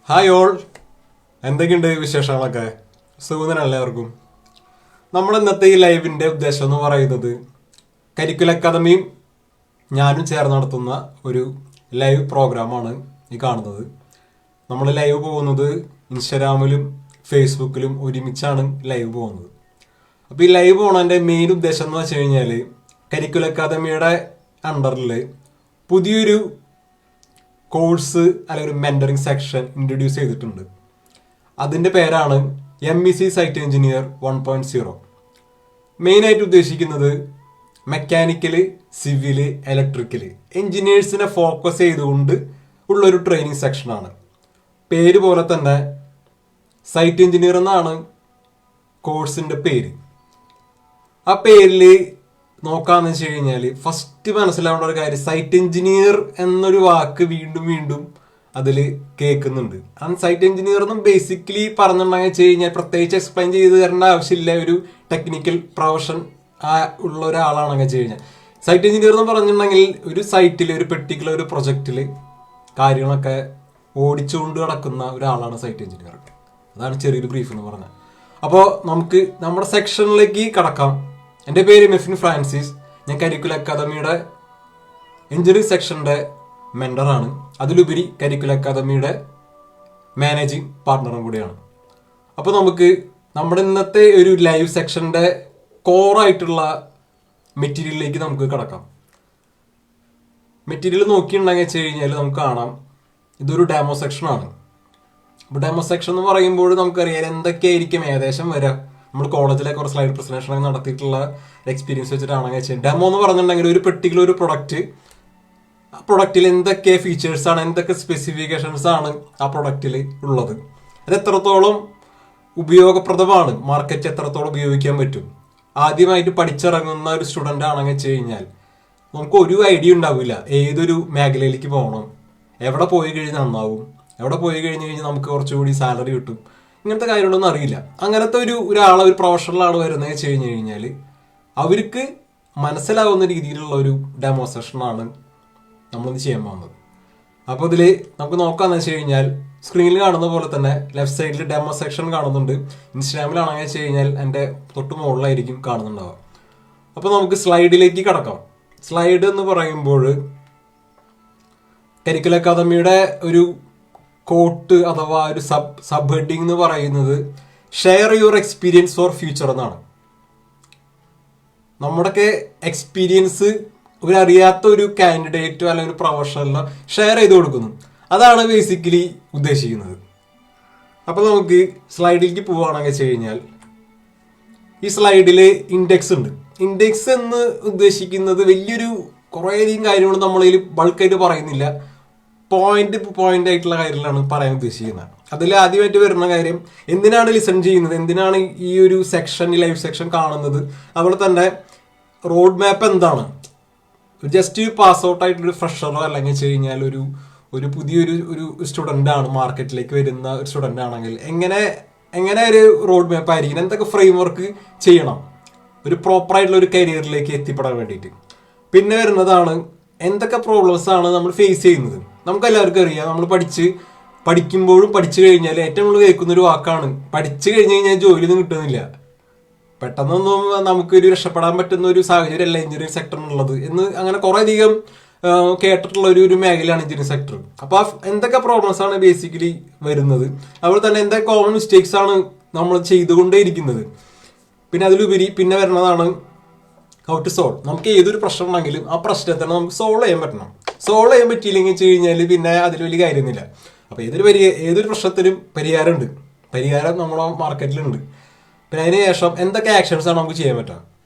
Hi all, എന്തൊക്കെയുണ്ട് വിശേഷങ്ങളൊക്കെ? സുഖം എല്ലാവർക്കും. നമ്മൾ ഇന്നത്തെ ഈ ലൈവിൻ്റെ ഉദ്ദേശം എന്ന് പറയുന്നത് കരിക്കുലർ അക്കാദമിയും ഞാനും ചേർന്ന് നടത്തുന്ന ഒരു ലൈവ് പ്രോഗ്രാമാണ് ഈ കാണുന്നത്. നമ്മൾ ലൈവ് പോകുന്നത് ഇൻസ്റ്റാഗ്രാമിലും ഫേസ്ബുക്കിലും ഒരുമിച്ചാണ് ലൈവ് പോകുന്നത്. അപ്പോൾ ഈ ലൈവ് പോകുന്നതിൻ്റെ മെയിൻ ഉദ്ദേശം എന്ന് വെച്ച് കഴിഞ്ഞാൽ കരിക്കുലർ അക്കാദമിയുടെ അണ്ടറിൽ പുതിയൊരു കോഴ്സ് അല്ലെങ്കിൽ ഒരു മെന്ററിംഗ് സെക്ഷൻ ഇൻട്രൊഡ്യൂസ് ചെയ്തിട്ടുണ്ട്. അതിൻ്റെ പേരാണ് MEC സൈറ്റ് എഞ്ചിനീയർ 1.0. മെയിനായിട്ട് ഉദ്ദേശിക്കുന്നത് മെക്കാനിക്കല്, സിവില്, ഇലക്ട്രിക്കല് എഞ്ചിനീയേഴ്സിനെ ഫോക്കസ് ചെയ്തുകൊണ്ട് ഉള്ളൊരു ട്രെയിനിങ് സെക്ഷനാണ്. പേര് പോലെ തന്നെ സൈറ്റ് എഞ്ചിനീയർ എന്നാണ് കോഴ്സിൻ്റെ പേര്. ആ പേരിൽ നോക്കാന്ന് വെച്ച് കഴിഞ്ഞാൽ ഫസ്റ്റ് മനസ്സിലാവേണ്ട ഒരു കാര്യം, സൈറ്റ് എഞ്ചിനീയർ എന്നൊരു വാക്ക് വീണ്ടും വീണ്ടും അതിൽ കേൾക്കുന്നുണ്ട്. സൈറ്റ് എഞ്ചിനീയർ എന്നും ബേസിക്കലി പറഞ്ഞിട്ടുണ്ടെങ്കിൽ വെച്ച് കഴിഞ്ഞാൽ പ്രത്യേകിച്ച് എക്സ്പ്ലെയിൻ ചെയ്ത് തരേണ്ട ആവശ്യമില്ല. ഒരു ടെക്നിക്കൽ പ്രൊഫഷൻ ഉള്ള ഒരാളാണെന്ന് വെച്ച് കഴിഞ്ഞാൽ സൈറ്റ് എഞ്ചിനീയർ എന്ന് പറഞ്ഞിട്ടുണ്ടെങ്കിൽ ഒരു സൈറ്റിൽ ഒരു പെർട്ടിക്കുലർ ഒരു പ്രൊജക്റ്റിൽ കാര്യങ്ങളൊക്കെ ഓടിച്ചുകൊണ്ട് നടക്കുന്ന ഒരാളാണ് സൈറ്റ് എഞ്ചിനീയർ. അതാണ് ചെറിയൊരു ബ്രീഫ് എന്ന് പറഞ്ഞത്. അപ്പോൾ നമുക്ക് നമ്മുടെ സെക്ഷനിലേക്ക് കടക്കാം. എൻ്റെ പേര് മെഫിൻ ഫ്രാൻസിസ്. ഞാൻ കരിക്കുലർ അക്കാദമിയുടെ എഞ്ചിനീയറിംഗ് സെക്ഷൻ്റെ മെൻറ്ററാണ്. അതിലുപരി കരിക്കുലർ അക്കാദമിയുടെ മാനേജിങ് പാർട്ട്ണറും കൂടിയാണ്. അപ്പോൾ നമുക്ക് നമ്മുടെ ഇന്നത്തെ ഒരു ലൈവ് സെക്ഷൻ്റെ കോറായിട്ടുള്ള മെറ്റീരിയലിലേക്ക് നമുക്ക് കടക്കാം. മെറ്റീരിയൽ നോക്കിയിട്ടുണ്ടെങ്കിൽ വെച്ച് കഴിഞ്ഞാൽ നമുക്ക് കാണാം ഇതൊരു ഡെമോ സെക്ഷനാണ്. അപ്പോൾ ഡെമോ സെക്ഷൻ എന്ന് പറയുമ്പോൾ നമുക്കറിയാം എന്തൊക്കെയായിരിക്കും ഏകദേശം വരാം. നമ്മൾ കോളേജിലെ കുറച്ച് സ്ലൈഡ് പ്രസന്റേഷൻ നടത്തിയിട്ടുള്ള എക്സ്പീരിയൻസ് വെച്ചിട്ടാണെങ്കിൽ വെച്ചാൽ ഡെമോ എന്ന് പറഞ്ഞിട്ടുണ്ടെങ്കിൽ ഒരു പെർട്ടിക്കുലർ ഒരു പ്രൊഡക്റ്റ്, ആ പ്രൊഡക്റ്റിൽ എന്തൊക്കെ ഫീച്ചേഴ്സ് ആണ്, എന്തൊക്കെ സ്പെസിഫിക്കേഷൻസ് ആണ് ആ പ്രൊഡക്റ്റിൽ ഉള്ളത്, അത് എത്രത്തോളം ഉപയോഗപ്രദമാണ്, മാർക്കറ്റ് എത്രത്തോളം ഉപയോഗിക്കാൻ പറ്റും. ആദ്യമായിട്ട് പഠിച്ചിറങ്ങുന്ന ഒരു സ്റ്റുഡൻ്റ് ആണെങ്കിൽ വെച്ച് കഴിഞ്ഞാൽ നമുക്ക് ഒരു ഐഡിയ ഉണ്ടാവില്ല ഏതൊരു മേഖലയിലേക്ക് പോകണം, എവിടെ പോയി കഴിഞ്ഞാൽ നന്നാവും, എവിടെ പോയി കഴിഞ്ഞ് കഴിഞ്ഞാൽ നമുക്ക് കുറച്ചുകൂടി സാലറി കിട്ടും, ഇങ്ങനത്തെ കാര്യങ്ങളൊന്നും അറിയില്ല. അങ്ങനത്തെ ഒരാളെ ഒരു പ്രൊഫഷണൽ ആൾ വരുന്നത് വെച്ച് കഴിഞ്ഞ് കഴിഞ്ഞാൽ അവർക്ക് മനസ്സിലാവുന്ന രീതിയിലുള്ള ഒരു ഡെമോ സെഷനാണ് നമ്മളിന്ന് ചെയ്യാൻ പോകുന്നത്. അപ്പോൾ ഇതിൽ നമുക്ക് നോക്കാന്ന് വെച്ച് കഴിഞ്ഞാൽ സ്ക്രീനിൽ കാണുന്ന പോലെ തന്നെ ലെഫ്റ്റ് സൈഡിൽ ഡെമോ സെക്ഷൻ കാണുന്നുണ്ട്. ഇൻസ്റ്റാഗ്രാമിലാണെങ്കിൽ വെച്ച് കഴിഞ്ഞാൽ എൻ്റെ തൊട്ട് മുകളിലായിരിക്കും കാണുന്നുണ്ടാവുക. അപ്പോൾ നമുക്ക് സ്ലൈഡിലേക്ക് കടക്കാം. സ്ലൈഡ് എന്ന് പറയുമ്പോൾ കരിക്കുലർ അക്കാദമിയുടെ ഒരു കോട്ട് അഥവാ ഒരു സബ് ഹെഡിങ് എന്ന് പറയുന്നത് share your experience for future എന്നാണ്. നമ്മുടെയൊക്കെ എക്സ്പീരിയൻസ് അറിയാത്ത ഒരു കാൻഡിഡേറ്റോ അല്ലെങ്കിൽ ഒരു പ്രൊഫഷണലോ ഷെയർ ചെയ്ത് കൊടുക്കുന്നു. അതാണ് ബേസിക്കലി ഉദ്ദേശിക്കുന്നത്. അപ്പോൾ നമുക്ക് സ്ലൈഡിലേക്ക് പോവുകയാണെങ്കിൽ വെച്ച് കഴിഞ്ഞാൽ ഈ സ്ലൈഡിൽ ഇൻഡെക്സ് ഉണ്ട്. ഇൻഡെക്സ് എന്ന് ഉദ്ദേശിക്കുന്നത് വലിയൊരു കുറേയധികം കാര്യങ്ങൾ നമ്മളതിൽ ബൾക്കായിട്ട് പറയുന്നില്ല, പോയിന്റ് ആയിട്ടുള്ള കാര്യങ്ങളാണ് പറയാൻ ഉദ്ദേശിക്കുന്നത്. അതിൽ ആദ്യമായിട്ട് വരുന്ന കാര്യം, എന്തിനാണ് ലിസൺ ചെയ്യുന്നത്, എന്തിനാണ് ഈ ഒരു സെക്ഷൻ, ഈ ലൈവ് സെക്ഷൻ കാണുന്നത്, അതുപോലെ തന്നെ റോഡ് മാപ്പ് എന്താണ്. ജസ്റ്റ് പാസ് ഔട്ട് ആയിട്ടൊരു ഫ്രഷറോ അല്ലെങ്കിൽ വെച്ച് കഴിഞ്ഞാൽ ഒരു പുതിയൊരു സ്റ്റുഡൻ്റ് ആണ്, മാർക്കറ്റിലേക്ക് വരുന്ന ഒരു സ്റ്റുഡൻ്റ് ആണെങ്കിൽ എങ്ങനെ ഒരു റോഡ് മാപ്പ് ആയിരിക്കണം, എന്തൊക്കെ ഫ്രെയിം വർക്ക് ചെയ്യണം ഒരു പ്രോപ്പറായിട്ടുള്ള ഒരു കരിയറിലേക്ക് എത്തിപ്പെടാൻ വേണ്ടിയിട്ട്. പിന്നെ വരുന്നതാണ് എന്തൊക്കെ പ്രോബ്ലംസ് ആണ് നമ്മൾ ഫേസ് ചെയ്യുന്നത്. നമുക്ക് എല്ലാവർക്കും അറിയാം, നമ്മൾ പഠിക്കുമ്പോഴും പഠിച്ചു കഴിഞ്ഞാൽ ഏറ്റവും കൂടുതൽ കേൾക്കുന്നൊരു വാക്കാണ്, പഠിച്ചു കഴിഞ്ഞ് കഴിഞ്ഞാൽ ജോലിയൊന്നും കിട്ടുന്നില്ല, പെട്ടെന്നൊന്നും നമുക്കൊരു രക്ഷപ്പെടാൻ പറ്റുന്ന ഒരു സാഹചര്യം അല്ല എഞ്ചിനീയറിംഗ് സെക്ടറിനുള്ളത് എന്ന് അങ്ങനെ കുറേ അധികം കേട്ടിട്ടുള്ള ഒരു മേഖലയാണ് എഞ്ചിനീയറിംഗ് സെക്ടർ. അപ്പോൾ എന്തൊക്കെ പ്രോബ്ലംസ് ആണ് ബേസിക്കലി വരുന്നത്, അതുപോലെ തന്നെ എന്തൊക്കെ കോമൺ മിസ്റ്റേക്സ് ആണ് നമ്മൾ ചെയ്തുകൊണ്ടേയിരിക്കുന്നത്. പിന്നെ അതിലുപരി പിന്നെ വരുന്നതാണ് ഹൗ ടു സോൾവ്. നമുക്ക് ഏതൊരു പ്രശ്നം ഉണ്ടെങ്കിലും ആ പ്രശ്നത്തിന് നമുക്ക് സോൾവ് ചെയ്യാൻ പറ്റണം. സോൾവ് ചെയ്യാൻ പറ്റിയില്ലെങ്കിൽ വെച്ച് കഴിഞ്ഞാൽ പിന്നെ അതിൽ വലിയ കാര്യമൊന്നുമില്ല. അപ്പോൾ ഏതൊരു പ്രശ്നത്തിനും പരിഹാരം നമ്മുടെ മാർക്കറ്റിലുണ്ട്. പിന്നെ അതിന് ശേഷം എന്തൊക്കെ ആക്ഷൻസ് ആണ് നമുക്ക് ചെയ്യാൻ പറ്റുക.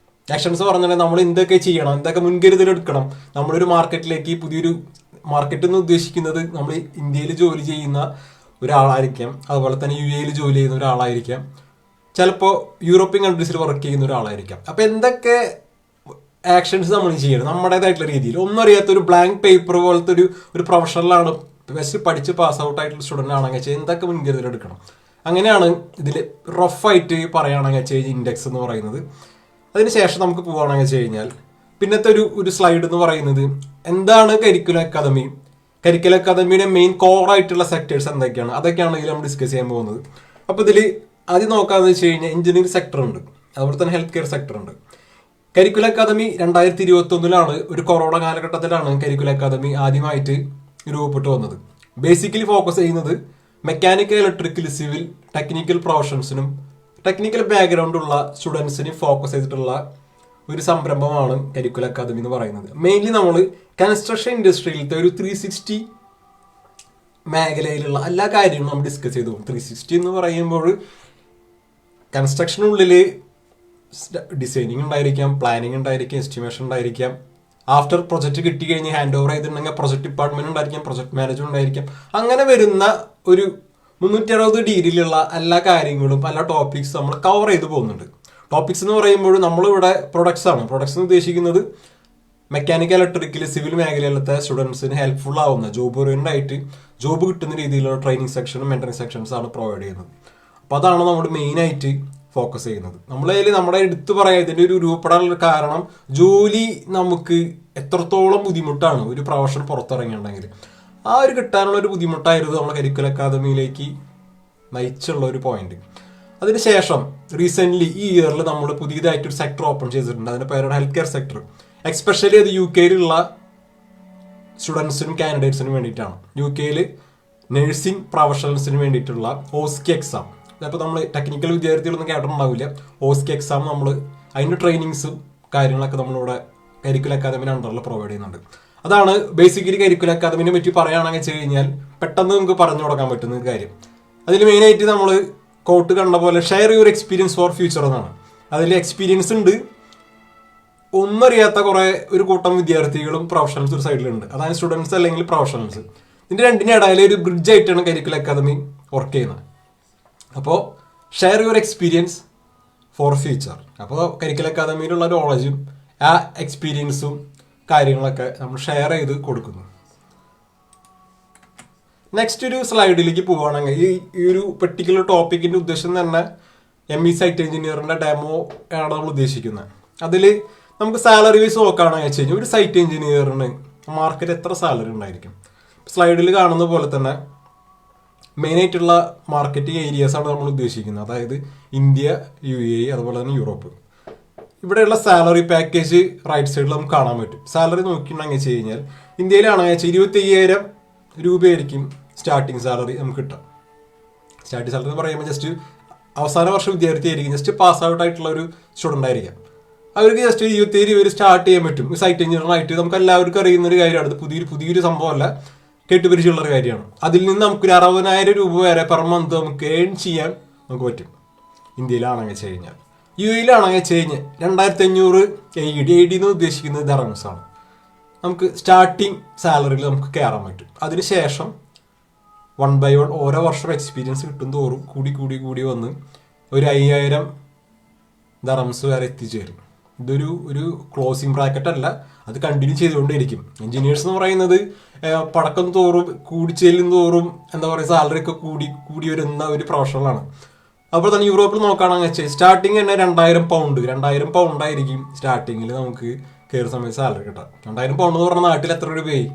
ആക്ഷൻസ് പറഞ്ഞാൽ നമ്മൾ എന്തൊക്കെ ചെയ്യണം, എന്തൊക്കെ മുൻകരുതലെടുക്കണം. നമ്മളൊരു മാർക്കറ്റിലേക്ക് പുതിയൊരു മാർക്കറ്റ് എന്ന് ഉദ്ദേശിക്കുന്നത് നമ്മൾ ഇന്ത്യയിൽ ജോലി ചെയ്യുന്ന ഒരാളായിരിക്കാം, അതുപോലെ തന്നെ UAE ജോലി ചെയ്യുന്ന ഒരാളായിരിക്കാം, ചിലപ്പോൾ യൂറോപ്യൻ കൺട്രീസിൽ വർക്ക് ചെയ്യുന്ന ഒരാളായിരിക്കാം. അപ്പോൾ എന്തൊക്കെ ആക്ഷൻസ് നമ്മൾ ചെയ്യണം നമ്മുടേതായിട്ടുള്ള രീതിയിൽ. ഒന്നും അറിയാത്ത ഒരു ബ്ലാങ്ക് പേപ്പർ പോലത്തെ ഒരു പ്രൊഫഷണലാണ്, ബെസ്റ്റ് പഠിച്ച് പാസ് ഔട്ട് ആയിട്ടുള്ള സ്റ്റുഡൻ്റ് ആണെങ്കിൽ വെച്ചാൽ എന്തൊക്കെ മുൻകരുതലെടുക്കണം. അങ്ങനെയാണ് ഇതിൽ റഫായിട്ട് പറയുകയാണെങ്കിൽ വെച്ച് കഴിഞ്ഞാൽ ഇൻഡെക്സ് എന്ന് പറയുന്നത്. അതിനുശേഷം നമുക്ക് പോവുകയാണെങ്കിൽ വെച്ച് കഴിഞ്ഞാൽ പിന്നത്തെ ഒരു സ്ലൈഡ് എന്ന് പറയുന്നത് എന്താണ് കരിക്കുലർ അക്കാദമി, കരിക്കുലർ അക്കാദമിയുടെ മെയിൻ കോർ ആയിട്ടുള്ള സെക്ടേഴ്സ് എന്തൊക്കെയാണ്, അതൊക്കെയാണ് ഇതിൽ നമ്മൾ ഡിസ്കസ് ചെയ്യാൻ പോകുന്നത്. അപ്പോൾ ഇതിൽ ആദ്യം നോക്കാമെന്ന് വെച്ച് കഴിഞ്ഞാൽ എഞ്ചിനീയറിംഗ് സെക്ടർ ഉണ്ട്, അതുപോലെ തന്നെ ഹെൽത്ത് കെയർ സെക്ടർ ഉണ്ട്. കരിക്കുലർ അക്കാദമി 2021 ഒരു കൊറോണ കാലഘട്ടത്തിലാണ് കരിക്കുലർ അക്കാദമി ആദ്യമായിട്ട് രൂപപ്പെട്ടു വന്നത്. ബേസിക്കലി ഫോക്കസ് ചെയ്യുന്നത് മെക്കാനിക്കൽ, ഇലക്ട്രിക്കൽ, സിവിൽ, ടെക്നിക്കൽ പ്രൊഫഷൻസിനും ടെക്നിക്കൽ ബാക്ക്ഗ്രൗണ്ടുള്ള സ്റ്റുഡൻസിനും ഫോക്കസ് ചെയ്തിട്ടുള്ള ഒരു സംരംഭമാണ് കരിക്കുലർ അക്കാദമി എന്ന് പറയുന്നത്. മെയിൻലി നമ്മൾ കൺസ്ട്രക്ഷൻ ഇൻഡസ്ട്രിയിലത്തെ ഒരു 360 മേഖലയിലുള്ള എല്ലാ കാര്യങ്ങളും നമ്മൾ ഡിസ്കസ് ചെയ്തു. 360 എന്ന് പറയുമ്പോൾ കൺസ്ട്രക്ഷനുള്ളിൽ ഡിസൈനിങ് ഉണ്ടായിരിക്കാം, പ്ലാനിങ് ഉണ്ടായിരിക്കാം, എസ്റ്റിമേഷൻ ഉണ്ടായിരിക്കാം, ആഫ്റ്റർ പ്രൊജക്ട് കിട്ടിക്കഴിഞ്ഞ് ഹാൻഡ് ഓവർ ചെയ്തിട്ടുണ്ടെങ്കിൽ പ്രൊജക്ട് ഡിപ്പാർട്ട്മെന്റ് ഉണ്ടായിരിക്കാം, പ്രൊജക്ട് മാനേജ്മെന്റ് ഉണ്ടായിരിക്കാം. അങ്ങനെ വരുന്ന ഒരു 360 ഡിഗ്രിയിലുള്ള എല്ലാ കാര്യങ്ങളും എല്ലാ ടോപ്പിക്സ് നമ്മൾ കവർ ചെയ്ത് പോകുന്നുണ്ട്. ടോപ്പിക്സ് എന്ന് പറയുമ്പോൾ നമ്മളിവിടെ പ്രൊഡക്ട്സ് ആണ്. പ്രൊഡക്ട്സ് എന്ന് ഉദ്ദേശിക്കുന്നത് മെക്കാനിക്കൽ, ഇലക്ട്രിക്കൽ, സിവിൽ മേഖലയിലത്തെ സ്റ്റുഡൻസിന് ഹെൽപ്ഫുൾ ആവുന്ന ജോബ് ഓറിയന്റഡ് ആയിട്ട് ജോബ് കിട്ടുന്ന രീതിയിലുള്ള ട്രെയിനിങ് സെക്ഷനും മെന്ററിംഗ് സെക്ഷൻസ് ആണ് പ്രൊവൈഡ് ചെയ്യുന്നത്. അപ്പോൾ അതാണ് നമ്മൾ മെയിൻ ആയിട്ട് ഫോക്കസ് ചെയ്യുന്നത്. നമ്മുടെ എടുത്തു പറയാം ഇതിൻ്റെ ഒരു രൂപപ്പെടാനുള്ള കാരണം ജോലി നമുക്ക് എത്രത്തോളം ബുദ്ധിമുട്ടാണ് ഒരു പ്രൊഫഷൻ പുറത്തിറങ്ങിയിട്ടുണ്ടെങ്കിൽ ആ ഒരു കിട്ടാനുള്ള ഒരു ബുദ്ധിമുട്ടായിരുന്നു നമ്മുടെ കരിക്കുലർ അക്കാദമിയിലേക്ക് നയിച്ചുള്ള ഒരു പോയിന്റ്. അതിനുശേഷം റീസെന്റ് ഈ ഇയറിൽ നമ്മൾ പുതിയതായിട്ടൊരു സെക്ടർ ഓപ്പൺ ചെയ്തിട്ടുണ്ട്. അതിന്റെ പേരാണ് ഹെൽത്ത് കെയർ സെക്ടർ. എക്സ്പെഷ്യലി അത് UK സ്റ്റുഡൻസിനും കാൻഡിഡേറ്റ്സിനും വേണ്ടിയിട്ടാണ്. UK നഴ്സിംഗ് പ്രൊഫഷണൽസിന് വേണ്ടിയിട്ടുള്ള OSCE എക്സാം. അപ്പോൾ നമ്മൾ ടെക്നിക്കൽ വിദ്യാർത്ഥികളൊന്നും കേട്ടിട്ടുണ്ടാവില്ല. OSCE എക്സാം നമ്മൾ അതിൻ്റെ ട്രെയിനിങ്സും കാര്യങ്ങളൊക്കെ നമ്മളിവിടെ കരിക്കുലർ അക്കാദമിയുടെ അണ്ടറിൽ പ്രൊവൈഡ് ചെയ്യുന്നുണ്ട്. അതാണ് ബേസിക്കലി കരിക്കുലർ അക്കാദമിനെ പറ്റി പറയുകയാണെന്ന് വെച്ച് കഴിഞ്ഞാൽ പെട്ടെന്ന് നമുക്ക് പറഞ്ഞു കൊടുക്കാൻ പറ്റുന്ന ഒരു കാര്യം. അതിൽ മെയിനായിട്ട് നമ്മൾ കോട്ട് കണ്ട പോലെ share your experience for future എന്നാണ്. അതിൽ എക്സ്പീരിയൻസ് ഉണ്ട്, ഒന്നറിയാത്ത കുറെ ഒരു കൂട്ടം വിദ്യാർത്ഥികളും പ്രൊഫഷണൽസ് ഒരു സൈഡിലുണ്ട്. അതായത് സ്റ്റുഡൻസ് അല്ലെങ്കിൽ പ്രൊഫഷണൽസ്. ഇതിന്റെ രണ്ടിനും ഇടയിൽ ഒരു ബ്രിഡ്ജ് ആയിട്ടാണ് കരിക്കുലർ അക്കാദമി വർക്ക് ചെയ്യുന്നത്. അപ്പോൾ share your experience for future. അപ്പോൾ കരിക്കുലർ അക്കാദമിയിലുള്ള നോളജും ആ എക്സ്പീരിയൻസും കാര്യങ്ങളൊക്കെ നമ്മൾ ഷെയർ ചെയ്ത് കൊടുക്കുന്നു. നെക്സ്റ്റ് ഒരു സ്ലൈഡിലേക്ക് പോവുകയാണെങ്കിൽ ഈ ഒരു പെർട്ടിക്കുലർ ടോപ്പിക്കിന്റെ ഉദ്ദേശം തന്നെ ME സൈറ്റ് എഞ്ചിനീയറിന്റെ ഡെമോ ആണ് നമ്മൾ ഉദ്ദേശിക്കുന്നത്. അതിൽ നമുക്ക് സാലറി വൈസ് നോക്കുകയാണെന്ന് വെച്ച് കഴിഞ്ഞാൽ ഒരു സൈറ്റ് എഞ്ചിനീയറിന് മാർക്കറ്റ് എത്ര സാലറി ഉണ്ടായിരിക്കും. സ്ലൈഡിൽ കാണുന്ന പോലെ തന്നെ മെയിനായിട്ടുള്ള മാർക്കറ്റിംഗ് ഏരിയാസാണ് നമ്മൾ ഉദ്ദേശിക്കുന്നത്. അതായത് ഇന്ത്യ, UAE, അതുപോലെ തന്നെ യൂറോപ്പ്. ഇവിടെയുള്ള സാലറി പാക്കേജ് റൈറ്റ് സൈഡിൽ നമുക്ക് കാണാൻ പറ്റും. സാലറി നോക്കിയിട്ടുണ്ടെങ്കിൽ വെച്ച് കഴിഞ്ഞാൽ ഇന്ത്യയിലാണെങ്കിൽ വെച്ചാൽ 25,000 രൂപയായിരിക്കും സ്റ്റാർട്ടിങ് സാലറി നമുക്ക് കിട്ടാം. സ്റ്റാർട്ടിങ് സാലറി എന്ന് പറയുമ്പോൾ ജസ്റ്റ് അവസാന വർഷ വിദ്യാർത്ഥി ആയിരിക്കും, ജസ്റ്റ് പാസ് ഔട്ട് ആയിട്ടുള്ള ഒരു സ്റ്റുഡൻ്റ് ആയിരിക്കാം. അവർക്ക് ജസ്റ്റ് 27 രൂപ സ്റ്റാർട്ട് ചെയ്യാൻ പറ്റും. സൈറ്റ് എഞ്ചിനീയറായിട്ട് നമുക്ക് എല്ലാവർക്കും അറിയുന്ന ഒരു കാര്യമാണ്. അത് പുതിയൊരു സംഭവമല്ല, കേട്ടുപരിചയമുള്ളൊരു കാര്യമാണ്. അതിൽ നിന്ന് നമുക്ക് 60,000 രൂപ വരെ പെർ മന്ത് നമുക്ക് ഏൺ ചെയ്യാൻ നമുക്ക് പറ്റും ഇന്ത്യയിലാണെങ്കിൽ വെച്ച് കഴിഞ്ഞാൽ. UAE വെച്ച് കഴിഞ്ഞാൽ 2,500 AED എന്ന് ഉദ്ദേശിക്കുന്നത് ദറംസ് ആണ്. നമുക്ക് സ്റ്റാർട്ടിങ് സാലറിയിൽ നമുക്ക് കയറാൻ പറ്റും. അതിനുശേഷം 1 by 1 ഓരോ വർഷം എക്സ്പീരിയൻസ് കിട്ടും തോറും കൂടി വന്ന് ഒരു 5,000 ദറംസ് വരെ എത്തിച്ചേരും. ഒരു ക്ലോസിംഗ് ബ്രാക്കറ്റ് അല്ല, അത് കണ്ടിന്യൂ ചെയ്തുകൊണ്ടേയിരിക്കും. എഞ്ചിനീയേഴ്സ് എന്ന് പറയുന്നത് പടക്കം തോറും കൂടിച്ചേലും തോറും എന്താ പറയുക സാലറി ഒക്കെ കൂടി വരുന്ന ഒരു പ്രൊഫഷണലാണ്. അപ്പോൾ തന്നെ യൂറോപ്പിൽ നോക്കുകയാണെന്ന് വെച്ചാൽ സ്റ്റാർട്ടിങ് തന്നെ 2,000 പൗണ്ട് ആയിരിക്കും സ്റ്റാർട്ടിങ്ങിൽ നമുക്ക് കയറുന്ന സമയത്ത് സാലറി കിട്ടാം. 2,000 പൗണ്ട് എന്ന് പറഞ്ഞാൽ നാട്ടിൽ എത്ര രൂപയായി?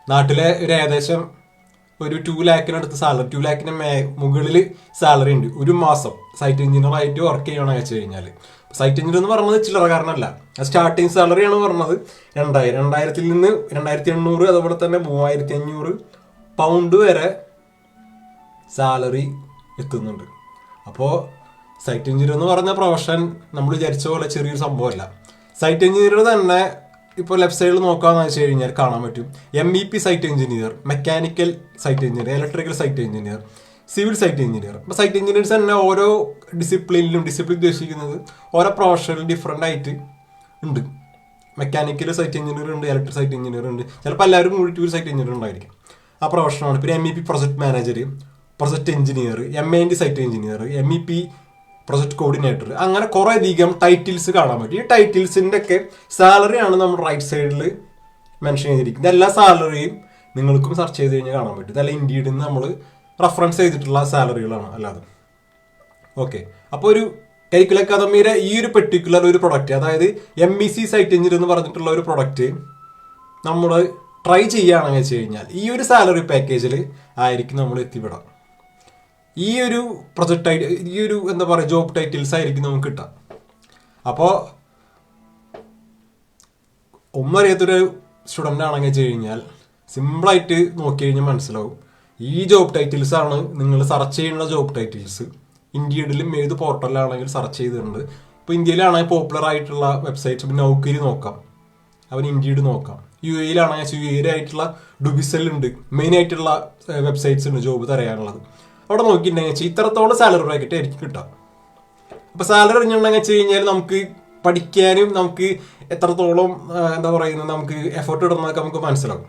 നാട്ടിലെ ഒരു ഏകദേശം ഒരു 2 lakhനടുത്ത് സാലറി, 2 lakhന് മുകളിൽ സാലറി ഉണ്ട് ഒരു മാസം സൈറ്റ് എഞ്ചിനീയർ ആയിട്ട് വർക്ക് ചെയ്യണമെന്ന് വെച്ച് കഴിഞ്ഞാൽ. സൈറ്റ് എഞ്ചിനീയർ എന്ന് പറഞ്ഞത് ചില്ലറക്കാരനല്ല. സ്റ്റാർട്ടിങ് സാലറിയാണ് പറഞ്ഞത് 2,000 നിന്ന് 2,800 അതുപോലെ തന്നെ 3,500 പൗണ്ട് വരെ സാലറി എത്തുന്നുണ്ട്. അപ്പോൾ സൈറ്റ് എഞ്ചിനീയർ എന്ന് പറഞ്ഞ പ്രൊഫഷൻ നമ്മൾ വിചാരിച്ച പോലെ ചെറിയൊരു സംഭവമല്ല. സൈറ്റ് എഞ്ചിനീയർ തന്നെ ഇപ്പോൾ ലെഫ്റ്റ് സൈഡിൽ നോക്കാമെന്ന് വെച്ച് കഴിഞ്ഞാൽ കാണാൻ പറ്റും MEP site engineer, mechanical site engineer, electrical site engineer, civil site engineer. അപ്പോൾ സൈറ്റ് എഞ്ചിനീയേഴ്സ് തന്നെ ഓരോ ഡിസിപ്ലിൻ ഉദ്ദേശിക്കുന്നത് ഓരോ പ്രൊഫഷണൽ ഡിഫറെൻ്റ് ആയിട്ട് ഉണ്ട്. മെക്കാനിക്കൽ സൈറ്റ് എഞ്ചിനീയർ ഉണ്ട്, ഇലക്ട്രിക് സൈറ്റ് എഞ്ചിനീയർ ഉണ്ട്. ചിലപ്പോൾ എല്ലാവരും കൂടി ഒരു സൈറ്റ് എഞ്ചിനീയർ ഉണ്ടായിരിക്കും. ആ പ്രൊഫഷനാണ്. പിന്നെ MEP project manager, project engineer, MAND site engineer, MEP project coordinator, അങ്ങനെ കുറേ അധികം ടൈറ്റിൽസ് കാണാൻ പറ്റും. ഈ ടൈറ്റിൽസിൻ്റെ ഒക്കെ സാലറിയാണ് നമ്മൾ റൈറ്റ് സൈഡിൽ മെൻഷൻ ചെയ്തിരിക്കുന്നത്. എല്ലാ സാലറിയും നിങ്ങൾക്കും സെർച്ച് ചെയ്ത് കഴിഞ്ഞാൽ കാണാൻ പറ്റും. ഇതല്ല ഇന്ത്യയിൽ നിന്ന് നമ്മൾ റെഫറൻസ് ചെയ്തിട്ടുള്ള സാലറികളാണ് അല്ലാതെ. ഓക്കെ, അപ്പോൾ ഒരു കരിക്കുലർ അക്കാദമിയുടെ ഈ ഒരു പെർട്ടിക്കുലർ ഒരു പ്രൊഡക്റ്റ്, അതായത് MEC സൈറ്റ് എഞ്ചിനീയർ എന്ന് പറഞ്ഞിട്ടുള്ള ഒരു പ്രൊഡക്റ്റ് നമ്മൾ ട്രൈ ചെയ്യുകയാണെന്ന് വെച്ച് കഴിഞ്ഞാൽ ഈ ഒരു സാലറി പാക്കേജിൽ ആയിരിക്കും നമ്മൾ എത്തിപ്പെടാം. ഈ ഒരു പ്രൊജക്റ്റ് ഈ ഒരു എന്താ പറയുക ജോബ് ടൈറ്റിൽസ് ആയിരിക്കും നമുക്ക് കിട്ടുക. അപ്പോൾ ഒന്നും അറിയാത്തൊരു സ്റ്റുഡൻ്റ് ആണെങ്കിൽ വെച്ച് കഴിഞ്ഞാൽ സിമ്പിളായിട്ട് നോക്കി കഴിഞ്ഞാൽ മനസ്സിലാവും ഈ ജോബ് ടൈറ്റിൽസ് ആണ് നിങ്ങൾ സെർച്ച് ചെയ്യുന്ന ജോബ് ടൈറ്റിൽസ്. ഇന്ത്യയിലും ഏത് പോർട്ടലിലാണെങ്കിൽ സെർച്ച് ചെയ്തിട്ടുണ്ട്. ഇപ്പോൾ ഇന്ത്യയിലാണെങ്കിൽ പോപ്പുലർ ആയിട്ടുള്ള വെബ്സൈറ്റ്സ്, ഇപ്പോൾ നൗക്കരി നോക്കാം, അവൻ ഇന്ത്യയുടെ നോക്കാം. UAE-യിലാണെങ്കിൽ UAE ആയിട്ടുള്ള ഡുബിസെൽ ഉണ്ട്, മെയിൻ ആയിട്ടുള്ള വെബ്സൈറ്റ്സ് ഉണ്ട് ജോബ് തരാനുള്ളത്. അവിടെ നോക്കിയിട്ടുണ്ടെങ്കിൽ ഇത്രത്തോളം സാലറി ബ്രാക്കറ്റ് ആയിരിക്കും കിട്ടുക. അപ്പോൾ സാലറി അറിഞ്ഞിട്ടുണ്ടെങ്കിൽ വെച്ച് കഴിഞ്ഞാൽ നമുക്ക് പഠിക്കാനും നമുക്ക് എത്രത്തോളം എന്താ പറയുന്നത് നമുക്ക് എഫേർട്ട് ഇടുന്നതൊക്കെ നമുക്ക് മനസ്സിലാവും.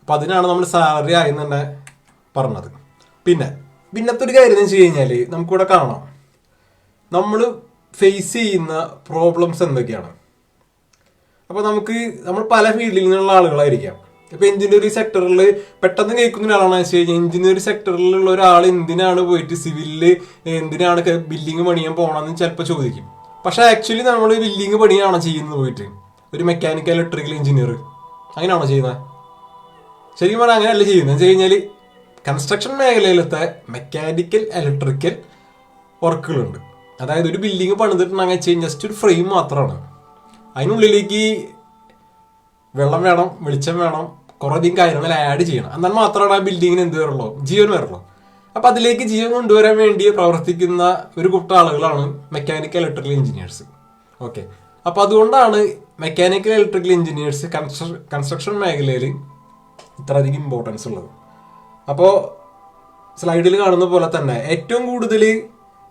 അപ്പം അതിനാണ് നമ്മൾ സാലറി ആയെന്ന് തന്നെ പറഞ്ഞത്. പിന്നത്തെ ഒരു കാര്യം എന്ന് വെച്ച് കഴിഞ്ഞാൽ നമുക്കിവിടെ കാണാം നമ്മൾ ഫേസ് ചെയ്യുന്ന പ്രോബ്ലംസ് എന്തൊക്കെയാണ്. അപ്പോൾ നമ്മൾ പല ഫീൽഡിൽ നിന്നുള്ള ആളുകളായിരിക്കാം. ഇപ്പോൾ എഞ്ചിനീയറിംഗ് സെക്ടറിൽ പെട്ടെന്ന് കേൾക്കുന്ന ഒരാളാണെന്ന് വെച്ച് കഴിഞ്ഞാൽ എഞ്ചിനീയറിംഗ് സെക്ടറിലുള്ള ഒരാൾ എന്തിനാണ് പോയിട്ട് സിവിലിൽ എന്തിനാണ് ബിൽഡിങ് പണിയാൻ പോകണമെന്ന് ചിലപ്പോൾ ചോദിക്കും. പക്ഷേ ആക്ച്വലി നമ്മൾ ബിൽഡിങ് പണിയാണോ ചെയ്യുന്നത് പോയിട്ട് ഒരു മെക്കാനിക്കൽ ഇലക്ട്രിക്കൽ എഞ്ചിനീയർ അങ്ങനെയാണോ ചെയ്യുന്നത്? ശരിക്കും പറഞ്ഞാൽ അങ്ങനെയല്ല ചെയ്യുന്നത്. എന്ന് വെച്ച് കഴിഞ്ഞാൽ കൺസ്ട്രക്ഷൻ മേഖലയിലത്തെ മെക്കാനിക്കൽ ഇലക്ട്രിക്കൽ വർക്കുകളുണ്ട്. അതായത് ഒരു ബിൽഡിങ് പണിതിട്ടുണ്ടെങ്കിൽ വെച്ച് കഴിഞ്ഞാൽ ജസ്റ്റ് ഒരു ഫ്രെയിം മാത്രമാണ്. അതിനുള്ളിലേക്ക് വെള്ളം വേണം, വെളിച്ചം വേണം, കുറേ അധികം കാര്യങ്ങൾ ആഡ് ചെയ്യണം. എന്നാൽ മാത്രമാണ് ആ ബിൽഡിങ്ങിന് എന്ത് വരുള്ളൂ, ജീവൻ വരുള്ളൂ. അപ്പം അതിലേക്ക് ജീവൻ കൊണ്ടുവരാൻ വേണ്ടി പ്രവർത്തിക്കുന്ന ഒരു കൂട്ടം ആളുകളാണ് മെക്കാനിക്കൽ ഇലക്ട്രിക്കൽ എഞ്ചിനീയേഴ്സ്. ഓക്കെ, അപ്പോൾ അതുകൊണ്ടാണ് മെക്കാനിക്കൽ ഇലക്ട്രിക്കൽ എഞ്ചിനീയേഴ്സ് കൺസ്ട്രക്ഷൻ മേഖലയിൽ ഇത്രയധികം ഇമ്പോർട്ടൻസ് ഉള്ളത്. അപ്പോൾ സ്ലൈഡിൽ കാണുന്ന പോലെ തന്നെ ഏറ്റവും കൂടുതൽ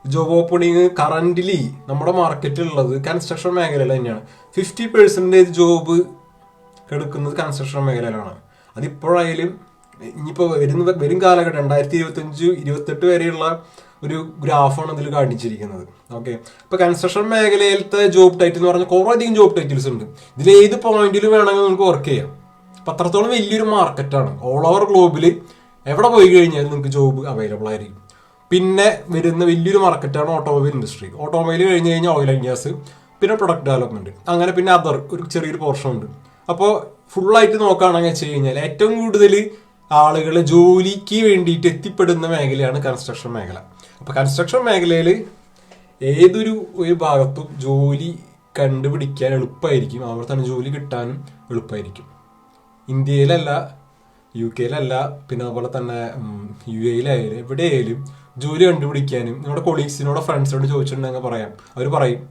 ജോബ് ഓപ്പണിങ് കറന്റ്ലി നമ്മുടെ മാർക്കറ്റിലുള്ളത് കൺസ്ട്രക്ഷൻ മേഖലയിൽ തന്നെയാണ്. 50% ജോബ് എടുക്കുന്നത് കൺസ്ട്രക്ഷൻ മേഖലയിലാണ്. അതിപ്പോഴായാലും ഇനിയിപ്പോൾ വരും കാലഘട്ടം 2025-28 വരെയുള്ള ഒരു ഗ്രാഫാണ് ഇതിൽ കാണിച്ചിരിക്കുന്നത്. ഓക്കെ, ഇപ്പോൾ കൺസ്ട്രക്ഷൻ മേഖലയിലത്തെ ജോബ് ടൈറ്റിൽ എന്ന് പറഞ്ഞാൽ കുറേ അധികം ജോബ് ടൈറ്റിൽസ് ഉണ്ട്. ഇതിൽ ഏത് പോയിന്റിൽ വേണമെങ്കിൽ നമുക്ക് വർക്ക് ചെയ്യാം. അപ്പം അത്രത്തോളം വലിയൊരു മാർക്കറ്റാണ്. ഓൾ ഓവർ ഗ്ലോബിൽ എവിടെ പോയി കഴിഞ്ഞാൽ നിങ്ങൾക്ക് ജോബ് അവൈലബിൾ ആയിരിക്കും. പിന്നെ വരുന്ന വലിയൊരു മാർക്കറ്റാണ് ഓട്ടോമൊബൈൽ ഇൻഡസ്ട്രി. ഓട്ടോമൊബൈൽ കഴിഞ്ഞ് കഴിഞ്ഞാൽ ഓയിൽ ആൻഡ് ഗ്യാസ്, പിന്നെ പ്രൊഡക്റ്റ് ഡെവലപ്മെന്റ്, അങ്ങനെ പിന്നെ അതർ ഒരു ചെറിയൊരു പോർഷൻ ഉണ്ട്. അപ്പോൾ ഫുള്ളായിട്ട് നോക്കുകയാണെങ്കിൽ വെച്ച് കഴിഞ്ഞാൽ ഏറ്റവും കൂടുതൽ ആളുകൾ ജോലിക്ക് വേണ്ടിയിട്ട് എത്തിപ്പെടുന്ന മേഖലയാണ് കൺസ്ട്രക്ഷൻ മേഖല. അപ്പോൾ കൺസ്ട്രക്ഷൻ മേഖലയിൽ ഏതൊരു ഭാഗത്തും ജോലി കണ്ടുപിടിക്കാൻ എളുപ്പമായിരിക്കും, അവിടെ തന്നെ ജോലി കിട്ടാനും എളുപ്പമായിരിക്കും. ഇന്ത്യയിലല്ല, UK-യിലല്ല, പിന്നെ അതുപോലെ തന്നെ UAE-യിലായാലും എവിടെയായാലും ജോലി കണ്ടുപിടിക്കാനും നിങ്ങളുടെ കൊളീഗ്സിനോട് ഫ്രണ്ട്സിനോട് ചോദിച്ചിട്ടുണ്ടെങ്കിൽ അവർ പറയും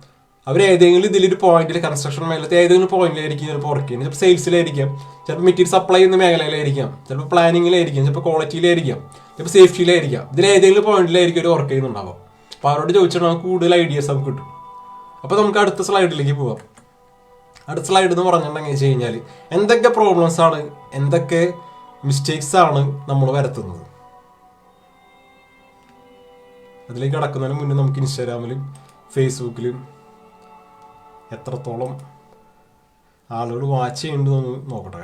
ഏതെങ്കിലും ഇതിലൊരു പോയിന്റിൽ കൺസ്ട്രക്ഷൻ മേഖലത്തെ ഏതെങ്കിലും പോയിന്റിലായിരിക്കും ചിലപ്പോൾ വർക്ക് ചെയ്യുന്നത്. ചിലപ്പോൾ സെയിൽസിലായിരിക്കാം, ചിലപ്പോൾ മെറ്റീരിയൽ സപ്ലൈ ചെയ്യുന്ന മേഖലയിലായിരിക്കാം, ചിലപ്പോൾ പ്ലാനിങ്ങിലായിരിക്കാം, ചിലപ്പോൾ ക്വാളിറ്റിയിലായിരിക്കാം, ചിലപ്പോൾ സേഫ്റ്റിയിലായിരിക്കാം. ഇതിൽ ഏതെങ്കിലും പോയിന്റിലായിരിക്കും ഒരു വർക്ക് ചെയ്യുന്നുണ്ടാവും. അപ്പോൾ അവരോട് ചോദിച്ചിട്ട് നമുക്ക് കൂടുതൽ ഐഡിയാസ് നമുക്ക് കിട്ടും. അപ്പോൾ നമുക്ക് അടുത്ത സ്ലൈഡിലേക്ക് പോവാം. അടുത്ത സ്ലൈഡ് എന്ന് പറഞ്ഞിട്ടുണ്ടെങ്കിൽ വെച്ച് കഴിഞ്ഞാൽ എന്തൊക്കെ പ്രോബ്ലംസ് ആണ്, എന്തൊക്കെ മിസ്റ്റേക്സ് ആണ് നമ്മൾ വരുത്തുന്നത്. അതിലേക്ക് കടക്കുന്നതിന് മുന്നേ നമുക്ക് ഇൻസ്റ്റാഗ്രാമിലും ഫേസ്ബുക്കിലും എത്രത്തോളം ആളുകൾ വാച്ച് ചെയ്യുന്നുണ്ടെന്ന് നോക്കട്ടെ.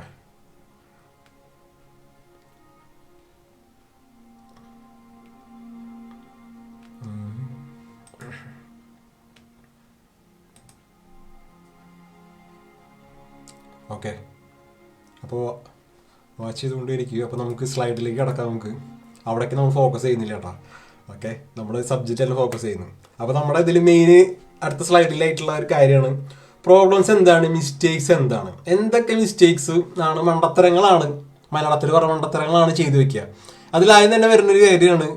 ഓക്കെ, അപ്പോൾ വാച്ച് ചെയ്തുകൊണ്ടിരിക്കുക. അപ്പോൾ നമുക്ക് സ്ലൈഡിലേക്ക് കടക്കാം. അവിടേക്ക് നമ്മൾ ഫോക്കസ് ചെയ്യുന്നില്ല കേട്ടോ. ഓക്കെ, നമ്മൾ സബ്ജക്റ്റ് എല്ലാം ഫോക്കസ് ചെയ്യുന്നു. അപ്പോൾ നമ്മുടെ ഇതിൽ മെയിൻ അടുത്ത സ്ലൈഡിലായിട്ടുള്ള ഒരു കാര്യമാണ് പ്രോബ്ലംസ് എന്താണ്, മിസ്റ്റേക്സ് എന്താണ്, എന്തൊക്കെ മിസ്റ്റേക്സ് ആണ്, മണ്ടത്തരങ്ങളാണ്, മലയാളത്തിൽ പറഞ്ഞ മണ്ടത്തരങ്ങളാണ് ചെയ്തു വെക്കുക. അതിലാദ്യം തന്നെ വരുന്നൊരു കാര്യമാണ്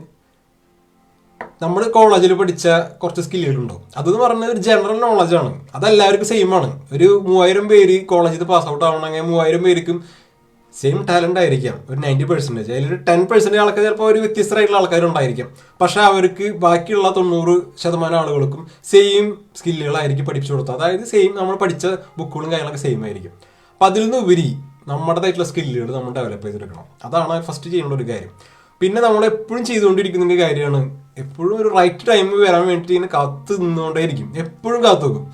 നമ്മൾ കോളേജിൽ പഠിച്ച കുറച്ച് സ്കില്ലുകളുണ്ടോ. അതെന്ന് പറഞ്ഞാൽ ഒരു ജനറൽ നോളജാണ്, അതെല്ലാവർക്കും സെയിം ആണ്. ഒരു 3000 പേര് കോളേജിൽ പാസ് ഔട്ട് ആവണമെങ്കിൽ 3000 പേർക്കും സെയിം ടാലന്റ് ആയിരിക്കാം, ഒരു 90%. അതിലൊരു 10% ആൾക്കാർ ചിലപ്പോൾ ഒരു വ്യത്യസ്തരായിട്ടുള്ള ആൾക്കാരുണ്ടായിരിക്കാം. പക്ഷെ അവർക്ക് ബാക്കിയുള്ള 90% ആളുകൾക്കും സെയിം സ്കില്ലുകളായിരിക്കും പഠിപ്പിച്ചു കൊടുത്തത്. അതായത് സെയിം നമ്മൾ പഠിച്ച ബുക്കുകളും കാര്യങ്ങളൊക്കെ സെയിം ആയിരിക്കും. അപ്പം അതിൽ നിന്ന് ഉപരി നമ്മുടേതായിട്ടുള്ള സ്കില്ലുകൾ നമ്മൾ ഡെവലപ്പ് ചെയ്തെടുക്കണം. അതാണ് ഫസ്റ്റ് ചെയ്യേണ്ട ഒരു കാര്യം. പിന്നെ നമ്മൾ എപ്പോഴും ചെയ്തുകൊണ്ടിരിക്കുന്ന ഒരു കാര്യമാണ് എപ്പോഴും ഒരു റൈറ്റ് ടൈം വരാൻ വേണ്ടിയിട്ട് ഇങ്ങനെ കാത്തു നിന്നുകൊണ്ടേയിരിക്കും. എപ്പോഴും കാത്തു വെക്കും,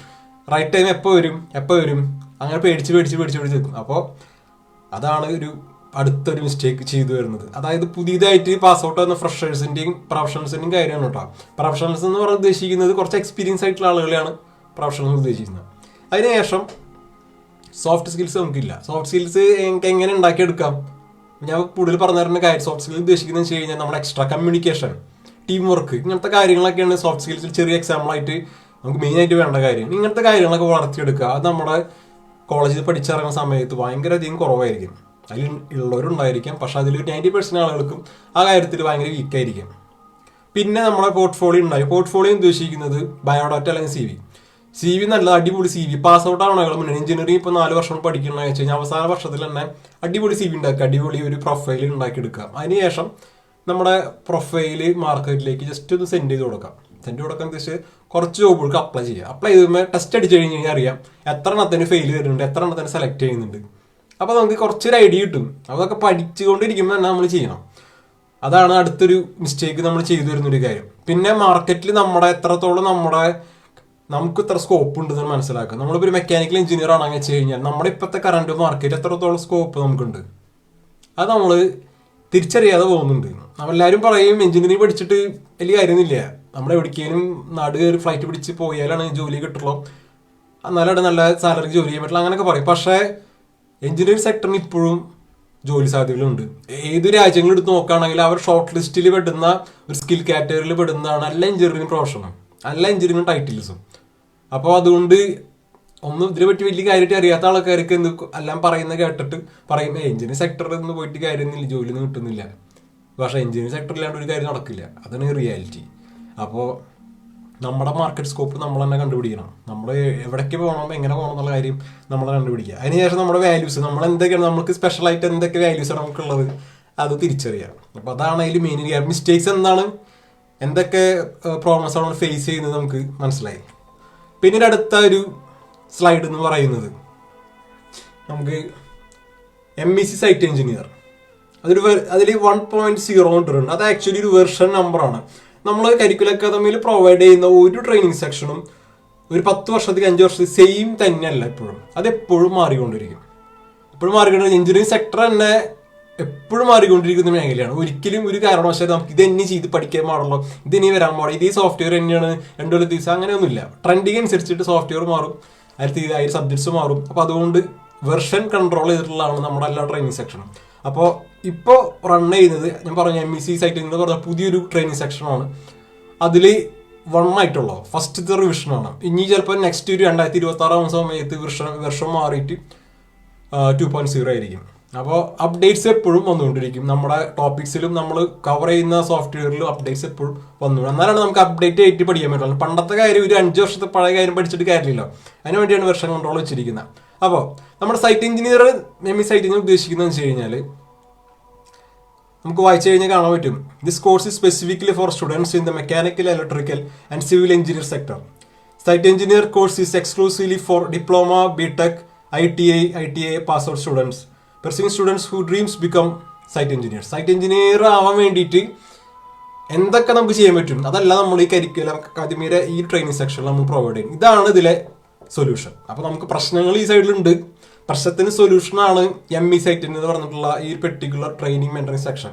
റൈറ്റ് ടൈം എപ്പോൾ വരും അങ്ങനെ പേടിച്ച് വെക്കും. അപ്പോൾ അതാണ് ഒരു അടുത്തൊരു മിസ്റ്റേക്ക് ചെയ്തു വരുന്നത്. അതായത് പുതിയതായിട്ട് പാസ് ഔട്ട് ആവുന്ന ഫ്രഷേഴ്സിൻ്റെയും പ്രൊഫഷണൽസിൻ്റെയും കാര്യമാണ് കേട്ടോ. പ്രൊഫഷണൽസ് എന്ന് പറഞ്ഞാൽ ഉദ്ദേശിക്കുന്നത് കുറച്ച് എക്സ്പീരിയൻസ് ആയിട്ടുള്ള ആളുകളെയാണ് പ്രൊഫഷണൽസ് ഉദ്ദേശിക്കുന്നത്. അതിനുശേഷം സോഫ്റ്റ് സ്കിൽസ് നമുക്കില്ല. സോഫ്റ്റ് സ്കിൽസ് എങ്ങനെ ഉണ്ടാക്കിയെടുക്കാം? ഞാൻ കൂടുതൽ പറഞ്ഞു തരുന്ന കാര്യം സോഫ്റ്റ് സ്കിൽ ഉദ്ദേശിക്കുന്നത് വെച്ച് കഴിഞ്ഞാൽ നമ്മുടെ എക്സ്ട്രാ കമ്മ്യൂണിക്കേഷൻ, ടീം വർക്ക്, ഇങ്ങനത്തെ കാര്യങ്ങളൊക്കെയാണ് സോഫ്റ്റ് സ്കിൽസിൽ ചെറിയ എക്സാമ്പിളായിട്ട് നമുക്ക് മെയിനായിട്ട് വേണ്ട കാര്യം. ഇങ്ങനത്തെ കാര്യങ്ങളൊക്കെ വളർത്തിയെടുക്കുക. അത് നമ്മുടെ കോളേജിൽ പഠിച്ചിറങ്ങുന്ന സമയത്ത് ഭയങ്കര അധികം കുറവായിരിക്കും. അതിൽ ഉള്ളവരുണ്ടായിരിക്കാം, പക്ഷെ അതിൽ 90% ആളുകൾക്കും ആ കാര്യത്തിൽ ഭയങ്കര വീക്കായിരിക്കും. പിന്നെ നമ്മുടെ പോർട്ട്ഫോളിയോ ഉണ്ടായി. പോർട്ട്ഫോളിയോ ഉദ്ദേശിക്കുന്നത് ബയോഡാറ്റ അല്ലെങ്കിൽ CV നല്ല അടിപൊളി CV പാസ് ഔട്ട് ആവണോ മുന്നേ എഞ്ചിനീയറിംഗ് ഇപ്പോൾ 4 വർഷം പഠിക്കണമെന്ന് വെച്ച് കഴിഞ്ഞാൽ അവസാന വർഷത്തിൽ തന്നെ അടിപൊളി CV ഉണ്ടാക്കുക, അടിപൊളി ഒരു പ്രൊഫൈൽ ഉണ്ടാക്കിയെടുക്കുക. അതിനുശേഷം നമ്മുടെ പ്രൊഫൈല് മാർക്കറ്റിലേക്ക് ജസ്റ്റ് ഒന്ന് സെൻഡ് ചെയ്ത് കൊടുക്കാം. സെൻഡ് കൊടുക്കാൻ ഉദ്ദേശിച്ച് കുറച്ച് ജോബുകൾക്ക് അപ്ലൈ ചെയ്യുക. അപ്ലൈ ചെയ്തുമ്പോൾ ടെസ്റ്റ് അടിച്ച് കഴിഞ്ഞ് കഴിഞ്ഞാൽ അറിയാം എത്ര എണ്ണത്തിന് ഫെയിൽ വരുന്നുണ്ട്, എത്ര എണ്ണത്തിന് സെലക്ട് ചെയ്യുന്നുണ്ട്. അപ്പോൾ നമുക്ക് കുറച്ചൊരു ഐഡിയ കിട്ടും. അതൊക്കെ പഠിച്ചുകൊണ്ടിരിക്കുമ്പോൾ തന്നെ നമ്മൾ ചെയ്യണം. അതാണ് അടുത്തൊരു മിസ്റ്റേക്ക് നമ്മൾ ചെയ്തു വരുന്നൊരു കാര്യം. പിന്നെ മാർക്കറ്റിൽ നമ്മുടെ എത്രത്തോളം നമുക്ക് ഇത്ര സ്കോപ്പ് ഉണ്ടെന്ന് മനസ്സിലാക്കുക. നമ്മളിപ്പോൾ ഒരു മെക്കാനിക്കൽ എഞ്ചിനീയർ ആണെന്ന് വെച്ച് കഴിഞ്ഞാൽ നമ്മുടെ ഇപ്പോഴത്തെ കറണ്ട് മാർക്കറ്റ് എത്രത്തോളം സ്കോപ്പ് നമുക്കുണ്ട് അത് നമ്മൾ തിരിച്ചറിയാതെ പോകുന്നുണ്ട്. നമ്മളെല്ലാവരും പറയും എഞ്ചിനീയറിംഗ് പഠിച്ചിട്ട് വലിയ കാര്യമൊന്നുമില്ല, നമ്മുടെ എവിടേക്കെങ്കിലും നാട് കയറി ഫ്ലൈറ്റ് പിടിച്ച് പോയാലാണ് ജോലി കിട്ടുള്ളൂ, എന്നാലും നല്ല സാലറിക്ക് ജോലി ചെയ്യാൻ പറ്റില്ല അങ്ങനെയൊക്കെ പറയും. പക്ഷേ എഞ്ചിനീയറിംഗ് സെക്ടറിന് ഇപ്പോഴും ജോലി സാധ്യതകളുണ്ട്. ഏത് രാജ്യങ്ങൾ എടുത്ത് നോക്കുകയാണെങ്കിൽ അവർ ഷോർട്ട് ലിസ്റ്റിൽ പെടുന്ന ഒരു സ്കിൽ കാറ്റഗറിയിൽ പെടുന്നതാണ് എല്ലാ എഞ്ചിനീയറിംഗ് പ്രൊഫഷനും, എല്ലാ എഞ്ചിനീയറിംഗ് ടൈറ്റിൽസും. അപ്പോൾ അതുകൊണ്ട് ഒന്നും ഇതിനെ പറ്റി വലിയ കാര്യമായിട്ട് അറിയാത്ത ആൾക്കാർക്ക് എല്ലാം പറയുന്നത് കേട്ടിട്ട് പറയും എഞ്ചിനീയറിംഗ് സെക്ടറിൽ നിന്ന് പോയിട്ട് കാര്യമൊന്നുമില്ല, ജോലിയൊന്നും കിട്ടുന്നില്ല. പക്ഷേ എഞ്ചിനീയറിംഗ് സെക്ടറിലാണ്ട് ഒരു കാര്യം നടക്കില്ല, അതാണ് റിയാലിറ്റി. അപ്പോൾ നമ്മുടെ മാർക്കറ്റ് സ്കോപ്പ് നമ്മൾ തന്നെ കണ്ടുപിടിക്കണം. നമ്മൾ എവിടേക്ക് പോകണം, എങ്ങനെ പോകണം എന്നുള്ള കാര്യം നമ്മൾ കണ്ടുപിടിക്കുക. അതിനുശേഷം നമ്മുടെ വാല്യൂസ്, നമ്മൾ എന്തൊക്കെയാണ് നമുക്ക് സ്പെഷ്യലായിട്ട് എന്തൊക്കെ വാല്യൂസാണ് നമുക്കുള്ളത് അത് തിരിച്ചറിയാം. അപ്പോൾ അതാണ് അതിൽ മെയിൻ മിസ്റ്റേക്സ് എന്താണ്, എന്തൊക്കെ പ്രോബ്ലംസ് ആണ് ഫേസ് ചെയ്യുന്നത് നമുക്ക് മനസ്സിലായി. പിന്നീട് അടുത്ത ഒരു സ്ലൈഡ് എന്ന് പറയുന്നത് നമുക്ക് MEC സൈറ്റ് എഞ്ചിനീയർ. അതിൽ 1.0 ഇട്ടിട്ടുണ്ട്. അത് ആക്ച്വലി ഒരു വെർഷൻ നമ്പറാണ്. നമ്മൾ കരിക്കുലർ അക്കാദമിയിൽ പ്രൊവൈഡ് ചെയ്യുന്ന ഒരു ട്രെയിനിങ് സെക്ഷനും ഒരു 10 വർഷത്തേക്ക് 5 വർഷത്തേക്ക് സെയിം തന്നെയല്ല എപ്പോഴും. അതെപ്പോഴും മാറിക്കൊണ്ടിരിക്കും. എഞ്ചിനീയറിംഗ് സെക്ടർ തന്നെ എപ്പോഴും മാറിക്കൊണ്ടിരിക്കുന്ന മേഖലയാണ്. ഒരിക്കലും ഒരു കാരണവശാലും നമുക്ക് ഇത് തന്നെ ചെയ്ത് പഠിക്കാൻ പാടുള്ളൂ, ഇതിനി വരാൻ പാടില്ല, ഇത് ഈ സോഫ്റ്റ്വെയർ തന്നെയാണ് 2 കൊല്ലം ദിവസം അങ്ങനെയൊന്നുമില്ല. ട്രെൻഡിങ് അനുസരിച്ചിട്ട് സോഫ്റ്റ്വെയർ മാറും, അതിൽ സബ്ജക്ട്സ് മാറും. അപ്പോൾ അതുകൊണ്ട് വെർഷൻ കൺട്രോൾ ചെയ്തിട്ടുള്ളതാണ് നമ്മുടെ എല്ലാ ട്രെയിനിങ് സെക്ഷനും. അപ്പോൾ ഇപ്പോൾ റൺ ചെയ്യുന്നത് ഞാൻ പറഞ്ഞ MEC സൈറ്റ് എന്ന് പറഞ്ഞ പുതിയൊരു ട്രെയിനിങ് സെക്ഷനാണ്. അതിൽ 1 ആയിട്ടുള്ളൂ, ഫസ്റ്റത്തെ റിവിഷനാണ്. ഇനി ചിലപ്പോൾ നെക്സ്റ്റ് ഒരു 2026 സമയത്ത് വെർഷൻ മാറിയിട്ട് 2.0 ആയിരിക്കും. അപ്പോൾ അപ്ഡേറ്റ്സ് എപ്പോഴും വന്നുകൊണ്ടിരിക്കും. നമ്മുടെ ടോപ്പിക്സിലും നമ്മൾ കവർ ചെയ്യുന്ന സോഫ്റ്റ്വെയറിലും അപ്ഡേറ്റ്സ് എപ്പോഴും വന്നു. എന്നാലാണ് നമുക്ക് അപ്ഡേറ്റ് ആയിട്ട് പഠിക്കാൻ പറ്റുള്ളൂ. പണ്ടത്തെ കാര്യം ഒരു 5 വർഷത്തെ പഴയ കാര്യം പഠിച്ചിട്ട് കാര്യമില്ലല്ലോ. അതിന് വേണ്ടിയാണ് വെർഷൻ കൺട്രോൾ വെച്ചിരിക്കുന്നത്. അപ്പോൾ നമ്മുടെ site engineer MEC site engineer ഉദ്ദേശിക്കുന്നതെന്ന് വെച്ച് കഴിഞ്ഞാൽ നമുക്ക് വായിച്ചു കഴിഞ്ഞാൽ കാണാൻ പറ്റും. This course is specifically for students in the mechanical, electrical and civil engineer sector. Site engineer course is exclusively for diploma, BTech, ITA pass out students. Pursuing students who dreams become site engineers. Site engineer ആവാൻ വേണ്ടിയിട്ട് എന്തൊക്കെ നമുക്ക് ചെയ്യാൻ പറ്റും അതല്ല നമ്മൾ ഈ curriculum അക്കാദമിയുടെ ഈ ട്രെയിനിങ് സെക്ഷനിൽ നമ്മൾ പ്രൊവൈഡ് ചെയ്യും. ഇതാണ് ഇതിലെ സൊല്യൂഷൻ. അപ്പോൾ നമുക്ക് പ്രശ്നങ്ങൾ ഈ സൈഡിലുണ്ട്, പ്രശ്നത്തിന് സൊല്യൂഷനാണ് MEC സൈറ്റ് എന്ന് പറഞ്ഞിട്ടുള്ള ഈ പെർട്ടിക്കുലർ ട്രെയിനിങ് മെന്ററിംഗ് സെക്ഷൻ.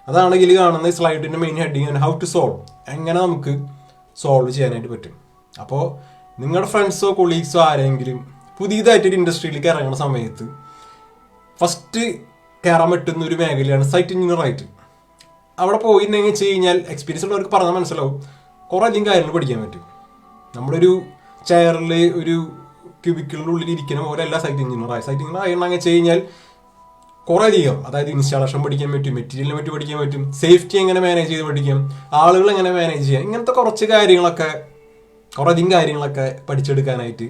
അതാണ് ഇതിൽ കാണുന്ന സ്ലൈഡിന്റെ main heading, how to solve, എങ്ങനെ നമുക്ക് സോൾവ് ചെയ്യാനായിട്ട് പറ്റും. അപ്പോൾ നിങ്ങളുടെ ഫ്രണ്ട്സോ കൊളീഗ്സോ ആരെങ്കിലും പുതിയതായിട്ടൊരു ഇൻഡസ്ട്രിയിലേക്ക് ഇറങ്ങുന്ന സമയത്ത് ഫസ്റ്റ് കയറാൻ പറ്റുന്ന ഒരു മേഖലയാണ് സൈറ്റ് എഞ്ചിനീയർ ആയിട്ട്. അവിടെ പോയിട്ടുണ്ടെങ്കിൽ വെച്ച് കഴിഞ്ഞാൽ എക്സ്പീരിയൻസ് ഉള്ളവർക്ക് പറഞ്ഞാൽ മനസ്സിലാവും, കുറേ അധികം കാര്യങ്ങൾ പഠിക്കാൻ പറ്റും. നമ്മളൊരു ചെയറിൽ ഒരു ക്യൂബിക്കിളിൻ്റെ ഉള്ളിൽ ഇരിക്കുന്ന പോലെ അല്ല സൈറ്റ് എഞ്ചിനീയർ ആയിരുന്നെങ്കിൽ വെച്ച് കഴിഞ്ഞാൽ കുറേ അധികം, അതായത് ഇൻസ്റ്റാളേഷൻ പഠിക്കാൻ പറ്റും, മെറ്റീരിയലിനെ പറ്റി പഠിക്കാൻ പറ്റും, സേഫ്റ്റി എങ്ങനെ മാനേജ് ചെയ്ത് പഠിക്കാം, ആളുകൾ എങ്ങനെ മാനേജ് ചെയ്യാം, ഇങ്ങനത്തെ കുറച്ച് കാര്യങ്ങളൊക്കെ കുറേ അധികം കാര്യങ്ങളൊക്കെ പഠിച്ചെടുക്കാനായിട്ട്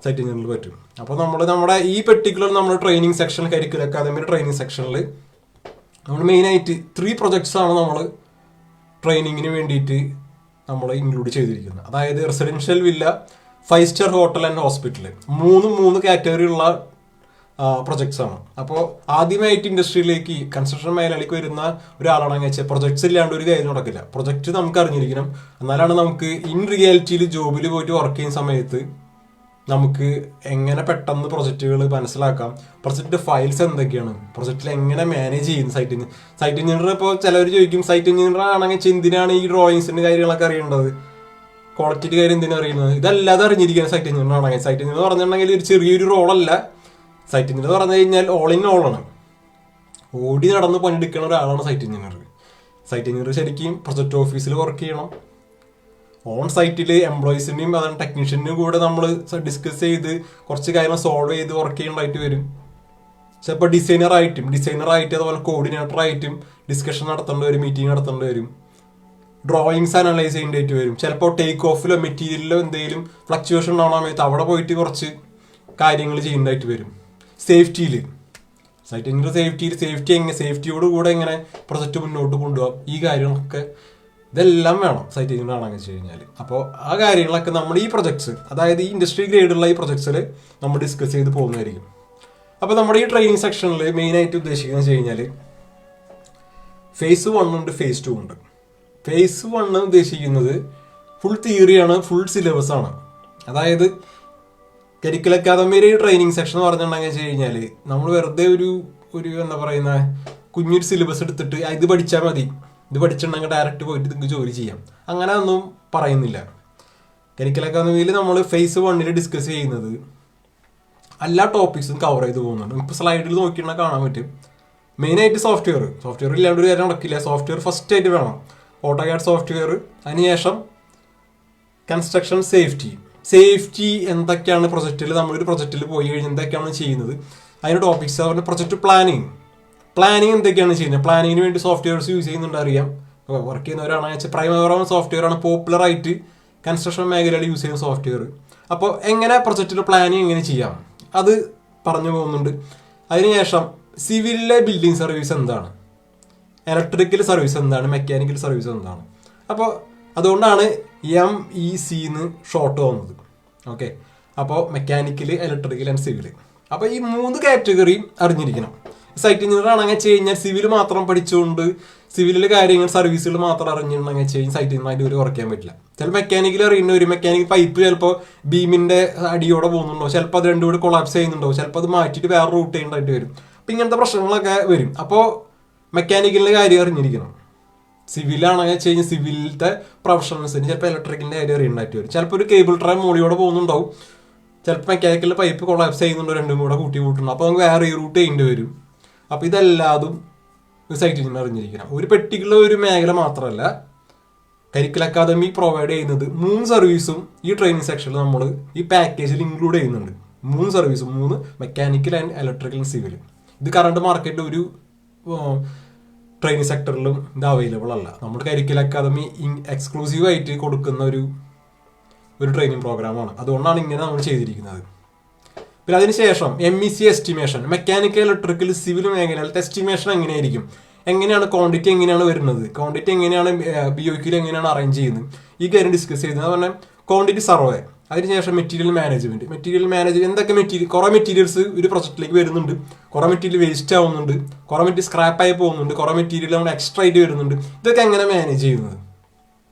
സൈറ്റ് എഞ്ചിനീയറിൽ പറ്റും. അപ്പോൾ നമ്മുടെ ഈ പെർട്ടിക്കുലർ നമ്മുടെ ട്രെയിനിങ് സെക്ഷൻ, കരിക്കുലർ അക്കാദമിയുടെ ട്രെയിനിങ് സെക്ഷനിൽ നമ്മൾ മെയിനായിട്ട് 3 projects ആണ് നമ്മൾ ട്രെയിനിങ്ങിന് വേണ്ടിയിട്ട് നമ്മൾ ഇൻക്ലൂഡ് ചെയ്തിരിക്കുന്നത്. അതായത് residential villa, 5 star hotel and hospital, 3 കാറ്റഗറിയുള്ള പ്രൊജക്ട്സ് ആണ്. അപ്പോൾ ആദ്യമായിട്ട് ഇൻഡസ്ട്രിയിലേക്ക് കൺസ്ട്രക്ഷൻ മേഖലയിലേക്ക് വരുന്ന ഒരാളാണെന്ന് വെച്ചാൽ പ്രൊജക്ട്സ് ഇല്ലാണ്ട് ഒരു കാര്യം നടക്കില്ല. പ്രൊജക്റ്റ് നമുക്ക് അറിഞ്ഞിരിക്കണം, എന്നാലാണ് നമുക്ക് ഇൻ റിയാലിറ്റിയിൽ ജോബിൽ പോയിട്ട് വർക്ക് ചെയ്യുന്ന സമയത്ത് നമുക്ക് എങ്ങനെ പെട്ടെന്ന് പ്രൊജക്റ്റുകൾ മനസ്സിലാക്കാം, പ്രൊജക്റ്റിന്റെ ഫയൽസ് എന്തൊക്കെയാണ്, പ്രൊജക്റ്റിൽ എങ്ങനെ മാനേജ് ചെയ്യുന്നു സൈറ്റ് എഞ്ചിനീയർ. ഇപ്പോൾ ചിലവർ ചോദിക്കും സൈറ്റ് എഞ്ചിനീയർ ആണെങ്കിൽ എന്തിനാണ് ഈ ഡ്രോയിങ്സിന്റെ കാര്യങ്ങളൊക്കെ അറിയേണ്ടത്, ക്വാളിറ്റിയുടെ കാര്യം എന്തിനാണ് അറിയുന്നത്? ഇതല്ലാതെ അറിഞ്ഞിരിക്കുന്നത് സൈറ്റ് എഞ്ചിനീയർ ആണെങ്കിൽ. സൈറ്റ് എഞ്ചിനീയർ പറഞ്ഞിട്ടുണ്ടെങ്കിൽ ഒരു ചെറിയൊരു റോളല്ല, സൈറ്റ് എഞ്ചിനീയർ എന്ന് പറഞ്ഞു കഴിഞ്ഞാൽ ഓൾ ഇൻ ഓൾ ആണ്. ഓടി നടന്ന് പണിയെടുക്കുന്ന ഒരാളാണ് സൈറ്റ് എഞ്ചിനീയർ. സൈറ്റ് എഞ്ചിനീയർ ശരിക്കും പ്രൊജക്ട് ഓഫീസിൽ വർക്ക് ചെയ്യണം. ഓൺ സൈറ്റിൽ എംപ്ലോയീസിൻ്റെയും അതാണ് ടെക്നീഷ്യൻ്റെയും കൂടെ നമ്മൾ ഡിസ്കസ് ചെയ്ത് കുറച്ച് കാര്യങ്ങൾ സോൾവ് ചെയ്ത് വർക്ക് ചെയ്യേണ്ടതായിട്ട് വരും. ചിലപ്പോൾ ഡിസൈനറായിട്ട് അതുപോലെ കോർഡിനേറ്ററായിട്ടും ഡിസ്കഷൻ നടത്തേണ്ടി വരും, മീറ്റിംഗ് നടത്തേണ്ടി വരും, ഡ്രോയിങ്സ് അനലൈസ് ചെയ്യേണ്ടതായിട്ട് വരും. ചിലപ്പോൾ ടേക്ക് ഓഫിലോ മെറ്റീരിയലിലോ എന്തെങ്കിലും ഫ്ലക്ച്വേഷൻ ഉണ്ടാവണ സമയത്ത് അവിടെ പോയിട്ട് കുറച്ച് കാര്യങ്ങൾ ചെയ്യേണ്ടതായിട്ട് വരും. സേഫ്റ്റിയിൽ സൈറ്റ് എഞ്ചിനീയർ സേഫ്റ്റിയോട് കൂടെ എങ്ങനെ പ്രൊജക്റ്റ് മുന്നോട്ട് കൊണ്ടുപോകാം, ഈ കാര്യങ്ങളൊക്കെ ഇതെല്ലാം വേണം സൈറ്റ് എഞ്ചിനീയർ ആണെന്ന് വെച്ച് കഴിഞ്ഞാൽ. അപ്പോൾ ആ കാര്യങ്ങളൊക്കെ നമ്മൾ ഈ പ്രൊജക്ട്സ്, അതായത് ഈ ഇൻഡസ്ട്രി ഗ്രേഡുള്ള ഈ പ്രൊജക്ട്സിൽ നമ്മൾ ഡിസ്കസ് ചെയ്ത് പോകുന്നതായിരിക്കും. അപ്പോൾ നമ്മുടെ ഈ ട്രെയിനിങ് സെക്ഷനിൽ മെയിനായിട്ട് ഉദ്ദേശിക്കുന്നത് വെച്ച് കഴിഞ്ഞാൽ ഫേസ് 1 ഉണ്ട്, ഫേസ് 2 ഉണ്ട്. ഫേസ് 1 ഉദ്ദേശിക്കുന്നത് ഫുൾ തിയറിയാണ്, ഫുൾ സിലബസ് ആണ്. അതായത് കരിക്കുലർ അക്കാദമിയുടെ ഈ ട്രെയിനിങ് സെക്ഷൻ എന്ന് പറഞ്ഞിട്ടുണ്ടെങ്കിൽ വെച്ച് കഴിഞ്ഞാൽ നമ്മൾ വെറുതെ ഒരു എന്താ പറയുന്ന കുഞ്ഞൊരു സിലബസ് എടുത്തിട്ട് ഇത് പഠിച്ചാൽ മതി, ഇത് പഠിച്ചിട്ടുണ്ടെങ്കിൽ ഡയറക്റ്റ് പോയിട്ട് നിങ്ങൾക്ക് ജോലി ചെയ്യാം, അങ്ങനെ ഒന്നും പറയുന്നില്ല. കരിക്കുലർ അക്കാദമിയിൽ നമ്മൾ ഫേസ് 1 ഡിസ്കസ് ചെയ്യുന്നത് എല്ലാ ടോപ്പിക്സും കവർ ചെയ്ത് പോകുന്നുണ്ട്. ഇപ്പോൾ സ്ലൈഡിൽ നോക്കിയിട്ടുണ്ടെങ്കിൽ കാണാൻ പറ്റും. മെയിനായിട്ട് സോഫ്റ്റ്വെയർ ഇല്ലാണ്ട് ഒരു കാര്യം നടക്കില്ല. സോഫ്റ്റ്വെയർ ഫസ്റ്റ് ആയിട്ട് വേണം, ഓട്ടോകാഡ് സോഫ്റ്റ്വെയർ. അതിനുശേഷം കൺസ്ട്രക്ഷൻ സേഫ്റ്റി എന്തൊക്കെയാണ് പ്രൊജക്റ്റിൽ, നമ്മളൊരു പ്രൊജക്റ്റിൽ പോയി കഴിഞ്ഞാൽ എന്തൊക്കെയാണ് ചെയ്യുന്നത്, അതിൻ്റെ ടോപ്പിക്സ്. അതുപോലെ പ്രൊജക്റ്റ് പ്ലാനിങ് എന്തൊക്കെയാണ് ചെയ്യുന്നത്, പ്ലാനിങ്ങിന് വേണ്ടി സോഫ്റ്റ്വെയർസ് യൂസ് ചെയ്യുന്നുണ്ട് അറിയാം. വർക്ക് ചെയ്യുന്നവരാണെന്ന് വെച്ചാൽ പ്രൈമറി സോഫ്റ്റ്വെയർ ആണ് പോപ്പുലറായിട്ട് കൺസ്ട്രക്ഷൻ മേഖലയിൽ യൂസ് ചെയ്യുന്ന സോഫ്റ്റ്വെയർ. അപ്പോൾ എങ്ങനെ പ്രൊജക്റ്റിൽ പ്ലാനിങ് എങ്ങനെ ചെയ്യാം അത് പറഞ്ഞു പോകുന്നുണ്ട്. അതിനുശേഷം സിവിലിലെ ബിൽഡിംഗ് സർവീസ് എന്താണ്, ഇലക്ട്രിക്കൽ സർവീസ് എന്താണ്, മെക്കാനിക്കൽ സർവീസ് എന്താണ്. അപ്പോൾ അതുകൊണ്ടാണ് MEC എന്ന് ഷോർട്ട് വന്നത്. ഓക്കെ, അപ്പോൾ മെക്കാനിക്കൽ, ഇലക്ട്രിക്കൽ ആൻഡ് സിവിൽ. അപ്പോൾ ഈ 3 കാറ്റഗറി അറിഞ്ഞിരിക്കണം. സൈറ്റ് എഞ്ചിനീയർ ആണെങ്കിൽ വെച്ച് കഴിഞ്ഞാൽ സിവിൽ മാത്രം പഠിച്ചുകൊണ്ട് സിവിലിലെ കാര്യങ്ങൾ സർവീസുകൾ മാത്രം അറിഞ്ഞിട്ടുണ്ടെങ്കിൽ വെച്ച് കഴിഞ്ഞാൽ സൈറ്റ് എഞ്ചിനീയറായിട്ട് ഒരു വർക്ക് ചെയ്യാൻ പറ്റില്ല. ചില മെക്കാനിക്കൽ അറിയുന്ന ഒരു മെക്കാനിക്കൽ പൈപ്പ് ചിലപ്പോൾ ബീമിൻ്റെ അടിയോടെ പോകുന്നുണ്ടോ, ചിലപ്പോൾ അത് രണ്ടും കൂടി കൊളാപ്സ് ചെയ്യുന്നുണ്ടോ, ചിലപ്പോൾ അത് മാറ്റിയിട്ട് വേറെ റൂട്ട് ചെയ്യേണ്ടതായിട്ട് വരും. അപ്പം ഇങ്ങനത്തെ പ്രശ്നങ്ങളൊക്കെ വരും. അപ്പോൾ മെക്കാനിക്കലിൻ്റെ കാര്യം അറിഞ്ഞിരിക്കണം. സിവിലാണെങ്കിൽ വെച്ച് കഴിഞ്ഞാൽ സിവിലത്തെ പ്രൊഫഷണൽസിന് ചിലപ്പോൾ ഇലക്ട്രിക്കലിൻ്റെ കാര്യം അറിയേണ്ടതായിട്ട് വരും. ചിലപ്പോൾ ഒരു കേബിൾ ട്രേ മോളിയോടെ പോകുന്നുണ്ടാവും, ചിലപ്പോൾ മെക്കാനിക്കലിൻ്റെ പൈപ്പ് കൊളാപ്സ് ചെയ്യുന്നുണ്ടോ, രണ്ടും കൂടെ കൂട്ടുന്നുണ്ടോ, അപ്പോൾ നമുക്ക് വേറെ റൂട്ട് ചെയ്യേണ്ടി വരും. അപ്പോൾ ഇതെല്ലാതും സൈറ്റ് എഞ്ചിനീയർ അറിഞ്ഞിരിക്കണം. ഒരു പെർട്ടിക്കുലർ ഒരു മേഖല മാത്രമല്ല, കരിക്കുലർ അക്കാദമി പ്രൊവൈഡ് ചെയ്യുന്നത് 3 സർവീസും ഈ ട്രെയിനിങ് സെക്ഷനിൽ നമ്മൾ ഈ പാക്കേജിൽ ഇൻക്ലൂഡ് ചെയ്യുന്നുണ്ട്. 3 സർവീസും, 3 മെക്കാനിക്കൽ ആൻഡ് ഇലക്ട്രിക്കൽ സിവിൽ. ഇത് കറണ്ട് മാർക്കറ്റിൽ ഒരു ട്രെയിനിങ് സെക്ടറിലും ഇത് അവൈലബിൾ അല്ല. നമ്മുടെ കരിക്കുലർ അക്കാദമി എക്സ്ക്ലൂസീവായിട്ട് കൊടുക്കുന്ന ഒരു ട്രെയിനിങ് പ്രോഗ്രാമാണ്. അതുകൊണ്ടാണ് ഇങ്ങനെ നമ്മൾ ചെയ്തിരിക്കുന്നത്. പിന്നെ അതിനുശേഷം MEC estimation, mechanical, electrical, civil മേഖലയിലത്തെ എസ്റ്റിമേഷൻ എങ്ങനെയാണ് ക്വാണ്ടിറ്റി എങ്ങനെയാണ് വരുന്നത്, ക്വാണ്ടിറ്റി എങ്ങനെയാണ് BOQ എങ്ങനെയാണ് അറേഞ്ച് ചെയ്യുന്നത്, ഈ കാര്യം ഡിസ്കസ് ചെയ്യുന്നത്. അതുപോലെ ക്വാണ്ടിറ്റി സർവേ, അതിനുശേഷം മെറ്റീരിയൽ മാനേജ്മെന്റ് എന്തൊക്കെ കുറേ മെറ്റീരിയൽസ് ഒരു പ്രൊജക്റ്റിലേക്ക് വരുന്നുണ്ട്, കുറേ മെറ്റീരിയൽ വേസ്റ്റ് ആവുന്നുണ്ട്, കുറേ മെറ്റീരിയൽ സ്ക്രാപ്പായി പോകുന്നുണ്ട്, കുറേ മെറ്റീരിയൽ നമ്മൾ എക്സ്ട്രാ ആയിട്ട് വരുന്നുണ്ട്. ഇതൊക്കെ എങ്ങനെ മാനേജ് ചെയ്യുന്നത്.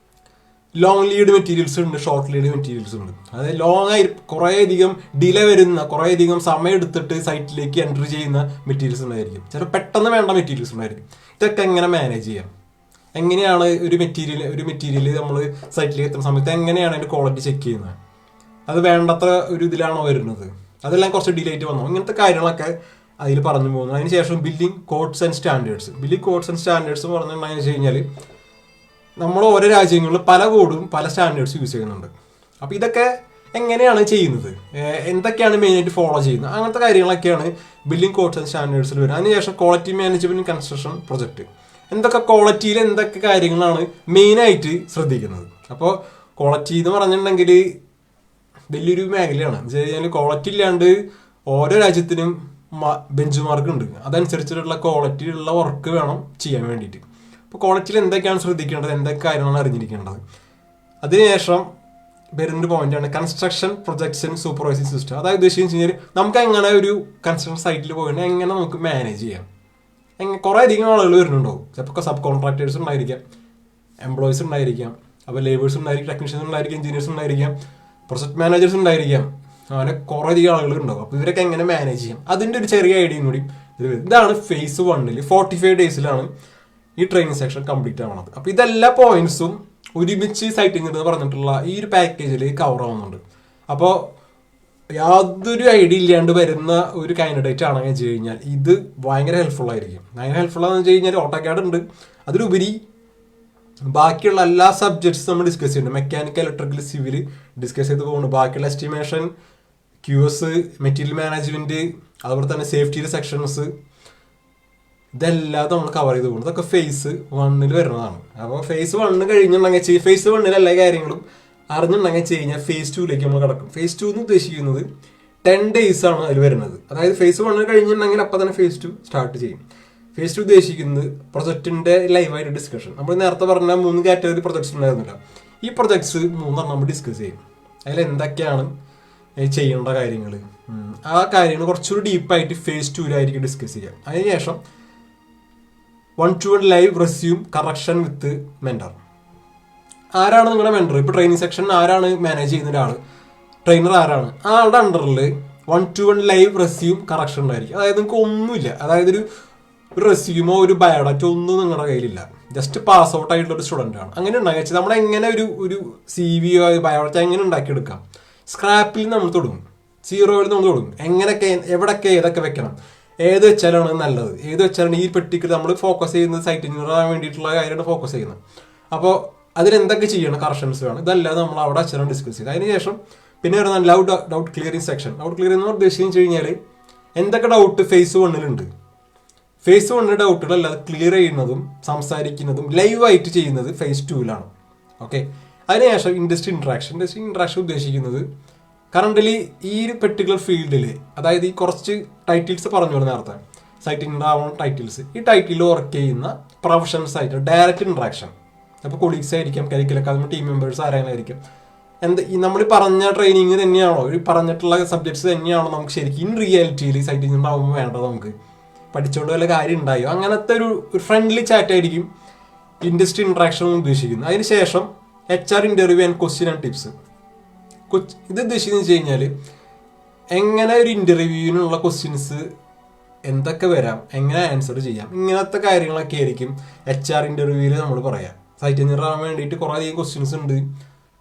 ലോങ് ലീഡ് മെറ്റീരിയൽസ് ഉണ്ട്, ഷോർട്ട് ലീഡ് മെറ്റീരിയൽസ് ഉണ്ട്. അതായത് ലോങ് ആയി കുറേയധികം ഡിലേ വരുന്ന, കുറേയധികം സമയം എടുത്തിട്ട് സൈറ്റിലേക്ക് എൻട്രി ചെയ്യുന്ന മെറ്റീരിയൽസ് ഉണ്ടായിരിക്കും. ചിലപ്പോൾ പെട്ടെന്ന് വേണ്ട മെറ്റീരിയൽസ് ഉണ്ടായിരിക്കും. ഇതൊക്കെ എങ്ങനെ മാനേജ് ചെയ്യാം, എങ്ങനെയാണ് ഒരു മെറ്റീരിയൽ നമ്മൾ സൈറ്റിലേക്ക് എത്തുന്ന സമയത്ത് എങ്ങനെയാണ് അതിൻ്റെ ക്വാളിറ്റി ചെക്ക് ചെയ്യുന്നത്, അത് വേണ്ടത്ര ഒരു ഇതിലാണോ വരുന്നത്, അതെല്ലാം കുറച്ച് ഡിലേ ആയിട്ട് വന്നോ, ഇങ്ങനത്തെ കാര്യങ്ങളൊക്കെ അതിൽ പറഞ്ഞു പോകുന്നു. അതിനുശേഷം ബില്ലിംഗ് കോഡ്സ് ആൻഡ് സ്റ്റാൻഡേർഡ്സ് പറഞ്ഞിട്ടുണ്ടെന്ന് വെച്ച് കഴിഞ്ഞാൽ നമ്മൾ ഓരോ രാജ്യങ്ങളിൽ പല കോഡും പല സ്റ്റാൻഡേർഡ്സ് യൂസ് ചെയ്യുന്നുണ്ട്. അപ്പോൾ ഇതൊക്കെ എങ്ങനെയാണ് ചെയ്യുന്നത്, എന്തൊക്കെയാണ് മെയിനായിട്ട് ഫോളോ ചെയ്യുന്നത്, അങ്ങനത്തെ കാര്യങ്ങളൊക്കെയാണ് ബില്ലിംഗ് കോഡ്സ് ആൻഡ് സ്റ്റാൻഡേർഡ്സിൽ വരുന്നത്. അതിനുശേഷം ക്വാളിറ്റി മാനേജ്മെന്റ് കൺസ്ട്രക്ഷൻ പ്രൊജക്ട്, എന്തൊക്കെ ക്വാളിറ്റിയിൽ എന്തൊക്കെ കാര്യങ്ങളാണ് മെയിനായിട്ട് ശ്രദ്ധിക്കുന്നത്. അപ്പോൾ ക്വാളിറ്റി എന്ന് പറഞ്ഞിട്ടുണ്ടെങ്കിൽ വലിയൊരു മേഖലയാണ്. എന്ന് വെച്ച് കഴിഞ്ഞാൽ ക്വാളിറ്റി ഇല്ലാണ്ട് ഓരോ രാജ്യത്തിനും ബെഞ്ച് മാർക്ക് ഉണ്ട്, അതനുസരിച്ചിട്ടുള്ള ക്വാളിറ്റിയുള്ള വർക്ക് വേണം ചെയ്യാൻ വേണ്ടിയിട്ട്. അപ്പോൾ ക്വാളിറ്റിയിൽ എന്തൊക്കെയാണ് ശ്രദ്ധിക്കേണ്ടത്, എന്തൊക്കെ കാര്യങ്ങളാണ് അറിഞ്ഞിരിക്കേണ്ടത്. അതിനുശേഷം വരുന്നൊരു പോയിന്റാണ് കൺസ്ട്രക്ഷൻ പ്രൊജക്ഷൻ സൂപ്പർവൈസിങ് സിസ്റ്റം. അതായത് ഉദ്ദേശിച്ച് കഴിഞ്ഞാൽ നമുക്ക് എങ്ങനെ ഒരു കൺസ്ട്രക്ഷൻ സൈറ്റിൽ പോയിട്ട് എങ്ങനെ നമുക്ക് മാനേജ് ചെയ്യാം. കുറേ അധികം ആളുകൾ വരുന്നുണ്ടാവും. ചിലപ്പോൾ സബ് കോൺട്രാക്ടേഴ്സ് ഉണ്ടായിരിക്കാം, എംപ്ലോയീസ് ഉണ്ടായിരിക്കാം, അപ്പോൾ ലേബേഴ്സ് ഉണ്ടായിരിക്കും, ടെക്നീഷ്യൻസ് ഉണ്ടായിരിക്കും, എഞ്ചിനീയേഴ്സ് ഉണ്ടായിരിക്കാം, പ്രൊജക്ട് മാനേജേഴ്സ് ഉണ്ടായിരിക്കാം, അങ്ങനെ കുറേ അധികം ആളുകൾ ഉണ്ടാവും. അപ്പോൾ ഇവരൊക്കെ എങ്ങനെ മാനേജ് ചെയ്യാം, അതിൻ്റെ ഒരു ചെറിയ ഐഡിയയും കൂടി ഇതാണ് ഫേസ് 1 45 ഡേയ്സിലാണ് ഈ ട്രെയിനിങ് സെക്ഷൻ കംപ്ലീറ്റ് ആവുന്നത്. അപ്പോൾ ഇതെല്ലാ പോയിന്റ്സും ഒരുമിച്ച് സൈറ്റ് എഞ്ചിനീയർ പറഞ്ഞിട്ടുള്ള ഈ ഒരു പാക്കേജിൽ കവർ ആവുന്നുണ്ട്. അപ്പോൾ യാതൊരു ഐഡിയ ഇല്ലാണ്ട് വരുന്ന ഒരു കാൻഡിഡേറ്റ് ആണെന്ന് വെച്ച് കഴിഞ്ഞാൽ ഇത് ഭയങ്കര ഹെൽപ്ഫുൾ ആയിരിക്കും. ഭയങ്കര ഹെൽപ്ഫുൾ ആണെന്ന് വെച്ച് കഴിഞ്ഞാൽ ഓട്ടോകാഡ് ഉണ്ട്, അതിലുപരി ബാക്കിയുള്ള എല്ലാ സബ്ജക്ട്സും നമ്മൾ ഡിസ്കസ് ചെയ്യുന്നുണ്ട്. മെക്കാനിക്കൽ, ഇലക്ട്രിക്കൽ, സിവിൽ ഡിസ്കസ് ചെയ്ത് പോകുന്നുണ്ട്. ബാക്കിയുള്ള എസ്റ്റിമേഷൻ, ക്യൂസ്, മെറ്റീരിയൽ മാനേജ്മെന്റ്, അതുപോലെ തന്നെ സേഫ്റ്റിയുടെ സെക്ഷൻസ്, ഇതെല്ലാം നമ്മൾ കവർ ചെയ്ത് പോകുന്നത്. ഇതൊക്കെ ഫേസ് 1 വരുന്നതാണ്. അപ്പോൾ ഫേസ് 1 കഴിഞ്ഞിട്ടുണ്ടെങ്കിൽ ഫേസ് 1 എല്ലാ കാര്യങ്ങളും അറിഞ്ഞിട്ടുണ്ടെങ്കിൽ വെച്ച് കഴിഞ്ഞാൽ ഫേസ് 2 നമ്മൾ കിടക്കും. ഫേസ് 2 എന്ന് ഉദ്ദേശിക്കുന്നത് 10 days ആണ് അതിൽ വരുന്നത്. അതായത് ഫേസ് 1 കഴിഞ്ഞിട്ടുണ്ടെങ്കിൽ അപ്പം തന്നെ ഫേസ് 2 സ്റ്റാർട്ട് ചെയ്യും. ഫേസ് 2 ഉദ്ദേശിക്കുന്നത് പ്രൊജക്ടിന്റെ ലൈവായിട്ട് ഡിസ്കഷൻ. നമ്മൾ നേരത്തെ പറഞ്ഞ 3 കാറ്റഗറി പ്രൊജക്ട്സ് ഉണ്ടായിരുന്നില്ല. ഈ പ്രൊജക്ട്സ് 3 നമ്മൾ ഡിസ്കസ് ചെയ്യും. അതിൽ എന്തൊക്കെയാണ് ചെയ്യേണ്ട കാര്യങ്ങൾ, ആ കാര്യങ്ങൾ കുറച്ചുകൂടി ഡീപ്പായിട്ട് ഫേസ് 2 ഡിസ്കസ് ചെയ്യാം. അതിനുശേഷം 1-to-1 ലൈവ് റെസ്യൂം കറക്ഷൻ വിത്ത് മെന്റർ. ആരാണ് നിങ്ങളുടെ മെന്റർ? ഇപ്പോൾ ട്രെയിനിങ് സെക്ഷൻ ആരാണ് മാനേജ് ചെയ്യുന്ന ഒരാൾ, ട്രെയിനർ ആരാണ്, ആ ആളുടെ അണ്ടറിൽ 1-to-1 ലൈവ് റെസ്യൂം കറക്ഷൻ ഉണ്ടായിരിക്കും. അതായത് നിങ്ങൾക്ക് ഒന്നുമില്ല, അതായത് ഒരു റെസ്യൂമോ ഒരു ബയോഡാറ്റ ഒന്നും നിങ്ങളുടെ കയ്യിലില്ല, ജസ്റ്റ് പാസ് ഔട്ട് ആയിട്ടുള്ള ഒരു സ്റ്റുഡൻ്റ് ആണ്. അങ്ങനെ ഉണ്ടാക്കി നമ്മളെങ്ങനെ ഒരു CV ബയോഡാറ്റ എങ്ങനെ ഉണ്ടാക്കിയെടുക്കാം? സ്ക്രാപ്പിൽ നമ്മൾ തുടങ്ങും, 0 നമ്മൾ തുടങ്ങും. എങ്ങനെയൊക്കെ, എവിടെയൊക്കെ, ഏതൊക്കെ വെക്കണം, ഏത് വെച്ചാലാണ് നല്ലത്, ഏത് വെച്ചാലാണ് ഈ പെർട്ടിക്കുലർ നമ്മൾ ഫോക്കസ് ചെയ്യുന്നത് സൈറ്റ് എഞ്ചിനീയർ ആകാൻ വേണ്ടിയിട്ടുള്ള കാര്യമാണ് ഫോക്കസ് ചെയ്യുന്നത്. അപ്പോൾ അതിലെന്തൊക്കെ ചെയ്യണം, കറക്ഷൻസ് വേണം, ഇതല്ലാതെ നമ്മൾ അവിടെ വെച്ചാലാണ് ഡിസ്കസ് ചെയ്യുന്നത്. അതിനുശേഷം പിന്നെ വരുന്ന doubt clearing section. Doubt clearing എന്ന് ഉദ്ദേശിച്ചു കഴിഞ്ഞാൽ എന്തൊക്കെ ഡൗട്ട് ഫേസ് 1 ഫേസ് 1 ഡൗട്ടുകളല്ലാതെ ക്ലിയർ ചെയ്യുന്നതും സംസാരിക്കുന്നതും ലൈവായിട്ട് ചെയ്യുന്നത് ഫേസ് 2 ഓക്കെ. അതിനുശേഷം ഇൻഡസ്ട്രി ഇൻട്രാക്ഷൻ ഉദ്ദേശിക്കുന്നത് കറന്റ്ലി ഈ ഒരു പെർട്ടിക്കുലർ ഫീൽഡിൽ, അതായത് ഈ കുറച്ച് ടൈറ്റിൽസ് പറഞ്ഞു നേരത്തെ സൈറ്റ് ഉണ്ടാവുന്ന ടൈറ്റിൽസ്, ഈ ടൈറ്റിൽ വർക്ക് ചെയ്യുന്ന പ്രൊഫഷണൽസ് ആയിട്ട് ഡയറക്റ്റ് ഇൻട്രാക്ഷൻ. അപ്പോൾ കൊളീഗ്സ് ആയിരിക്കാം, കരിക്കുലർ അക്കാദമി ടീം മെമ്പേഴ്സ് ആരായിരിക്കും, ഈ നമ്മൾ പറഞ്ഞ ട്രെയിനിങ് തന്നെയാണോ, ഈ പറഞ്ഞിട്ടുള്ള സബ്ജക്ട്സ് തന്നെയാണോ നമുക്ക് ശരിക്കും ഇൻ റിയാലിറ്റിയിൽ സൈറ്റ് എഞ്ചിനീയർ ആവുമ്പോൾ വേണ്ടത്, നമുക്ക് പഠിച്ചുകൊണ്ട് വല്ല കാര്യം ഉണ്ടായോ, അങ്ങനത്തെ ഒരു ഫ്രണ്ട്ലി ചാറ്റ് ആയിരിക്കും ഇൻഡസ്ട്രി ഇൻട്രാക്ഷൻ ഉദ്ദേശിക്കുന്നത്. അതിനുശേഷം HR interview and question and tips. ഇത് ഉദ്ദേശിക്കുന്നത് വെച്ച് കഴിഞ്ഞാൽ എങ്ങനെ ഒരു ഇന്റർവ്യൂവിനുള്ള ക്വസ്റ്റ്യൻസ് എന്തൊക്കെ വരാം, എങ്ങനെ ആൻസർ ചെയ്യാം, ഇങ്ങനത്തെ കാര്യങ്ങളൊക്കെ ആയിരിക്കും HR ഇന്റർവ്യൂവിൽ നമ്മൾ പറയാം. സൈറ്റ് എഞ്ചിനീയർ ആവാൻ വേണ്ടിയിട്ട് കുറേ അധികം ക്വസ്റ്റ്യൻസ് ഉണ്ട്,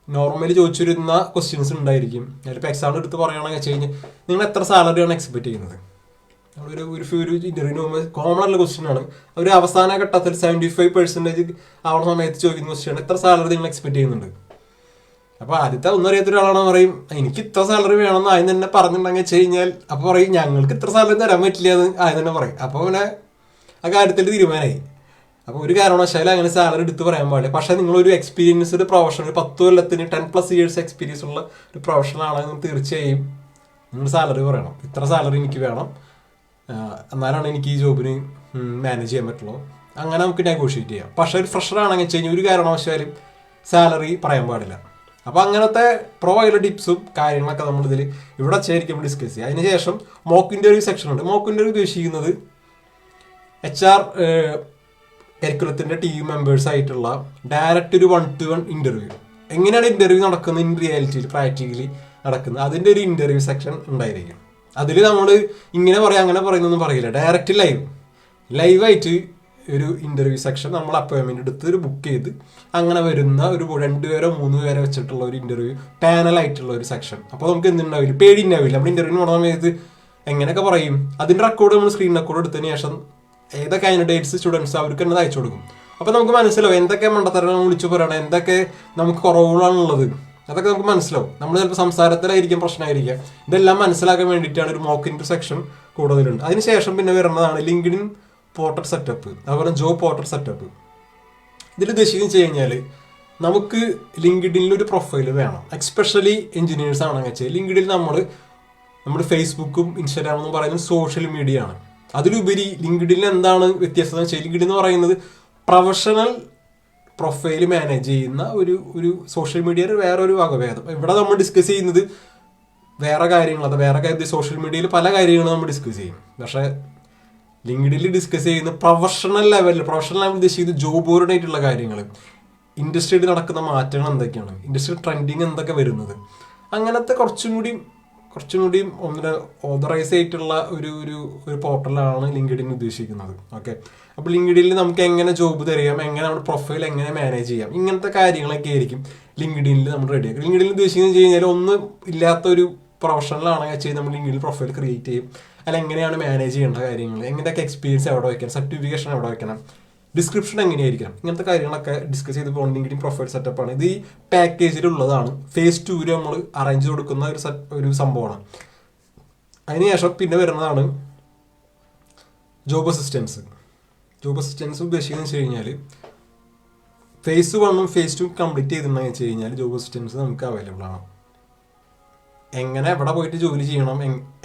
നോർമലി ചോദിച്ചിരുന്ന ക്വസ്റ്റ്യൻസ് ഉണ്ടായിരിക്കും. അതിലിപ്പോൾ എക്സാമ്പിൾ എടുത്ത് പറയുകയാണെന്ന് വെച്ച് കഴിഞ്ഞാൽ നിങ്ങൾ എത്ര സാലറിയാണ് എക്സ്പെക്ട് ചെയ്യുന്നത്, ഒരു ഇന്റർവ്യൂവിന് പോകുമ്പോൾ കോമൺ ആയിട്ടുള്ള ക്വസ്റ്റ്യൻ ആണ്. ഒരു അവസാന ഘട്ടത്തിൽ 75% ആവുന്ന സമയത്ത് ചോദിക്കുന്ന ക്വസ്റ്റ്യൻ ആണ്, എത്ര സാലറി നിങ്ങൾ എക്സ്പെക്ട് ചെയ്യുന്നുണ്ട്. അപ്പോൾ ആദ്യത്തെ ഒന്നും അറിയാത്ത ഒരാളാണെന്ന് പറയും എനിക്ക് ഇത്ര സാലറി വേണമെന്ന് ആദ്യം തന്നെ പറഞ്ഞിട്ടുണ്ടെങ്കിൽ വെച്ച് കഴിഞ്ഞാൽ അപ്പോൾ പറയും ഞങ്ങൾക്ക് ഇത്ര സാലറി തരാൻ പറ്റില്ല എന്ന് ആദ്യം തന്നെ പറയും. അപ്പോൾ പിന്നെ ആ കാര്യത്തിൽ തീരുമാനമായി. അപ്പോൾ ഒരു കാരണവശാലും അങ്ങനെ സാലറി എടുത്ത് പറയാൻ പാടില്ല. പക്ഷേ നിങ്ങളൊരു എക്സ്പീരിയൻസ്ഡ് പ്രൊഫഷണൽ 10 കൊല്ലത്തിന് 10+ years എക്സ്പീരിയൻസ് ഉള്ള ഒരു പ്രൊഫഷണൽ ആണെങ്കിൽ തീർച്ചയായും നിങ്ങൾ സാലറി പറയണം, ഇത്ര സാലറി എനിക്ക് വേണം, എന്നാലാണ് എനിക്ക് ഈ ജോബിന് മാനേജ് ചെയ്യാൻ പറ്റുള്ളൂ. അങ്ങനെ നമുക്ക് നെഗോഷിയേറ്റ് ചെയ്യാം. പക്ഷേ ഒരു ഫ്രഷർ ആണെങ്കിൽ വെച്ച് കഴിഞ്ഞാൽ ഒരു കാരണവശാലും സാലറി പറയാൻ പാടില്ല. അപ്പോൾ അങ്ങനത്തെ ആയിട്ടുള്ള ടിപ്സും കാര്യങ്ങളൊക്കെ നമ്മളിതിൽ ഇവിടെ ചേരിക്കും ഡിസ്കസ് ചെയ്യുക. അതിനുശേഷം മോക്ക് ഇൻ്റർവ്യൂ സെക്ഷൻ ഉണ്ട്. മോക്ക് ഇൻ്റർവ്യൂ ഉദ്ദേശിക്കുന്നത് HR കരിക്കുലത്തിൻ്റെ ടീം മെമ്പേഴ്സ് ആയിട്ടുള്ള ഡയറക്റ്റ് ഒരു 1-to-1 ഇൻ്റർവ്യൂ. എങ്ങനെയാണ് ഇൻ്റർവ്യൂ നടക്കുന്നത് ഇൻ റിയാലിറ്റിയിൽ പ്രാക്ടിക്കലി നടക്കുന്നത്, അതിൻ്റെ ഒരു ഇൻ്റർവ്യൂ സെക്ഷൻ ഉണ്ടായിരിക്കും. അതിൽ നമ്മൾ ഇങ്ങനെ പറയാം അങ്ങനെ പറയുന്നൊന്നും പറയില്ല, ഡയറക്റ്റ് ലൈവായിട്ട് ഒരു ഇൻ്റർവ്യൂ സെക്ഷൻ നമ്മൾ അപ്പോയിൻമെൻ്റ് എടുത്ത് ഒരു ബുക്ക് ചെയ്ത് അങ്ങനെ വരുന്ന ഒരു 2 പേരോ 3 പേരോ വെച്ചിട്ടുള്ള ഒരു ഇൻ്റർവ്യൂ പാനലായിട്ടുള്ള ഒരു സെക്ഷൻ. അപ്പോൾ നമുക്ക് എന്തുണ്ടാവില്ല, പേടി ഉണ്ടാവില്ല. നമ്മൾ ഇൻ്റർവ്യൂവിന് പോണ സമയത്ത് എങ്ങനെയൊക്കെ പറയും, അതിൻ്റെ റെക്കോർഡ് നമ്മൾ സ്ക്രീൻ റെക്കോർഡ് എടുത്തതിന് ശേഷം ഏതൊക്കെ കാൻഡിഡേറ്റ്സ് സ്റ്റുഡൻസ് അവർക്ക് തന്നെ അയച്ചു കൊടുക്കും. അപ്പോൾ നമുക്ക് മനസ്സിലാവും എന്തൊക്കെ മണ്ടത്തരങ്ങൾ വിളിച്ചു പറയണം, എന്തൊക്കെ നമുക്ക് കുറവുകളാണുള്ളത്, അതൊക്കെ നമുക്ക് മനസ്സിലാവും. നമ്മൾ ചിലപ്പോൾ സംസാരത്തിലായിരിക്കും പ്രശ്നമായിരിക്കാം. ഇതെല്ലാം മനസ്സിലാക്കാൻ വേണ്ടിയിട്ടാണ് ഒരു മോക്ക് ഇൻ്റർവ്യൂ സെക്ഷൻ കൂടുതലുണ്ട്. അതിനുശേഷം പിന്നെ വരുന്നതാണ് ലിങ്ക്ഡിൻ പോർട്ടൽ സെറ്റപ്പ്, അതുപോലെ ജോബ് പോർട്ടൽ സെറ്റപ്പ്. ഇതിൽ ഉദ്ദേശിക്കുന്നത് വെച്ച് കഴിഞ്ഞാൽ നമുക്ക് ലിങ്ക്ഡിനിൽ ഒരു പ്രൊഫൈൽ വേണം, എക്സ്പെഷ്യലി എഞ്ചിനീയേഴ്സ് ആണെങ്കിൽ വെച്ചാൽ. ലിങ്ക്ഡിനിൽ നമ്മൾ ഫേസ്ബുക്കും ഇൻസ്റ്റാഗ്രാം എന്ന് പറയുന്നത് സോഷ്യൽ മീഡിയ ആണ്. അതിലുപരി ലിങ്ക്ഡിനിൽ എന്താണ് വ്യത്യാസം എന്ന് വെച്ചാൽ, ലിങ്ക്ഡിൻ എന്ന് പറയുന്നത് പ്രൊഫഷണൽ പ്രൊഫൈൽ മാനേജ് ചെയ്യുന്ന ഒരു സോഷ്യൽ മീഡിയയുടെ വേറൊരു വകഭേദം. ഇവിടെ നമ്മൾ ഡിസ്കസ് ചെയ്യുന്നത് വേറെ കാര്യങ്ങൾ, അത് വേറെ സോഷ്യൽ മീഡിയയിൽ പല കാര്യങ്ങളും നമ്മൾ ഡിസ്കസ് ചെയ്യും. പക്ഷേ ലിങ്ക്ഡിനിൽ ഡിസ്കസ് ചെയ്യുന്ന പ്രൊഫഷണൽ ലെവൽ ഉദ്ദേശിക്കുന്നത് ജോബ് ഓറിയന്റഡ് കാര്യങ്ങൾ, ഇൻഡസ്ട്രിയിൽ നടക്കുന്ന മാറ്റങ്ങൾ എന്തൊക്കെയാണ്, ഇൻഡസ്ട്രിയൽ ട്രെൻഡിങ് എന്തൊക്കെ വരുന്നത്, അങ്ങനത്തെ കുറച്ചും കൂടി ഓതറൈസ് ആയിട്ടുള്ള ഒരു പോർട്ടലാണ് ലിങ്ക്ഡിൻ ഉദ്ദേശിക്കുന്നത്. ഓക്കെ, അപ്പോൾ ലിങ്ക്ഡിനിൽ നമുക്ക് എങ്ങനെ ജോബ് തരാം, എങ്ങനെ നമ്മുടെ പ്രൊഫൈൽ എങ്ങനെ മാനേജ് ചെയ്യാം, ഇങ്ങനത്തെ കാര്യങ്ങളൊക്കെ ആയിരിക്കും ലിങ്ക്ഡിനിൽ നമ്മൾ റെഡിയാക്കുക. ലിങ്ക്ഡിനിൽ ഉദ്ദേശിക്കുന്നത് വെച്ച് കഴിഞ്ഞാൽ ഒന്നും ഇല്ലാത്ത പ്രൊഫഷണൽ ആണെങ്കിൽ ചെയ്ത് നമ്മൾ ലിങ്ക്ഡിൻ പ്രൊഫൈൽ ക്രിയേറ്റ് ചെയ്യും, അല്ലെങ്കിൽ എങ്ങനെയാണ് മാനേജ് ചെയ്യേണ്ട കാര്യങ്ങൾ, എങ്ങനെയൊക്കെ എക്സ്പീരിയൻസ് എവിടെ വയ്ക്കണം, സർട്ടിഫിക്കേഷൻ എവിടെ വയ്ക്കണം, ഡിസ്ക്രിപ്ഷൻ എങ്ങനെയായിരിക്കണം, ഇങ്ങനത്തെ കാര്യങ്ങളൊക്കെ ഡിസ്കസ് ചെയ്ത് പോകുന്ന ലിങ്ക്ഡിൻ പ്രൊഫൈൽ സെറ്റപ്പാണ്. ഇത് ഈ പാക്കേജിലുള്ളതാണ്. ഫേസ് 2 നമ്മൾ അറേഞ്ച് കൊടുക്കുന്ന ഒരു സംഭവമാണ്. അതിനുശേഷം പിന്നെ വരുന്നതാണ് ജോബ് അസിസ്റ്റൻസ്. ജോബ് അസിസ്റ്റൻസ് ഉദ്ദേശിക്കുന്നത് വെച്ച് കഴിഞ്ഞാൽ ഫേസ് 1ഉം ഫേസ് 2 കംപ്ലീറ്റ് ചെയ്തിട്ടുണ്ടെന്ന് വെച്ച് കഴിഞ്ഞാൽ ജോബ് അസിസ്റ്റൻസ് നമുക്ക് അവൈലബിൾ ആണ്. എങ്ങനെ എവിടെ പോയിട്ട് ജോലി ചെയ്യണം,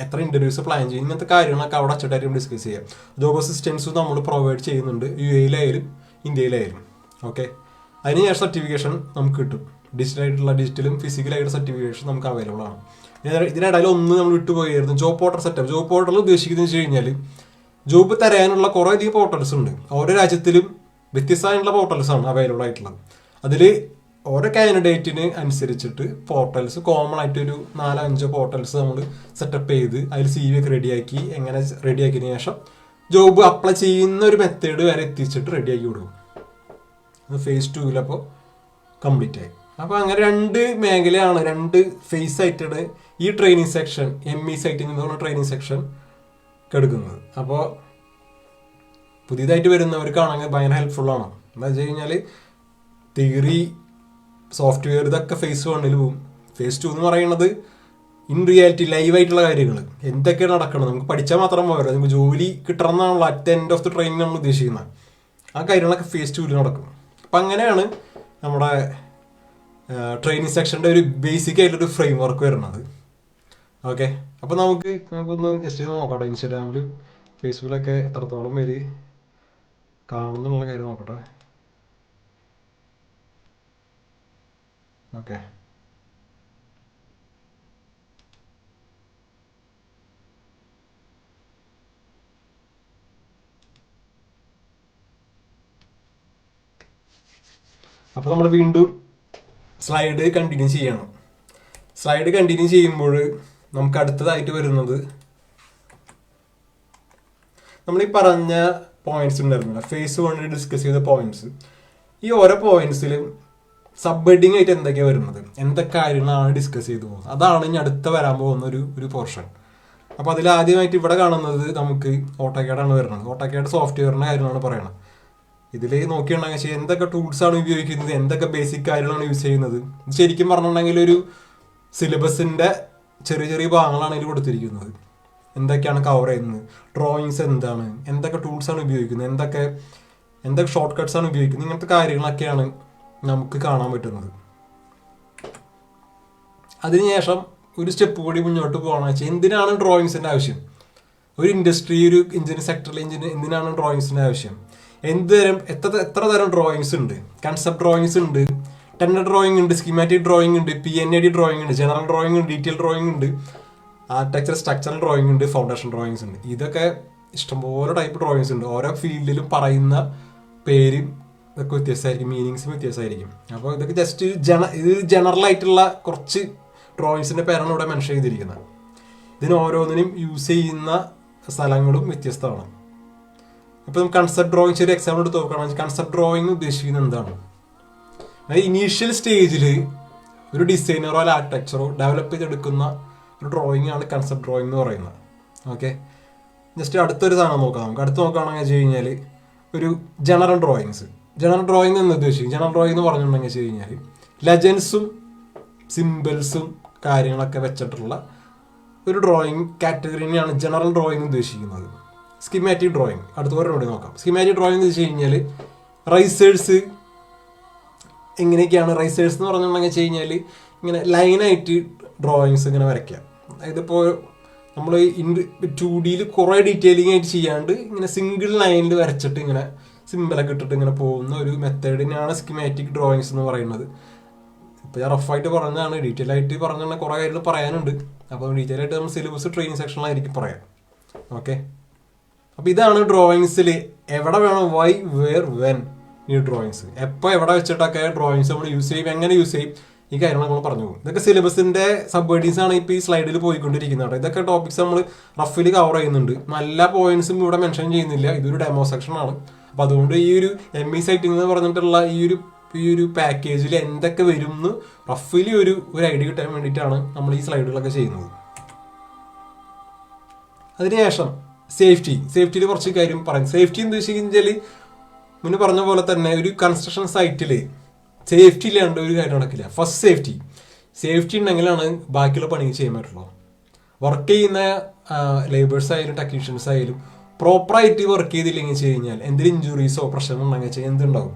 എത്ര ഇൻ്റർവ്യൂസ് പ്ലാൻ ചെയ്യും, ഇങ്ങനത്തെ കാര്യങ്ങളൊക്കെ അവിടെ അച്ചട്ടായിട്ട് ഡിസ്കസ് ചെയ്യാം. ജോബ് അസിസ്റ്റൻസ് നമ്മൾ പ്രൊവൈഡ് ചെയ്യുന്നുണ്ട് UAE-ലായാലും ഇന്ത്യയിലായാലും. ഓക്കെ, അതിന് ശേഷം സർട്ടിഫിക്കേഷൻ നമുക്ക് കിട്ടും. ഡിജിറ്റലും ഫിസിക്കലായിട്ട് സർട്ടിഫിക്കേഷൻ നമുക്ക് അവൈലബിൾ ആണ്. ഇതിനിടയിൽ ഒന്ന് നമ്മൾ വിട്ടുപോയായിരുന്നു, job portal setup. Job portal ഉദ്ദേശിക്കുന്നത് വെച്ച് കഴിഞ്ഞാൽ ജോബ് തരാനുള്ള കുറേ അധികം പോർട്ടൽസ് ഉണ്ട്. ഓരോ രാജ്യത്തിലും വ്യത്യസ്തമായിട്ടുള്ള പോർട്ടൽസാണ് അവൈലബിൾ ആയിട്ടുള്ളത്. അതിൽ ഓരോ കാൻഡിഡേറ്റിന് അനുസരിച്ചിട്ട് പോർട്ടൽസ് കോമൺ ആയിട്ട് ഒരു 4-5 പോർട്ടൽസ് നമ്മൾ സെറ്റപ്പ് ചെയ്ത് അതിൽ CV ഒക്കെ റെഡിയാക്കി, എങ്ങനെ റെഡിയാക്കിയതിന് ശേഷം ജോബ് അപ്ലൈ ചെയ്യുന്ന ഒരു മെത്തേഡ് വരെ എത്തിച്ചിട്ട് റെഡിയാക്കി കൊടുക്കും. ഫേസ് 2 കംപ്ലീറ്റ് ആയി. അപ്പോൾ അങ്ങനെ 2 മേഖലയാണ്, 2 ഫേസ് ആയിട്ടാണ് ഈ ട്രെയിനിങ് സെക്ഷൻ, ME സൈറ്റിൽ നിന്നുള്ള ട്രെയിനിങ് സെക്ഷൻ എടുക്കുന്നത്. അപ്പോൾ പുതിയതായിട്ട് വരുന്നവർക്കാണെങ്കിൽ ഭയങ്കര ഹെൽപ്ഫുള്ളാണ്. എന്താ വെച്ച് കഴിഞ്ഞാൽ തിയറി, സോഫ്റ്റ്വെയർ ഇതൊക്കെ ഫേസ് 1 പോവും. ഫേസ് 2 എന്ന് പറയുന്നത് ഇൻ റിയാലിറ്റി ലൈവായിട്ടുള്ള കാര്യങ്ങൾ എന്തൊക്കെയാണ് നടക്കുന്നത്, നമുക്ക് പഠിച്ചാൽ മാത്രം പോരാ, നമുക്ക് ജോലി കിട്ടണം എന്നാണല്ലോ at the end of the training നമ്മൾ ഉദ്ദേശിക്കുന്നത്. ആ കാര്യങ്ങളൊക്കെ ഫേസ് 2 നടക്കും. അപ്പം അങ്ങനെയാണ് നമ്മുടെ ട്രെയിനിങ് സെക്ഷൻ്റെ ഒരു ബേസിക് ആയിട്ടൊരു ഫ്രെയിം വർക്ക് വരുന്നത്. ഓക്കെ, അപ്പോൾ നമുക്കൊന്ന് ജസ്റ്റ് നോക്കട്ടെ ഇൻസ്റ്റാഗ്രാമിലും ഫേസ്ബുക്കിലൊക്കെ എത്രത്തോളം പേര് കാണുന്നുള്ള കാര്യം നോക്കട്ടെ. ഓക്കെ, അപ്പോൾ നമ്മൾ വീണ്ടും സ്ലൈഡ് കണ്ടിന്യൂ ചെയ്യണം. സ്ലൈഡ് കണ്ടിന്യൂ ചെയ്യുമ്പോൾ നമുക്ക് അടുത്തതായിട്ട് വരുന്നത് നമ്മൾ ഈ പറഞ്ഞ പോയിന്റ്സ് ഉണ്ടായിരുന്നില്ല, ഫേസ് 1 ഡിസ്കസ് ചെയ്ത പോയിന്റ്സ്. ഈ ഓരോ പോയിന്റ്സിലും സബ് ഹെഡിങ് ആയിട്ട് എന്തൊക്കെയാണ് വരുന്നത്, എന്തൊക്കെ കാര്യങ്ങളാണ് ഡിസ്കസ് ചെയ്തു പോകുന്നത്, അതാണ് ഇനി അടുത്ത വരാൻ പോകുന്ന ഒരു പോർഷൻ. അപ്പോൾ അതിൽ ആദ്യമായിട്ട് ഇവിടെ കാണുന്നത് നമുക്ക് ഓട്ടോകാഡാണ് വരുന്നത്. ഓട്ടോകാഡ് സോഫ്റ്റ്വെയറിൻ്റെ കാര്യമാണ് പറയുന്നത്. ഇതിൽ നോക്കിയിട്ടുണ്ടെങ്കിൽ എന്തൊക്കെ ടൂൾസാണ് ഉപയോഗിക്കുന്നത്, എന്തൊക്കെ ബേസിക് കാര്യങ്ങളാണ് യൂസ് ചെയ്യുന്നത്. ശരിക്കും പറഞ്ഞിട്ടുണ്ടെങ്കിൽ ഒരു സിലബസിൻ്റെ ചെറിയ ചെറിയ ഭാഗങ്ങളാണ് ഇതിൽ കൊടുത്തിരിക്കുന്നത്. എന്തൊക്കെയാണ് കവർ ചെയ്യുന്നത്, ഡ്രോയിങ്സ് എന്താണ്, എന്തൊക്കെ ടൂൾസാണ് ഉപയോഗിക്കുന്നത്, എന്തൊക്കെ ഷോർട്ട് കട്ട്സാണ് ഉപയോഗിക്കുന്നത്, ഇങ്ങനത്തെ കാര്യങ്ങളൊക്കെയാണ് നമുക്ക് കാണാൻ പറ്റുന്നത്. അതിനുശേഷം ഒരു സ്റ്റെപ്പ് കൂടി മുന്നോട്ട് പോകണമെന്ന് വെച്ചാൽ എന്തിനാണ് ഡ്രോയിങ്സിൻ്റെ ആവശ്യം, ഒരു ഇൻഡസ്ട്രി, ഒരു എഞ്ചിനീയറിംഗ് സെക്ടറിൽ എന്തിനാണ് ഡ്രോയിങ്സിൻ്റെ ആവശ്യം, എത്ര തരം ഡ്രോയിങ്സ് ഉണ്ട്. കൺസെപ്റ്റ് ഡ്രോയിങ്സ് ഉണ്ട്, ടെൻഡർ ഡ്രോയിങ് ഉണ്ട്, സ്കീമാറ്റിക് ഡ്രോയിങ് ഉണ്ട്, PNAD ഡ്രോയിങ് ഉണ്ട്, ജനറൽ ഡ്രോയിങ് ഉണ്ട്, ഡീറ്റെയിൽ ഡ്രോയിങ് ഉണ്ട്, ആർക്കിടെക്ചർ സ്ട്രക്ചറൽ ഡ്രോയിങ് ഉണ്ട്, ഫൗണ്ടേഷൻ ഡ്രോയിങ്സ് ഉണ്ട്. ഇതൊക്കെ ഇഷ്ടംപോലെ ടൈപ്പ് ഡ്രോയിങ്സ് ഉണ്ട്. ഓരോ ഫീൽഡിലും പറയുന്ന പേരും ഇതൊക്കെ വ്യത്യാസമായിരിക്കും, മീനിങ്സും വ്യത്യാസമായിരിക്കും. അപ്പോൾ ഇതൊക്കെ ജസ്റ്റ് ഇത് ജനറൽ ആയിട്ടുള്ള കുറച്ച് ഡ്രോയിങ്സിൻ്റെ പേരാണ് ഇവിടെ മെൻഷൻ ചെയ്തിരിക്കുന്നത്. ഇതിന് ഓരോന്നിനും യൂസ് ചെയ്യുന്ന സ്ഥലങ്ങളും വ്യത്യസ്തമാണ്. ഇപ്പോൾ കൺസെപ്റ്റ് ഡ്രോയിങ് ചെറിയ എക്സാമ്പിൾ എടുത്ത് നോക്കുകയാണെങ്കിൽ കൺസെപ്റ്റ് ഡ്രോയിങ് ഉദ്ദേശിക്കുന്നത് എന്താണ്, ഇനീഷ്യൽ സ്റ്റേജിൽ ഒരു ഡിസൈനറോ അല്ല ആർക്കിടെക്ചറോ ഡെവലപ്പ് ചെയ്തെടുക്കുന്ന ഒരു ഡ്രോയിങ് ആണ് കൺസെപ്റ്റ് ഡ്രോയിങ് എന്ന് പറയുന്നത്. ഓക്കെ, ജസ്റ്റ് അടുത്തൊരു സാധനം നോക്കാം. നമുക്ക് അടുത്ത് നോക്കുകയാണെങ്കിൽ വെച്ച് കഴിഞ്ഞാൽ ഒരു ജനറൽ ഡ്രോയിങ്സ്. ജനറൽ ഡ്രോയിങ് എന്ന് ഉദ്ദേശിക്കും, ജനറൽ ഡ്രോയിങ് എന്ന് പറഞ്ഞിട്ടുണ്ടെങ്കിൽ വെച്ച് കഴിഞ്ഞാൽ ലെജൻസും സിമ്പിൾസും കാര്യങ്ങളൊക്കെ വെച്ചിട്ടുള്ള ഒരു ഡ്രോയിങ് കാറ്റഗറിനെയാണ് ജനറൽ ഡ്രോയിങ് ഉദ്ദേശിക്കുന്നത്. സ്കീമാറ്റിക് ഡ്രോയിങ് അടുത്ത കൂടി നോക്കാം. സ്കീമാറ്റിക് ഡ്രോയിങ് എന്ന് വെച്ച് കഴിഞ്ഞാൽ റൈസേഴ്സ് എങ്ങനെയൊക്കെയാണ്. റൈസേഴ്സ് എന്ന് പറഞ്ഞിട്ടുണ്ടെങ്കിൽ വെച്ച് കഴിഞ്ഞാൽ ഇങ്ങനെ ലൈനായിട്ട് ഡ്രോയിങ്സ് ഇങ്ങനെ വരയ്ക്കാം. ഇതിപ്പോൾ നമ്മൾ 2Dയിൽ കുറേ ഡീറ്റെയിലിംഗ് ആയിട്ട് ചെയ്യാണ്ട് ഇങ്ങനെ സിംഗിൾ ലൈനിൽ വരച്ചിട്ട് ഇങ്ങനെ സിമ്പിളൊക്കെ ഇട്ടിട്ട് ഇങ്ങനെ പോകുന്ന ഒരു മെത്തേഡിനാണ് സ്കീമാറ്റിക് ഡ്രോയിങ്സ് എന്ന് പറയുന്നത്. ഇപ്പോൾ ഞാൻ റഫായിട്ട് പറഞ്ഞതാണ്, ഡീറ്റെയിൽ ആയിട്ട് പറഞ്ഞാൽ കുറേ കാര്യങ്ങൾ പറയാനുണ്ട്. അപ്പോൾ ഡീറ്റെയിൽ ആയിട്ട് നമ്മൾ സിലബസ് ട്രെയിനിങ് സെക്ഷനിലായിരിക്കും പറയാം. ഓക്കെ, അപ്പോൾ ഇതാണ് ഡ്രോയിങ്സിൽ എവിടെ വേണം, വൈ, വെയർ, വെൻ ഈ ഡ്രോയിങ്സ് എപ്പോൾ എവിടെ വെച്ചിട്ടൊക്കെ ഡ്രോയിങ്സ് നമ്മൾ യൂസ് ചെയ്യും, എങ്ങനെ യൂസ് ചെയ്യും, ഈ കാര്യങ്ങൾ നമ്മൾ പറഞ്ഞു പോകും. ഇതൊക്കെ സിലബസിൻ്റെ സബ് ഹെഡിങ്സ് ആണ് ഇപ്പോൾ ഈ സ്ലൈഡിൽ പോയിക്കൊണ്ടിരിക്കുന്നത് കേട്ടോ. ഇതൊക്കെ ടോപ്പിക്സ് നമ്മൾ റഫിൽ കവർ ചെയ്യുന്നുണ്ട്. നല്ല പോയിന്റ്സും ഇവിടെ മെൻഷൻ ചെയ്യുന്നില്ല, ഇതൊരു ഡെമോ സെക്ഷൻ ആണ്. അപ്പോൾ അതുകൊണ്ട് ഈ ഒരു ME സൈറ്റിംഗ് എന്ന് പറഞ്ഞിട്ടുള്ള ഈ ഒരു പാക്കേജിൽ എന്തൊക്കെ വരും എന്ന് റഫിൽ ഒരു ഐഡിയ കിട്ടാൻ വേണ്ടിയിട്ടാണ് നമ്മൾ ഈ സ്ലൈഡുകളൊക്കെ ചെയ്യുന്നത്. അതിനുശേഷം സേഫ്റ്റിയിൽ കുറച്ച് കാര്യം പറയും. സേഫ്റ്റി എന്ന് വെച്ചാൽ മുന്നേ പറഞ്ഞ പോലെ തന്നെ ഒരു കൺസ്ട്രക്ഷൻ സൈറ്റിൽ സേഫ്റ്റി ഇല്ലാണ്ട് ഒരു കാര്യം നടക്കില്ല. ഫസ്റ്റ് സേഫ്റ്റി ഉണ്ടെങ്കിലാണ് ബാക്കിയുള്ള പണി ചെയ്യാൻ പറ്റുള്ളൂ. വർക്ക് ചെയ്യുന്ന ലേബേഴ്സ് ആയാലും ടെക്നീഷ്യൻസ് ആയാലും പ്രോപ്പറായിട്ട് വർക്ക് ചെയ്തില്ലെങ്കിൽ വെച്ച് കഴിഞ്ഞാൽ എന്തെങ്കിലും ഇഞ്ചുറീസോ പ്രശ്നമോ ഉണ്ടെങ്കിൽ വെച്ചാൽ എന്തുണ്ടാവും?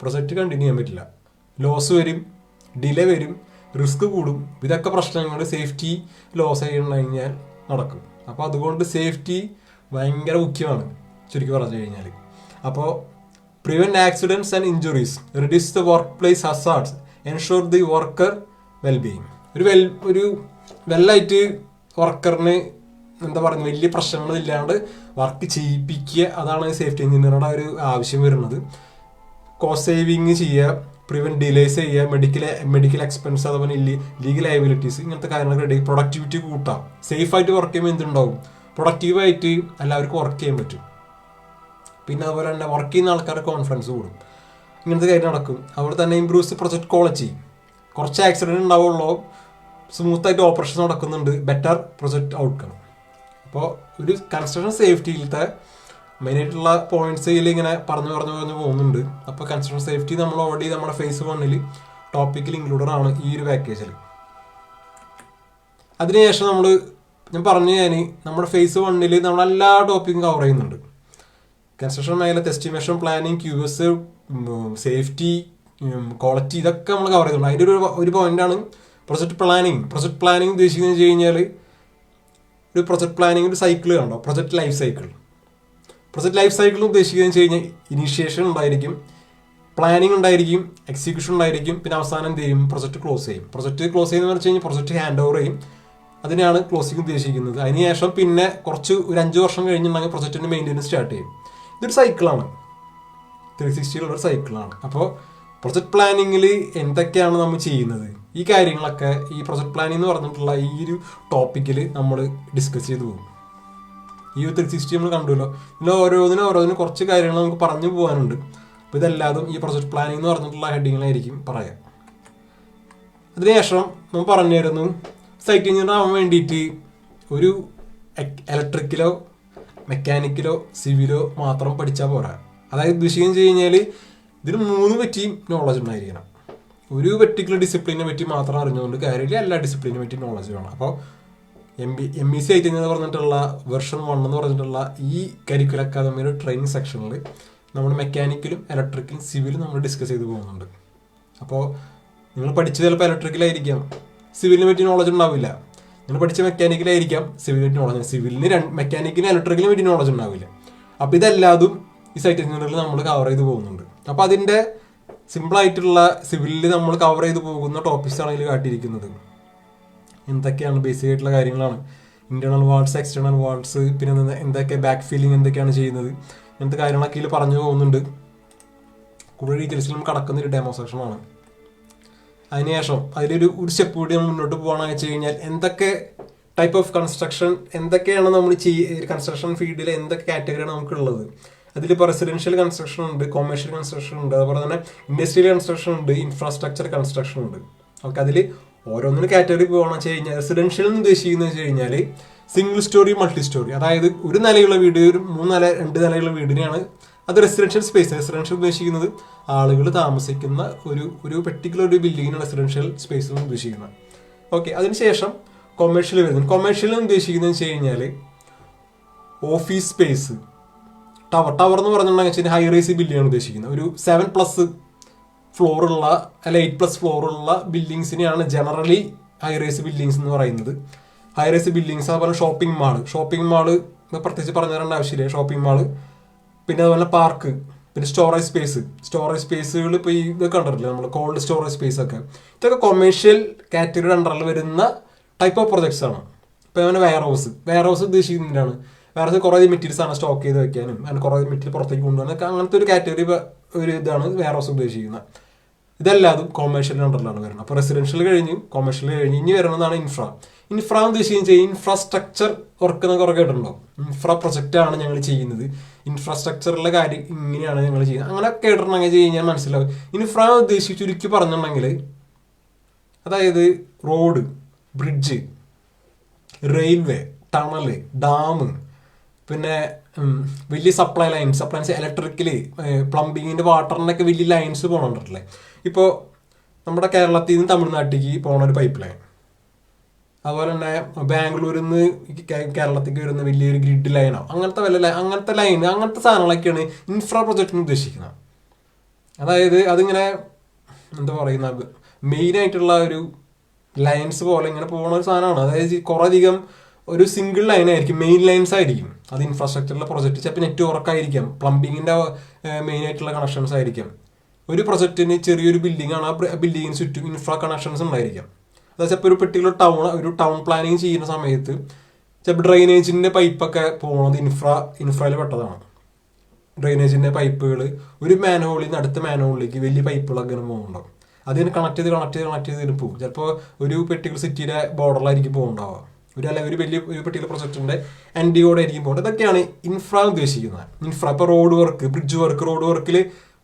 പ്രൊജക്റ്റ് കണ്ടിന്യൂ ചെയ്യാൻ പറ്റില്ല, ലോസ് വരും, ഡിലേ വരും, റിസ്ക് കൂടും. ഇതൊക്കെ പ്രശ്നങ്ങൾ സേഫ്റ്റി ലോസ് കഴിഞ്ഞാൽ നടക്കും. അപ്പോൾ അതുകൊണ്ട് സേഫ്റ്റി ഭയങ്കര മുഖ്യമാണ് ചുരുക്കി പറഞ്ഞു കഴിഞ്ഞാൽ. അപ്പോൾ prevent accidents and injuries, reduce the work place hazards, ensure the worker wellbeing. ഒരു വെല്ലായിട്ട് വർക്കറിന് എന്താ പറയുക, വലിയ പ്രശ്നങ്ങളില്ലാണ്ട് വർക്ക് ചെയ്യിപ്പിക്കുക, അതാണ് സേഫ്റ്റി എഞ്ചിനീയറുടെ ഒരു ആവശ്യം വരുന്നത്. കോസ്റ്റ് സേവിങ് ചെയ്യുക, പ്രിവെന്റ് ഡിലേസ് ചെയ്യുക, മെഡിക്കൽ എക്സ്പെൻസ്, അതുപോലെ ലീഗൽ ലയബിലിറ്റീസ്, ഇങ്ങനത്തെ കാര്യങ്ങളൊക്കെ റെഡി. പ്രൊഡക്ടിവിറ്റി കൂട്ടാം. സേഫായിട്ട് വർക്ക് ചെയ്യുമ്പോൾ എന്തുണ്ടാവും? പ്രൊഡക്റ്റീവായിട്ട് എല്ലാവർക്കും വർക്ക് ചെയ്യാൻ പറ്റും. പിന്നെ അതുപോലെ തന്നെ വർക്ക് ചെയ്യുന്ന ആൾക്കാരുടെ കോൺഫിഡൻസ് കൂടും. ഇങ്ങനത്തെ കാര്യം നടക്കും. അതുപോലെ തന്നെ ഇംപ്രൂവ്സ് പ്രൊജക്ട് ക്വാളിറ്റി. കുറച്ച് ആക്സിഡൻറ്റ് ഉണ്ടാവുള്ളൂ, സ്മൂത്തായിട്ട് ഓപ്പറേഷൻ നടക്കുന്നുണ്ട്, ബെറ്റർ പ്രൊജക്ട് ഔട്ട്കം. അപ്പോൾ ഒരു കൺസ്ട്രക്ഷൻ സേഫ്റ്റിയിലത്തെ മെയിനായിട്ടുള്ള പോയിന്റ്സിൽ ഇങ്ങനെ പറഞ്ഞു പോകുന്നുണ്ട്. അപ്പോൾ കൺസ്ട്രക്ഷൻ സേഫ്റ്റി നമ്മൾ ഓൾറെഡി നമ്മുടെ ഫേസ് 1 ടോപ്പിക്കിൽ ഇൻക്ലൂഡഡ് ആണ് ഈ ഒരു പാക്കേജിൽ. അതിനുശേഷം ഞാൻ പറഞ്ഞു നമ്മുടെ ഫേസ് 1 നമ്മൾ എല്ലാ ടോപ്പിക്കും കവർ ചെയ്യുന്നുണ്ട്. കൺസ്ട്രക്ഷൻ മേഖലത്തെ estimation, planning, QS, safety, quality, ഇതൊക്കെ നമ്മൾ കവർ ചെയ്യുന്നുണ്ട്. അതിൻ്റെ ഒരു പോയിന്റാണ് പ്രൊജക്ട് പ്ലാനിങ്. പ്രൊജക്ട് പ്ലാനിങ് ഉദ്ദേശിക്കുന്നത് വെച്ച് കഴിഞ്ഞാൽ ഒരു പ്രൊജക്ട് പ്ലാനിങ് ഒരു സൈക്കിൾ കണ്ടോ, project life cycle. Project life cycle ഉദ്ദേശിക്കുന്നത് വെച്ച് കഴിഞ്ഞാൽ ഇനീഷ്യേഷൻ ഉണ്ടായിരിക്കും, പ്ലാനിങ് ഉണ്ടായിരിക്കും, എക്സിക്യൂഷൻ ഉണ്ടായിരിക്കും, പിന്നെ അവസാനം എന്ത് ചെയ്യും? പ്രൊജക്ട് ക്ലോസ് ചെയ്യും. പ്രൊജക്ട് ക്ലോസ് ചെയ്യുന്നത് വെച്ച് കഴിഞ്ഞാൽ പ്രൊജക്ട് ഹാൻഡ് ഓവർ ചെയ്യും. അതിനാണ് ക്ലോസിംഗ് ഉദ്ദേശിക്കുന്നത്. അതിനുശേഷം പിന്നെ ഒരു 5 വർഷം കഴിഞ്ഞിട്ടുണ്ടെങ്കിൽ പ്രൊജക്റ്റിൻ്റെ മെയിൻ്റെനൻസ് സ്റ്റാർട്ട് ചെയ്യും. ഇതൊരു സൈക്കിളാണ്, 360 ഒരു സൈക്കിളാണ്. അപ്പോൾ പ്രൊജക്ട് പ്ലാനിങ്ങിൽ എന്തൊക്കെയാണ് നമ്മൾ ചെയ്യുന്നത്, ഈ കാര്യങ്ങളൊക്കെ ഈ പ്രൊജക്ട് പ്ലാനിങ് എന്ന് പറഞ്ഞിട്ടുള്ള ഈ ഒരു ടോപ്പിക്കിൽ നമ്മൾ ഡിസ്കസ് ചെയ്തു പോകും. ഈ 360 നമ്മൾ കണ്ടുല്ലോ. ഇതിൽ ഓരോന്നിനും കുറച്ച് കാര്യങ്ങൾ നമുക്ക് പറഞ്ഞു പോകാനുണ്ട്. അപ്പോൾ ഇതെല്ലാതും ഈ പ്രൊജക്ട് പ്ലാനിങ് എന്ന് പറഞ്ഞിട്ടുള്ള ഹെഡിങ്ങിലായിരിക്കും പറയാം. അതിനുശേഷം നമ്മൾ പറഞ്ഞിരുന്നു സൈറ്റ് എഞ്ചിനീയർ ആവാൻ വേണ്ടിയിട്ട് ഒരു ഇലക്ട്രിക്കലോ മെക്കാനിക്കലോ സിവിലോ മാത്രം പഠിച്ചാൽ പോരാ. അതായത് ഉദ്ദേശിക്കുന്നത് വെച്ച് കഴിഞ്ഞാൽ ഇതിന് 3 പറ്റിയും നോളജ് ഉണ്ടായിരിക്കണം. ഒരു പെർട്ടിക്കുലർ ഡിസിപ്ലിനെ പറ്റി മാത്രം അറിഞ്ഞുകൊണ്ട് കാര്യമില്ല, എല്ലാ ഡിസിപ്ലിനെ പറ്റി നോളജ് വേണം. അപ്പോൾ MEC ആയിട്ട് എന്ന് പറഞ്ഞിട്ടുള്ള വെർഷൻ 1 എന്ന് പറഞ്ഞിട്ടുള്ള ഈ കരിക്കുലർ അക്കാദമിയുടെ ട്രെയിനിങ് സെക്ഷനിൽ നമ്മൾ മെക്കാനിക്കലും ഇലക്ട്രിക്കലും സിവിലും നമ്മൾ ഡിസ്കസ് ചെയ്ത് പോകുന്നുണ്ട്. അപ്പോൾ നിങ്ങൾ പഠിച്ചത് ചിലപ്പോൾ ഇലക്ട്രിക്കലായിരിക്കാം, സിവിലിനെ പറ്റി നോളജ് ഉണ്ടാവില്ല. നിങ്ങൾ പഠിച്ച മെക്കാനിക്കലായിരിക്കാം, സിവിലിനെ പറ്റി നോളജ്, സിവിലിന് മെക്കാനിക്കിനും ഇലക്ട്രിക്കലിനെ പറ്റി നോളജ് ഉണ്ടാവില്ല. അപ്പോൾ ഇതെല്ലാതും ഈ സൈറ്റ് എഞ്ചിനീയറിൽ നമ്മൾ കവർ ചെയ്ത് പോകുന്നുണ്ട്. അപ്പോൾ അതിൻ്റെ സിമ്പിളായിട്ടുള്ള സിവിലിൽ നമ്മൾ കവർ ചെയ്ത് പോകുന്ന ടോപ്പിക്സാണ് ഇതിൽ കാട്ടിയിരിക്കുന്നത്. എന്തൊക്കെയാണ് ബേസിക് ആയിട്ടുള്ള കാര്യങ്ങളാണ്. ഇന്റേണൽ വാൾസ്, എക്സ്റ്റേണൽ വാൾസ്, പിന്നെ എന്തൊക്കെ ബാക്ക് ഫീലിംഗ് എന്തൊക്കെയാണ് ചെയ്യുന്നത്, ഇങ്ങനത്തെ കാര്യങ്ങളൊക്കെ ഇതിൽ പറഞ്ഞു പോകുന്നുണ്ട്. കൂടുതൽ ഡീറ്റെയിൽസിലും കടക്കുന്നൊരു ഡെമോ സെക്ഷനാണ്. അതിനുശേഷം അതിലൊരു സ്റ്റെപ്പ് കൂടി നമ്മൾ മുന്നോട്ട് പോകുകയാണെന്ന് വെച്ച് കഴിഞ്ഞാൽ എന്തൊക്കെ ടൈപ്പ് ഓഫ് കൺസ്ട്രക്ഷൻ, എന്തൊക്കെയാണ് നമ്മൾ കൺസ്ട്രക്ഷൻ ഫീൽഡിൽ എന്തൊക്കെ കാറ്റഗറിയാണ് നമുക്കുള്ളത്. അതിലിപ്പോൾ റെസിഡൻഷ്യൽ കൺസ്ട്രക്ഷൻ ഉണ്ട്, കൊമേഴ്ഷ്യൽ കൺസ്ട്രക്ഷൻ ഉണ്ട്, അതുപോലെ തന്നെ ഇൻഡസ്ട്രിയൽ കൺസ്ട്രക്ഷൻ ഉണ്ട്, ഇൻഫ്രാസ്ട്രക്ചർ കൺസ്ട്രക്ഷൻ ഉണ്ട്. ഓക്കെ, അതിൽ ഓരോന്നിനും കാറ്റഗറി പോകണമെന്ന് വെച്ച് കഴിഞ്ഞാൽ റെസിഡൻഷ്യൽ എന്ന് ഉദ്ദേശിക്കുന്നത് വെച്ച് കഴിഞ്ഞാൽ സിംഗിൾ സ്റ്റോറി, മൾട്ടി സ്റ്റോറി, അതായത് ഒരു നിലയുള്ള വീട്, ഒരു 3 നില 2 നിലയുള്ള വീടിനെയാണ് അത് റെസിഡൻഷ്യൽ സ്പേസ്. റെസിഡൻഷ്യൽ ഉദ്ദേശിക്കുന്നത് ആളുകൾ താമസിക്കുന്ന ഒരു പെർട്ടിക്കുലർ ഒരു ബിൽഡിങ്ങിന് റെസിഡൻഷ്യൽ സ്പേസ് എന്ന് ഉദ്ദേശിക്കുന്നത്. ഓക്കെ, അതിനുശേഷം കൊമേഴ്ഷ്യൽ വരുന്നത്. കൊമേഴ്ഷ്യൽ എന്ന് ഉദ്ദേശിക്കുന്നത് വെച്ച് കഴിഞ്ഞാൽ ഓഫീസ് സ്പേസ്, ടവർ എന്ന് പറഞ്ഞിട്ടുണ്ടെങ്കിൽ ഹൈ റൈസ് ബിൽഡിംഗ് ആണ് ഉദ്ദേശിക്കുന്നത്. ഒരു 7+ ഫ്ലോറുള്ള അല്ല 8+ ഫ്ലോറുള്ള ബിൽഡിങ്സിനെയാണ് ജനറലി ഹൈ റൈസ് ബിൽഡിങ്സ് എന്ന് പറയുന്നത്. ഹൈ റൈസ് ബിൽഡിങ്സ്, അതുപോലെ ഷോപ്പിംഗ് മാള് പ്രത്യേകിച്ച് പറഞ്ഞു തരേണ്ട ആവശ്യമില്ല. ഷോപ്പിംഗ് മാള്, പിന്നെ അതുപോലെ പാർക്ക്, പിന്നെ സ്റ്റോറേജ് സ്പേസുകൾ ഇപ്പോൾ ഇതൊക്കെ കണ്ടിട്ടില്ല നമ്മൾ, കോൾഡ് സ്റ്റോറേജ് സ്പേസ് ഒക്കെ. ഇതൊക്കെ കൊമേഴ്ഷ്യൽ കാറ്റഗറിയുടെ അണ്ടറിൽ വരുന്ന ടൈപ്പ് ഓഫ് പ്രൊജക്ട്സ് ആണ്. ഇപ്പോൾ അങ്ങനെ വെയർ ഹൗസ് ഉദ്ദേശിക്കുന്നതിനാണ്. വെയർ ഹൗസ് കുറേ മെറ്റീരിയൽസ് ആണ് സ്റ്റോക്ക് ചെയ്ത് വെക്കാനും അങ്ങനെ കുറേ മെറ്റീരിയൽ പുറത്തേക്ക് കൊണ്ടുപോകാനൊക്കെ അങ്ങനത്തെ ഒരു കാറ്റഗറി ഒരു ഇതാണ് വെയർ ഹൗസ് ഉദ്ദേശിക്കുന്നത്. ഇതെല്ലാതും കൊമേഴ്ഷ്യൽ അണ്ടറിലാണ് വരുന്നത്. അപ്പോൾ റെസിഡൻഷ്യൽ കഴിഞ്ഞ് കൊമേഴ്ഷ്യൽ കഴിഞ്ഞ് ഇനി വരുന്നതാണ് ഇൻഫ്ര ഉദ്ദേശിക്കുന്നത് ഇൻഫ്രാസ്ട്രക്ചർ വർക്ക് എന്നൊക്കെ കുറേ കേട്ടിട്ടുണ്ടോ. ഇൻഫ്ര പ്രൊജക്റ്റാണ് ഞങ്ങൾ ചെയ്യുന്നത്, ഇൻഫ്രാസ്ട്രക്ചറിലെ കാര്യം ഇങ്ങനെയാണ് ഞങ്ങൾ ചെയ്യുന്നത്, അങ്ങനെ കേട്ടിട്ടുണ്ടെങ്കിൽ കഴിഞ്ഞാൽ മനസ്സിലാവും. ഇൻഫ്ര ഉദ്ദേശിച്ച് ചുരുക്കി പറഞ്ഞിട്ടുണ്ടെങ്കിൽ അതായത് road, bridge, railway, tunnel, dam, പിന്നെ വലിയ സപ്ലൈൻസ് ഇലക്ട്രിക്കല്, പ്ലംബിങ്ങിൻ്റെ, വാട്ടറിൻ്റെ വലിയ ലൈൻസ് പോകണുണ്ടല്ലേ. ഇപ്പോൾ നമ്മുടെ കേരളത്തിൽ നിന്ന് തമിഴ്നാട്ടിലേക്ക് പോകണ ഒരു പൈപ്പ് ലൈൻ, അതുപോലെ തന്നെ ബാംഗ്ലൂരിൽ നിന്ന് കേരളത്തിലേക്ക് വരുന്ന വലിയൊരു ഗ്രിഡ് ലൈനോ അങ്ങനത്തെ ലൈൻ, അങ്ങനത്തെ സാധനങ്ങളൊക്കെയാണ് ഇൻഫ്രാ പ്രൊജക്റ്റിന് ഉദ്ദേശിക്കുന്നത്. അതായത് അതിങ്ങനെ എന്താ പറയുന്ന മെയിനായിട്ടുള്ള ഒരു ലൈൻസ് പോലെ ഇങ്ങനെ പോകുന്ന ഒരു സാധനമാണ്. അതായത് കുറേ അധികം ഒരു സിംഗിൾ ലൈൻ ആയിരിക്കും, മെയിൻ ലൈൻസ് ആയിരിക്കും അത്. ഇൻഫ്രാസ്ട്രക്ചറിലെ പ്രൊജക്റ്റ് ചിലപ്പോൾ നെറ്റ്വർക്ക് ആയിരിക്കാം, പ്ലംബിങ്ങിൻ്റെ മെയിൻ ആയിട്ടുള്ള കണക്ഷൻസ് ആയിരിക്കും. ഒരു പ്രൊജക്റ്റിന് ചെറിയൊരു ബിൽഡിംഗ് ആണ്, ആ ബിൽഡിങ്ങിന് ചുറ്റും ഇൻഫ്രാ കണക്ഷൻസ് ഉണ്ടായിരിക്കാം. അതായത് ചിലപ്പോൾ ഒരു പെർട്ടിക്കുലർ ഒരു ടൗൺ പ്ലാനിങ് ചെയ്യുന്ന സമയത്ത് ചിലപ്പോൾ ഡ്രെയിനേജിൻ്റെ പൈപ്പൊക്കെ പോകുന്നത് ഇൻഫ്രയിൽ പെട്ടതാണ്. ഡ്രെയിനേജിൻ്റെ പൈപ്പുകൾ ഒരു മാൻഹോളിൽ നിന്ന് അടുത്ത മാൻഹോളിലേക്ക് വലിയ പൈപ്പുകളൊക്കെ ഇങ്ങനെ പോകുന്നുണ്ടാവും. അതിന് കണക്ട് ചെയ്ത് പോകും. ചിലപ്പോൾ ഒരു പെർട്ടിക്കുലർ സിറ്റിയുടെ ബോർഡറിലായിരിക്കും പോകുന്നുണ്ടാവുക, ഒരു വലിയ ഒരു പെർട്ടിക്കുലർ പ്രൊജക്റ്റിൻ്റെ എൻഡിയോടെ ആയിരിക്കും പോകുന്നത്. ഇതൊക്കെയാണ് ഇൻഫ്രാ ഉദ്ദേശിക്കുന്നത്. ഇൻഫ്രാ ഇപ്പോൾ road work, bridge work, road വർക്കിൽ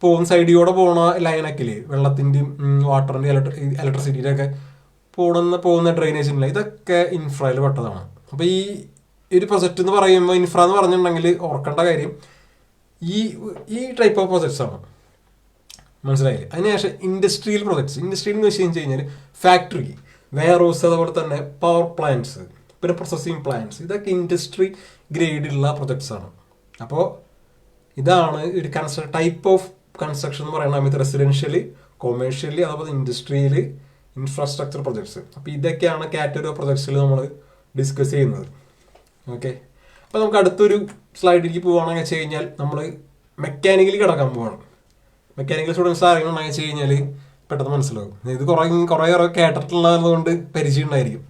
പോകുന്ന സൈഡിലൂടെ പോകുന്ന ലൈനൊക്കെ വെള്ളത്തിൻ്റെയും വാട്ടറിൻ്റെ ഇലക്ട്രിസിറ്റിയുടെ ഒക്കെ പോകുന്ന ഡ്രെയിനേജിൻ്റെ ഇതൊക്കെ ഇൻഫ്രയിൽ പെട്ടതാണ്. അപ്പോൾ ഈ ഒരു പ്രൊജക്റ്റ് എന്ന് പറയുമ്പോൾ ഇൻഫ്ര എന്ന് പറഞ്ഞിട്ടുണ്ടെങ്കിൽ ഓർക്കേണ്ട കാര്യം ഈ ടൈപ്പ് ഓഫ് പ്രൊജക്ട്സ് ആണ്. മനസ്സിലായില്ലേ? അതിനുശേഷം ഇൻഡസ്ട്രിയൽ പ്രൊജക്ട്സ്. ഇൻഡസ്ട്രിയിൽ എന്ന് വെച്ച് കഴിഞ്ഞാൽ ഫാക്ടറി, വെയർ ഹൗസ്, അതുപോലെ തന്നെ പവർ പ്ലാന്റ്സ്, പിന്നെ പ്രോസസ്സിങ് പ്ലാന്റ്സ്, ഇതൊക്കെ ഇൻഡസ്ട്രി ഗ്രേഡിലുള്ള പ്രൊജക്ട്സ് ആണ്. അപ്പോൾ ഇതാണ് ഒരു ടൈപ്പ് ഓഫ് കൺസ്ട്രക്ഷൻ എന്ന് പറയുന്ന സമയത്ത് റെസിഡൻഷ്യലി, കൊമേഴ്ഷ്യലി, അതുപോലെ ഇൻഡസ്ട്രിയൽ, ഇൻഫ്രാസ്ട്രക്ചർ പ്രൊജക്ട്സ്. അപ്പോൾ ഇതൊക്കെയാണ് കാറ്റഗറി ഓഫ് പ്രൊജക്ട്സിൽ നമ്മൾ ഡിസ്കസ് ചെയ്യുന്നത്. ഓക്കെ, അപ്പോൾ നമുക്ക് അടുത്തൊരു സ്ലൈഡിലേക്ക് പോകുകയാണെന്ന് വെച്ച് കഴിഞ്ഞാൽ നമ്മൾ മെക്കാനിക്കലി കിടക്കാൻ പോവാണ്. മെക്കാനിക്കൽ സ്റ്റുഡൻസ് ആരെങ്കിലും വെച്ച് കഴിഞ്ഞാൽ പെട്ടെന്ന് മനസ്സിലാവും. ഇത് കുറേ കേട്ടിട്ടുള്ളതുകൊണ്ട് പരിചയം ഉണ്ടായിരിക്കും.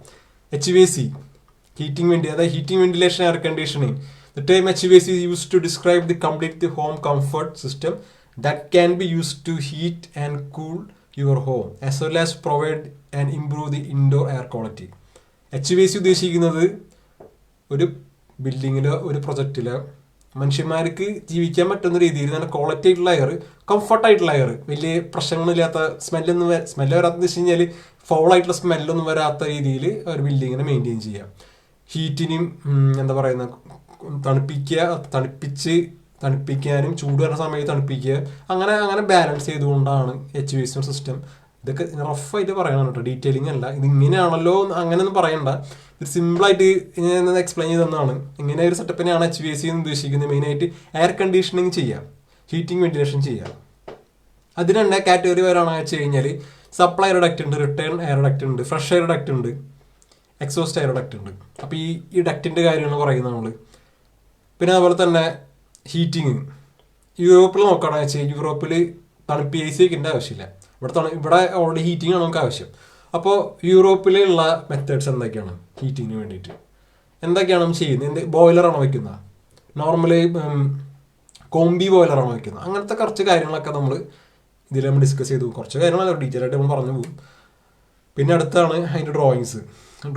HVAC, ഹീറ്റിംഗ് അതായത് heating, ventilation, air conditioning. The term HVAC is used to describe the complete home comfort system that can be used to heat and cool your home as well as provide and improve the indoor air quality. HVAC ഉദ്ദേശിക്കുന്നത് ഒരു ബിൽഡിങ്ങിലോ ഒരു പ്രൊജക്റ്റിലോ മനുഷ്യന്മാർക്ക് ജീവിക്കാൻ പറ്റുന്ന രീതിയിൽ നല്ല quality ആയിട്ടുള്ള air, കംഫർട്ടായിട്ടുള്ള air, വലിയ പ്രശ്നങ്ങളില്ലാത്ത സ്മെല്ലൊന്നും വരാത്തെന്ന് വെച്ച് കഴിഞ്ഞാൽ ഫൗളായിട്ടുള്ള സ്മെല്ലൊന്നും വരാത്ത രീതിയിൽ ഒരു ബിൽഡിങ്ങിനെ മെയിൻറ്റെയിൻ ചെയ്യാം. ഹീറ്റിനും എന്താ പറയുന്ന തണുപ്പിക്കാനും ചൂട് വരുന്ന സമയത്ത് തണുപ്പിക്കുക, അങ്ങനെ ബാലൻസ് ചെയ്തുകൊണ്ടാണ് HVAC സിസ്റ്റം. ഇതൊക്കെ റഫായിട്ട് പറയണം കേട്ടോ, ഡീറ്റെയിലിംഗ് അല്ല. ഇത് ഇങ്ങനെയാണല്ലോ അങ്ങനെയൊന്നും പറയണ്ട, ഇത് സിമ്പിളായിട്ട് ഞാൻ എക്സ്പ്ലെയിൻ ചെയ്ത് തന്നതാണ്. ഇങ്ങനെ ഒരു സെറ്റപ്പിനെയാണ് HVAC എന്ന് ഉദ്ദേശിക്കുന്നത്. മെയിനായിട്ട് എയർ കണ്ടീഷനിങ് ചെയ്യാം, ഹീറ്റിംഗ്, വെന്റിലേഷൻ ചെയ്യാം. അതിന് തന്നെ കാറ്റഗറി വരാണെന്ന് വെച്ച് കഴിഞ്ഞാൽ സപ്ലൈ എയർ ഡക്റ്റ് ഉണ്ട്, റിട്ടേൺ എയർ ഡക്റ്റ് ഉണ്ട്, ഫ്രഷ് എയർ ഡക്റ്റ് ഉണ്ട്, എക്സോസ്റ്റ് എയർ ഡക്റ്റ് ഉണ്ട്. അപ്പോൾ ഈ ഡക്റ്റിൻ്റെ കാര്യമാണ് പറയുന്നത് നമ്മൾ. പിന്നെ അതുപോലെ തന്നെ ഹീറ്റിങ് യൂറോപ്പിൽ നോക്കുകയാണെന്ന് വെച്ചാൽ യൂറോപ്പിൽ തണുപ്പ് AC വെക്കേണ്ട ആവശ്യമില്ല. ഇവിടെ ഓൾറെഡി ഹീറ്റിംഗ് ആണ് നമുക്ക് ആവശ്യം. അപ്പോൾ യൂറോപ്പിലുള്ള മെത്തേഡ്സ് എന്തൊക്കെയാണ് ഹീറ്റിങ്ങിന് വേണ്ടിയിട്ട്, എന്തൊക്കെയാണ് നമ്മൾ ചെയ്യുന്നത്? ബോയിലറാണോ വയ്ക്കുന്നത്, നോർമലി കോംബി ബോയിലറാണോ വയ്ക്കുന്നത്, അങ്ങനത്തെ കുറച്ച് കാര്യങ്ങളൊക്കെ നമ്മൾ ഇതിൽ നമ്മൾ ഡിസ്കസ് ചെയ്തു. കുറച്ച് കാര്യങ്ങളല്ല, ഡീറ്റെയിൽ ആയിട്ട് നമ്മൾ പറഞ്ഞു പോകും. പിന്നെ അടുത്താണ് അതിൻ്റെ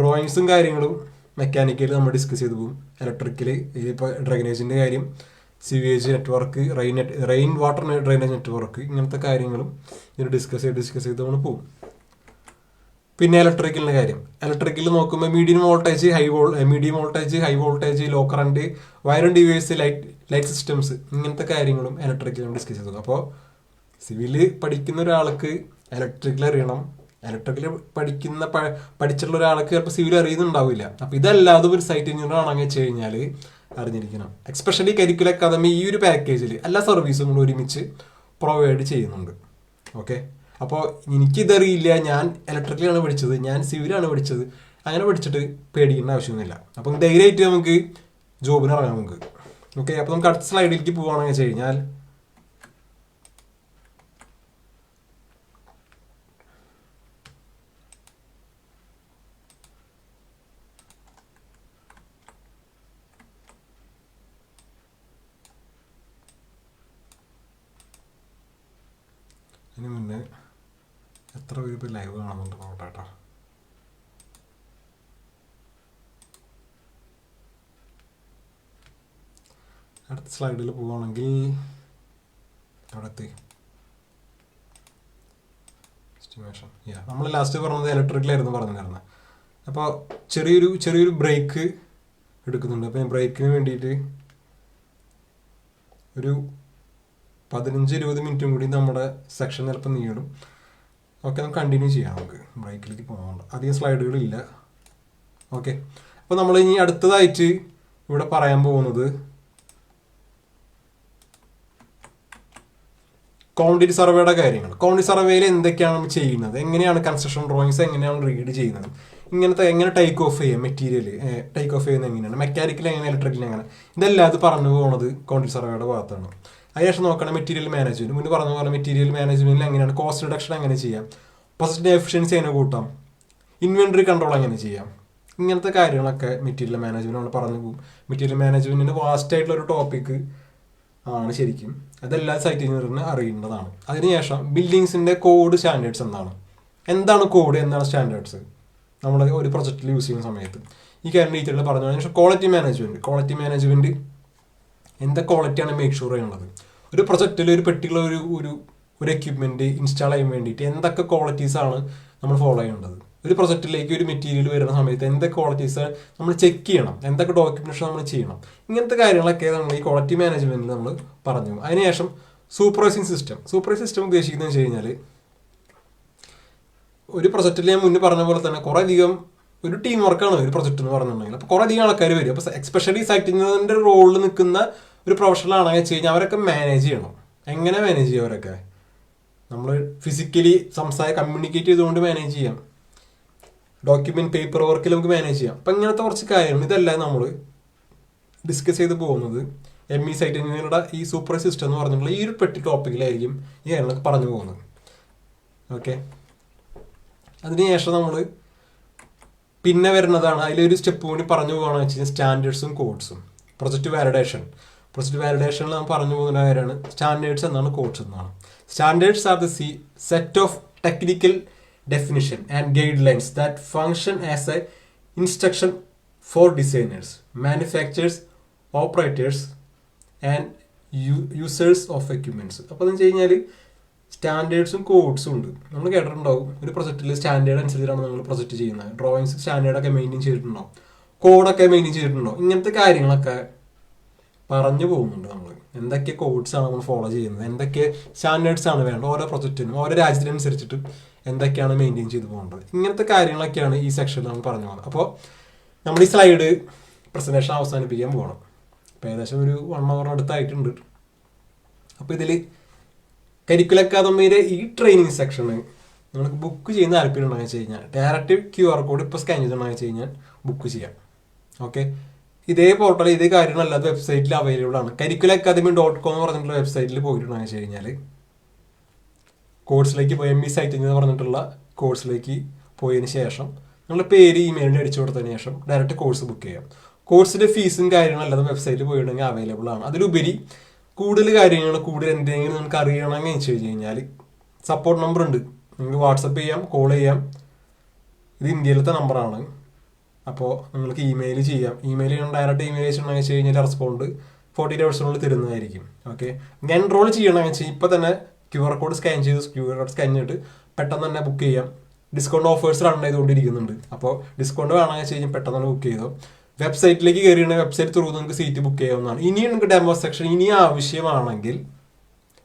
ഡ്രോയിങ്സും കാര്യങ്ങളും മെക്കാനിക്കൽ നമ്മൾ ഡിസ്കസ് ചെയ്തു പോകും. ഇലക്ട്രിക്കൽ, ഇപ്പോൾ ഡ്രെയിനേജിൻ്റെ കാര്യം, sewage network, rain water drainage network, ഇങ്ങനത്തെ കാര്യങ്ങളും ഇതിന് ഡിസ്കസ് ചെയ്ത് നമ്മൾ പോകും. പിന്നെ ഇലക്ട്രിക്കലിൻ്റെ കാര്യം, ഇലക്ട്രിക്കൽ നോക്കുമ്പോൾ medium voltage, high voltage, low current, wire and device, light systems, ഇങ്ങനത്തെ കാര്യങ്ങളും ഇലക്ട്രിക്കലും ഡിസ്കസ് ചെയ്തു. അപ്പോൾ സിവില് പഠിക്കുന്ന ഒരാൾക്ക് ഇലക്ട്രിക്കൽ അറിയണം, ഇലക്ട്രിക്കൽ പഠിച്ചിട്ടുള്ള ഒരാൾക്ക് ചിലപ്പോൾ സിവിൽ അറിയുന്നുണ്ടാവില്ല. അപ്പോൾ ഇതല്ലാതെ ഒരു സൈറ്റ് എഞ്ചിനീയർ ആണെന്ന് വെച്ച് കഴിഞ്ഞാൽ അറിഞ്ഞിരിക്കണം. എക്സ്പെഷ്യലി കരിക്കുലർ അക്കാദമി ഈ ഒരു പാക്കേജിൽ എല്ലാ സർവീസും കൂടെ ഒരുമിച്ച് പ്രൊവൈഡ് ചെയ്യുന്നുണ്ട്. ഓക്കെ, അപ്പോൾ എനിക്കിതറിയില്ല, ഞാൻ ഇലക്ട്രിക്കലാണ് പഠിച്ചത്, ഞാൻ സിവിലാണ് പഠിച്ചത്, അങ്ങനെ പഠിച്ചിട്ട് പേടിക്കേണ്ട ആവശ്യമൊന്നുമില്ല. അപ്പം ധൈര്യമായിട്ട് നമുക്ക് ജോബിന് ഇറങ്ങാം നമുക്ക്. ഓക്കെ, അപ്പോൾ നമുക്ക് അടുത്ത സ്ലൈഡിലേക്ക് പോവുകയാണെന്ന് വെച്ച് കഴിഞ്ഞാൽ അതിന് മുന്നേ എത്ര പേര് ഇപ്പോൾ ലൈവ് കാണുന്നുണ്ട് നോട്ടാട്ടോ. അടുത്ത സ്ലൈഡിൽ പോവുകയാണെങ്കിൽ അവിടത്തെ എസ്റ്റിമേഷൻ നമ്മൾ ലാസ്റ്റ് പറഞ്ഞത് ഇലക്ട്രിക്കലായിരുന്നു പറഞ്ഞിരുന്നത്. അപ്പോൾ ചെറിയൊരു ബ്രേക്ക് എടുക്കുന്നുണ്ട്. അപ്പോൾ ഞാൻ ബ്രേക്കിന് വേണ്ടിയിട്ട് ഒരു 15-20 മിനിറ്റും കൂടി നമ്മുടെ സെക്ഷൻ ചിലപ്പോൾ നീളും. ഓക്കെ, നമുക്ക് കണ്ടിന്യൂ ചെയ്യാം. നമുക്ക് ബ്രേക്കിലേക്ക് പോകാനുണ്ട്, അധികം സ്ലൈഡുകളില്ല. ഓക്കെ, അപ്പോൾ നമ്മൾ ഇനി അടുത്തതായിട്ട് ഇവിടെ പറയാൻ പോകുന്നത് ക്വാണ്ടിറ്റി സർവേയുടെ കാര്യങ്ങൾ. ക്വാണ്ടിറ്റി സർവേയിൽ എന്തൊക്കെയാണ് നമ്മൾ ചെയ്യുന്നത്, എങ്ങനെയാണ് കൺസ്ട്രക്ഷൻ ഡ്രോയിങ്സ് എങ്ങനെയാണ് റീഡ് ചെയ്യുന്നത്, എങ്ങനെ ടേക്ക് ഓഫ് ചെയ്യാം, മെറ്റീരിയൽ ടേക്ക് ഓഫ് ചെയ്യുന്നത് എങ്ങനെയാണ്, മെക്കാനിക്കൽ എങ്ങനെ, ഇലക്ട്രിക്കൽ എങ്ങനെ, ഇതെല്ലാം അത് പറഞ്ഞു പോകുന്നത് ക്വാണ്ടിറ്റി സർവേയുടെ ഭാഗത്താണ്. അതിനുശേഷം നോക്കണം മെറ്റീരിയൽ മാനേജ്മെന്റ്. മുന്നേ പറഞ്ഞ പോലെ മെറ്റീരിയൽ മാനേജ്മെന്റിൽ എങ്ങനെയാണ് കോസ്റ്റ് റിഡക്ഷൻ എങ്ങനെ ചെയ്യാം, പൊസിറ്റീവ് എഫിഷ്യൻസി എങ്ങനെ കൂട്ടാം, ഇൻവെന്ററി കൺട്രോൾ എങ്ങനെ ചെയ്യാം, ഇങ്ങനത്തെ കാര്യങ്ങളൊക്കെ മെറ്റീരിയൽ മാനേജ്മെന്റ് നമ്മൾ പറഞ്ഞു പോകും. മെറ്റീരിയൽ മാനേജ്മെന്റിന് വാസ്റ്റ് ആയിട്ടുള്ള ഒരു ടോപ്പിക് ആണ് ശരിക്കും. അതെല്ലാ സൈറ്റ് എഞ്ചിനീയറിന് അറിയേണ്ടതാണ്. അതിനുശേഷം ബിൽഡിങ്സിന്റെ കോഡ് സ്റ്റാൻഡേർഡ്സ് എന്താണ് കോഡ്, എന്താണ് സ്റ്റാൻഡേർഡ്സ് നമ്മൾ ഒരു പ്രൊജക്റ്റിൽ യൂസ് ചെയ്യുന്ന സമയത്ത് ഈ കാര്യം ഡീറ്റെയിൽ പറഞ്ഞു. അതിനുശേഷം ക്വാളിറ്റി മാനേജ്മെന്റ് എന്താ ക്വാളിറ്റിയാണ് മേക്ക് ഷുവർ ചെയ്യുന്നത്. ഒരു പ്രൊജക്റ്റിൽ ഒരു പെർട്ടിക്കുലർ ഒരു എക്യുപ്മെന്റ് ഇൻസ്റ്റാൾ ചെയ്യാൻ വേണ്ടിയിട്ട് എന്തൊക്കെ ക്വാളിറ്റീസ് ആണ് നമ്മൾ ഫോളോ ചെയ്യേണ്ടത്. ഒരു പ്രൊജക്റ്റിലേക്ക് ഒരു മെറ്റീരിയൽ വരുന്ന സമയത്ത് എന്തൊക്കെ ക്വാളിറ്റീസ് നമ്മൾ ചെക്ക് ചെയ്യണം, എന്തൊക്കെ ഡോക്യുമെന്റേഷൻ നമ്മൾ ചെയ്യണം, ഇങ്ങനത്തെ കാര്യങ്ങളൊക്കെ നമ്മൾ ഈ ക്വാളിറ്റി മാനേജ്മെന്റിൽ നമ്മൾ പറഞ്ഞു. അതിനുശേഷം സൂപ്പർവൈസിങ് സിസ്റ്റം ഉദ്ദേശിക്കുന്നത് വെച്ച് കഴിഞ്ഞാൽ ഒരു പ്രൊജക്റ്റിൽ ഞാൻ മുന്നേ പറഞ്ഞ പോലെ തന്നെ കുറേ അധികം ഒരു ടീം വർക്കാണ് ഒരു പ്രൊജക്റ്റ് എന്ന് പറഞ്ഞിട്ടുണ്ടെങ്കിൽ. അപ്പോൾ കുറേ അധികം ആൾക്കാർ വരും. അപ്പോൾ എക്സ്പെഷ്യലി സൈറ്റ് എഞ്ചിനീയറിന്റെ റോളിൽ നിൽക്കുന്ന ഒരു പ്രൊഫഷണൽ ആണെന്ന് വെച്ച് കഴിഞ്ഞാൽ അവരൊക്കെ മാനേജ് ചെയ്യണം. എങ്ങനെ മാനേജ് ചെയ്യും അവരൊക്കെ, നമ്മൾ ഫിസിക്കലി കമ്മ്യൂണിക്കേറ്റ് ചെയ്തുകൊണ്ട് മാനേജ് ചെയ്യാം, ഡോക്യുമെന്റ് പേപ്പർ വർക്കിൽ നമുക്ക് മാനേജ് ചെയ്യാം. അപ്പം ഇങ്ങനത്തെ കുറച്ച് കാര്യങ്ങൾ ഇതെല്ലാം നമ്മൾ ഡിസ്കസ് ചെയ്ത് പോകുന്നത് ME സൈറ്റ് എഞ്ചിനീയറുടെ ഈ സൂപ്പർവൈസ് സിസ്റ്റം എന്ന് പറഞ്ഞിട്ടുള്ള ഈ ഒരു പെട്ടി ടോപ്പിക്കിലായിരിക്കും ഈ കാര്യങ്ങളൊക്കെ പറഞ്ഞു പോകുന്നത്. ഓക്കെ, അതിനുശേഷം നമ്മൾ പിന്നെ വരുന്നതാണ് അതിലൊരു സ്റ്റെപ്പ് കൂടി പറഞ്ഞു പോകുകയാണെന്ന് വെച്ച് കഴിഞ്ഞാൽ സ്റ്റാൻഡേർഡ്സും കോഡ്സും. പ്രൊജക്റ്റ് വാലിഡേഷനിൽ നാം പറഞ്ഞു പോകുന്ന കാര്യമാണ് സ്റ്റാൻഡേർഡ്സ് എന്നാണ്, കോഡ്സ് എന്നാണ്. Standards are the set of technical definition and guidelines that function as a instruction for designers, manufacturers, operators and users of equipments. അപ്പോൾ എന്ന് വെച്ച് കഴിഞ്ഞാൽ സ്റ്റാൻഡേർഡ്സും കോഡ്സും ഉണ്ട്. നമ്മൾ കേട്ടിട്ടുണ്ടാവും ഒരു പ്രൊജക്റ്റിൽ സ്റ്റാൻഡേർഡ് അനുസരിച്ചാണ് നമ്മൾ പ്രൊജക്റ്റ് ചെയ്യുന്നത്. ഡ്രോയിങ്സ് സ്റ്റാൻഡേർഡൊക്കെ മെയിൻറ്റെയിൻ ചെയ്തിട്ടുണ്ടാവും, കോഡൊക്കെ മെയിൻറ്റെയിൻ ചെയ്തിട്ടുണ്ടാവും. ഇങ്ങനത്തെ കാര്യങ്ങളൊക്കെ പറഞ്ഞു പോകുന്നുണ്ട്. നമ്മൾ എന്തൊക്കെ കോഡ്സ് ആണ് നമ്മൾ ഫോളോ ചെയ്യുന്നത്, എന്തൊക്കെ സ്റ്റാൻഡേർഡ്സ് ആണ് വേണ്ടത്, ഓരോ പ്രൊജക്റ്റിനും ഓരോ രാജ്യത്തിനനുസരിച്ചിട്ട് എന്തൊക്കെയാണ് മെയിൻറ്റെയിൻ ചെയ്ത് പോകേണ്ടത്, ഇങ്ങനത്തെ കാര്യങ്ങളൊക്കെയാണ് ഈ സെക്ഷനിൽ നമ്മൾ പറഞ്ഞു പോകുന്നത്. അപ്പോൾ നമ്മൾ ഈ സ്ലൈഡ് പ്രസന്റേഷൻ അവസാനിപ്പിക്കാൻ പോകണം. അപ്പോൾ ഏകദേശം ഒരു 1 hour അടുത്തായിട്ടുണ്ട്. അപ്പോൾ ഇതിൽ കരിക്കുലർ അക്കാദമിയുടെ ഈ ട്രെയിനിങ് സെക്ഷന് നിങ്ങൾക്ക് ബുക്ക് ചെയ്യുന്ന താല്പര്യം ഉണ്ടെന്ന് വെച്ച് കഴിഞ്ഞാൽ ഡയറക്റ്റ് QR കോഡ് ഇപ്പോൾ സ്കാൻ ചെയ്തിട്ടുണ്ടെന്ന് വെച്ച് കഴിഞ്ഞാൽ ബുക്ക് ചെയ്യാം. ഓക്കെ, ഇതേ പോർട്ടൽ ഇതേ കാര്യങ്ങളല്ലാതെ വെബ്സൈറ്റിൽ അവൈലബിൾ ആണ്. curricularacademy.com എന്ന് പറഞ്ഞിട്ടുള്ള വെബ്സൈറ്റിൽ പോയിട്ടുണ്ടെന്ന് വെച്ച് കഴിഞ്ഞാൽ കോഴ്സിലേക്ക് പോയി ME സൈറ്റ് എന്ന് പറഞ്ഞിട്ടുള്ള കോഴ്സിലേക്ക് പോയതിന് ശേഷം നിങ്ങളുടെ പേര് ഇമെയിലിൽ അടിച്ചു കൊടുത്തതിന് ശേഷം ഡയറക്റ്റ് കോഴ്സ് ബുക്ക് ചെയ്യാം. കോഴ്സിന്റെ ഫീസും കാര്യങ്ങളെല്ലാം വെബ്സൈറ്റിൽ പോയിട്ടുണ്ടെങ്കിൽ അവൈലബിൾ ആണ്. അതിലുപരി കൂടുതൽ കാര്യങ്ങൾ എന്തെങ്കിലും നിങ്ങൾക്ക് അറിയണമെന്ന് വെച്ച് കഴിഞ്ഞാൽ സപ്പോർട്ട് നമ്പർ ഉണ്ട്, നിങ്ങൾക്ക് വാട്സപ്പ് ചെയ്യാം, കോൾ ചെയ്യാം. ഇത് ഇന്ത്യയിലത്തെ നമ്പറാണ്. അപ്പോൾ നിങ്ങൾക്ക് ഇമെയിൽ ചെയ്യാം. ഇമെയിൽ ഡയറക്റ്റ് ഇമെയിൽ അയച്ചിട്ടുണ്ടെന്ന് വെച്ച് കഴിഞ്ഞാൽ റെസ്പോണ്ട് 48 hours തരുന്നതായിരിക്കും. ഓക്കെ, എൻറോൾ ചെയ്യണമെന്ന് വെച്ചാൽ ഇപ്പോൾ തന്നെ QR കോഡ് സ്കാൻ ചെയ്തിട്ട് പെട്ടെന്ന് തന്നെ ബുക്ക് ചെയ്യാം. ഡിസ്കൗണ്ട് ഓഫേഴ്സ് റൺ ചെയ്തുകൊണ്ടിരിക്കുന്നുണ്ട്. അപ്പോൾ ഡിസ്കൗണ്ട് വേണമെന്ന് വെച്ച് കഴിഞ്ഞാൽ പെട്ടെന്ന് തന്നെ ബുക്ക് ചെയ്തോ. വെബ്സൈറ്റിലേക്ക് കയറിയിട്ടുണ്ടെങ്കിൽ വെബ്സൈറ്റ് ത്രൂ നിങ്ങൾക്ക് സീറ്റ് ബുക്ക് ചെയ്യാവുന്നതാണ്. ഇനി നിങ്ങൾക്ക് ഡെമോ സെക്ഷൻ ഇനി ആവശ്യമാണെങ്കിൽ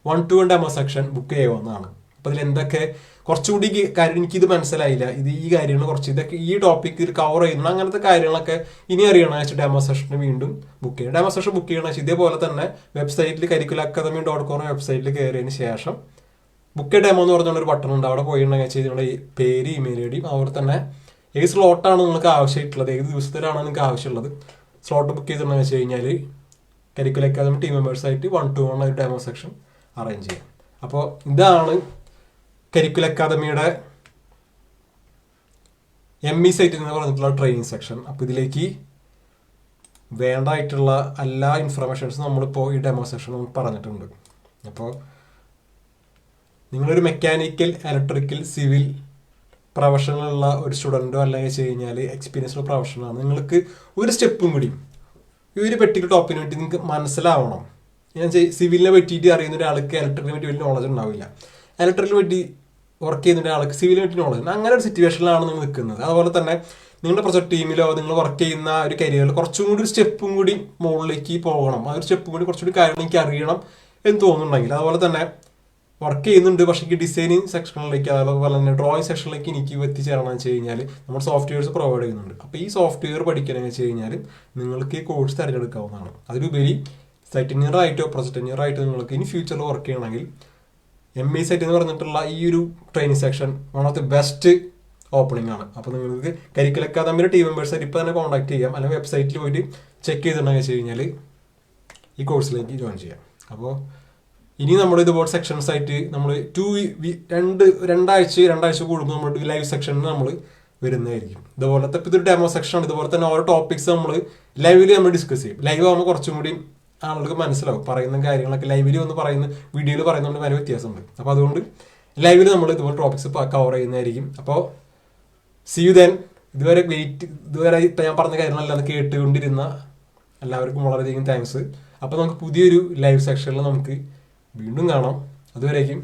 1-to-1 ഡെമോ സെക്ഷൻ ബുക്ക് ചെയ്യാവുന്നതാണ്. അപ്പോൾ ഇതിൽ എന്തൊക്കെ കുറച്ചുകൂടി കാര്യം എനിക്കിത് മനസ്സിലായില്ല, ഈ കാര്യങ്ങൾ കുറച്ച് ഇതൊക്കെ ഈ ടോപ്പിക്കിൽ കവർ ചെയ്യുന്നു, അങ്ങനത്തെ കാര്യങ്ങളൊക്കെ ഇനി അറിയണമെന്ന് വെച്ചാൽ ഡെമോ സെഷന് വീണ്ടും ബുക്ക് ചെയ്യണം. ഡെമോ സെഷൻ ബുക്ക് ചെയ്യണമെന്ന് വെച്ചാൽ ഇതേപോലെ തന്നെ വെബ്സൈറ്റിൽ curricularacademy.com വെബ്സൈറ്റിൽ കയറിയതിന് ശേഷം ബുക്ക് ഡെമോ എന്ന് പറഞ്ഞൊരു ബട്ടൺ ഉണ്ട്. അവിടെ പോയിട്ടുണ്ടെങ്കിൽ വെച്ചാൽ നിങ്ങളുടെ പേര് ഇമെയിൽ ഐ ഡിയും അതുപോലെ തന്നെ ഏത് സ്ലോട്ടാണ് നിങ്ങൾക്ക് ആവശ്യമായിട്ടുള്ളത്, ഏത് ദിവസത്തിലാണ് നിങ്ങൾക്ക് ആവശ്യമുള്ളത് സ്ലോട്ട് ബുക്ക് ചെയ്തിട്ടുണ്ടെന്ന് വെച്ച് കഴിഞ്ഞാൽ കരിക്കുലർ അക്കാദമി ടീം മെമ്പേഴ്സായിട്ട് 1-to-1 ഒരു ഡെമോ സെക്ഷൻ അറേഞ്ച് ചെയ്യാം. അപ്പോൾ ഇതാണ് കരിക്കുലർ അക്കാദമിയുടെ ME സൈറ്റിൽ എന്ന് പറഞ്ഞിട്ടുള്ള ട്രെയിനിങ് സെക്ഷൻ. അപ്പോൾ ഇതിലേക്ക് വേണ്ടതായിട്ടുള്ള എല്ലാ ഇൻഫർമേഷൻസും നമ്മളിപ്പോൾ ഈ ഡെമോ സെക്ഷൻ പറഞ്ഞിട്ടുണ്ട്. അപ്പോൾ നിങ്ങളൊരു മെക്കാനിക്കൽ, ഇലക്ട്രിക്കൽ, സിവിൽ പ്രൊഫഷണലുള്ള ഒരു സ്റ്റുഡൻറ്റോ അല്ലെങ്കിൽ വെച്ച് കഴിഞ്ഞാൽ എക്സ്പീരിയൻസ്ഡ് പ്രൊഫഷണലാണ്, നിങ്ങൾക്ക് ഒരു സ്റ്റെപ്പും കൂടി ഈ ഒരു പെർട്ടിക്കുലർ ടോപ്പിനെ പറ്റി നിങ്ങൾക്ക് മനസ്സിലാവണം. ഞാൻ സിവിലിനെ പറ്റിയിട്ട് അറിയുന്ന ഒരാൾക്ക് ഇലക്ട്രിക്കിനെ പറ്റി വലിയ നോളജ് ഉണ്ടാവില്ല, ഇലക്ട്രിക്കിനെ പറ്റി വർക്ക് ചെയ്യുന്ന ഒരാൾക്ക് സിവിലിനെ പറ്റി നോളജ് ഉണ്ട്. അങ്ങനെ ഒരു സിറ്റുവേഷനിലാണ് നിങ്ങൾ നിൽക്കുന്നത്. അതുപോലെ തന്നെ നിങ്ങളുടെ പ്രൊജക്ട് ടീമിലോ നിങ്ങൾ വർക്ക് ചെയ്യുന്ന ഒരു കരിയറിൽ കുറച്ചും കൂടി ഒരു സ്റ്റെപ്പും കൂടി മുകളിലേക്ക് പോകണം, ആ ഒരു സ്റ്റെപ്പും കൂടി കുറച്ചുകൂടി കാര്യങ്ങൾ എനിക്ക് അറിയണം എന്ന് തോന്നുന്നുണ്ടെങ്കിൽ, അതുപോലെ തന്നെ വർക്ക് ചെയ്യുന്നുണ്ട് പക്ഷേ എനിക്ക് ഡിസൈനിങ് സെക്ഷനിലേക്ക് അതുപോലെ തന്നെ ഡ്രോയിങ് സെക്ഷനിലേക്ക് എനിക്ക് എത്തിച്ചേരണമെന്ന് വെച്ച് കഴിഞ്ഞാൽ നമ്മൾ സോഫ്റ്റ്വെയർസ് പ്രൊവൈഡ് ചെയ്യുന്നുണ്ട്. അപ്പോൾ ഈ സോഫ്റ്റ്വെയർ പഠിക്കണമെന്ന് വെച്ച് കഴിഞ്ഞാൽ നിങ്ങൾക്ക് ഈ കോഴ്സ് തിരഞ്ഞെടുക്കാവുന്നതാണ്. അതിലുപരി സൈറ്റ് എഞ്ചിനീയർ ആയിട്ടോ പ്രൊജക്ട് എഞ്ചിനീയർ ആയിട്ടോ നിങ്ങൾക്ക് ഇനി ഫ്യൂച്ചറിൽ വർക്ക് ചെയ്യണമെങ്കിൽ ME സൈറ്റ് എന്ന് പറഞ്ഞിട്ടുള്ള ഈ ഒരു training section one of the best opening ആണ്. അപ്പോൾ നിങ്ങൾക്ക് കരിക്കുലർ അക്കാദമിയുടെ ടീം മെമ്പേഴ്സായിട്ട് ഇപ്പോൾ തന്നെ കോൺടാക്ട് ചെയ്യാം, അല്ലെങ്കിൽ വെബ്സൈറ്റിൽ പോയിട്ട് ചെക്ക് ചെയ്തിട്ടുണ്ടെങ്കിൽ വെച്ച് കഴിഞ്ഞാൽ ഈ കോഴ്സിലേക്ക് ജോയിൻ ചെയ്യാം. അപ്പോൾ ഇനി നമ്മൾ ഇതുപോലെ സെക്ഷൻസ് ആയിട്ട് നമ്മൾ രണ്ടാഴ്ച കൂടുമ്പോൾ നമ്മൾ ലൈവ് സെക്ഷനിൽ നമ്മൾ വരുന്നതായിരിക്കും. ഇതുപോലത്തെ ഇതൊരു ഡെമോ സെക്ഷൻ ആണ്. ഇതുപോലെ തന്നെ ഓരോ ടോപ്പിക്സ് നമ്മൾ ലൈവിൽ നമ്മൾ ഡിസ്കസ് ചെയ്യും. ലൈവ് ആകുമ്പോൾ കുറച്ചും കൂടി ആളുകൾക്ക് മനസ്സിലാവും, പറയുന്ന കാര്യങ്ങളൊക്കെ ലൈവിൽ ഒന്ന് പറയുന്ന വീഡിയോയിൽ പറയുന്നതുകൊണ്ട് ഭയങ്കര വ്യത്യാസമുണ്ട്. അപ്പോൾ അതുകൊണ്ട് ലൈവിൽ നമ്മൾ ഇതുപോലെ ടോപ്പിക്സ് കവർ ചെയ്യുന്നതായിരിക്കും. അപ്പോൾ സീ യു ദെൻ. ഇതുവരെ ഇപ്പം ഞാൻ പറഞ്ഞ കാര്യങ്ങളെല്ലാം കേട്ടുകൊണ്ടിരുന്ന എല്ലാവർക്കും വളരെയധികം താങ്ക്സ്. അപ്പോൾ നമുക്ക് പുതിയൊരു ലൈവ് സെക്ഷനിൽ നമുക്ക് വീണ്ടും കാണാം. അതുവരേക്കും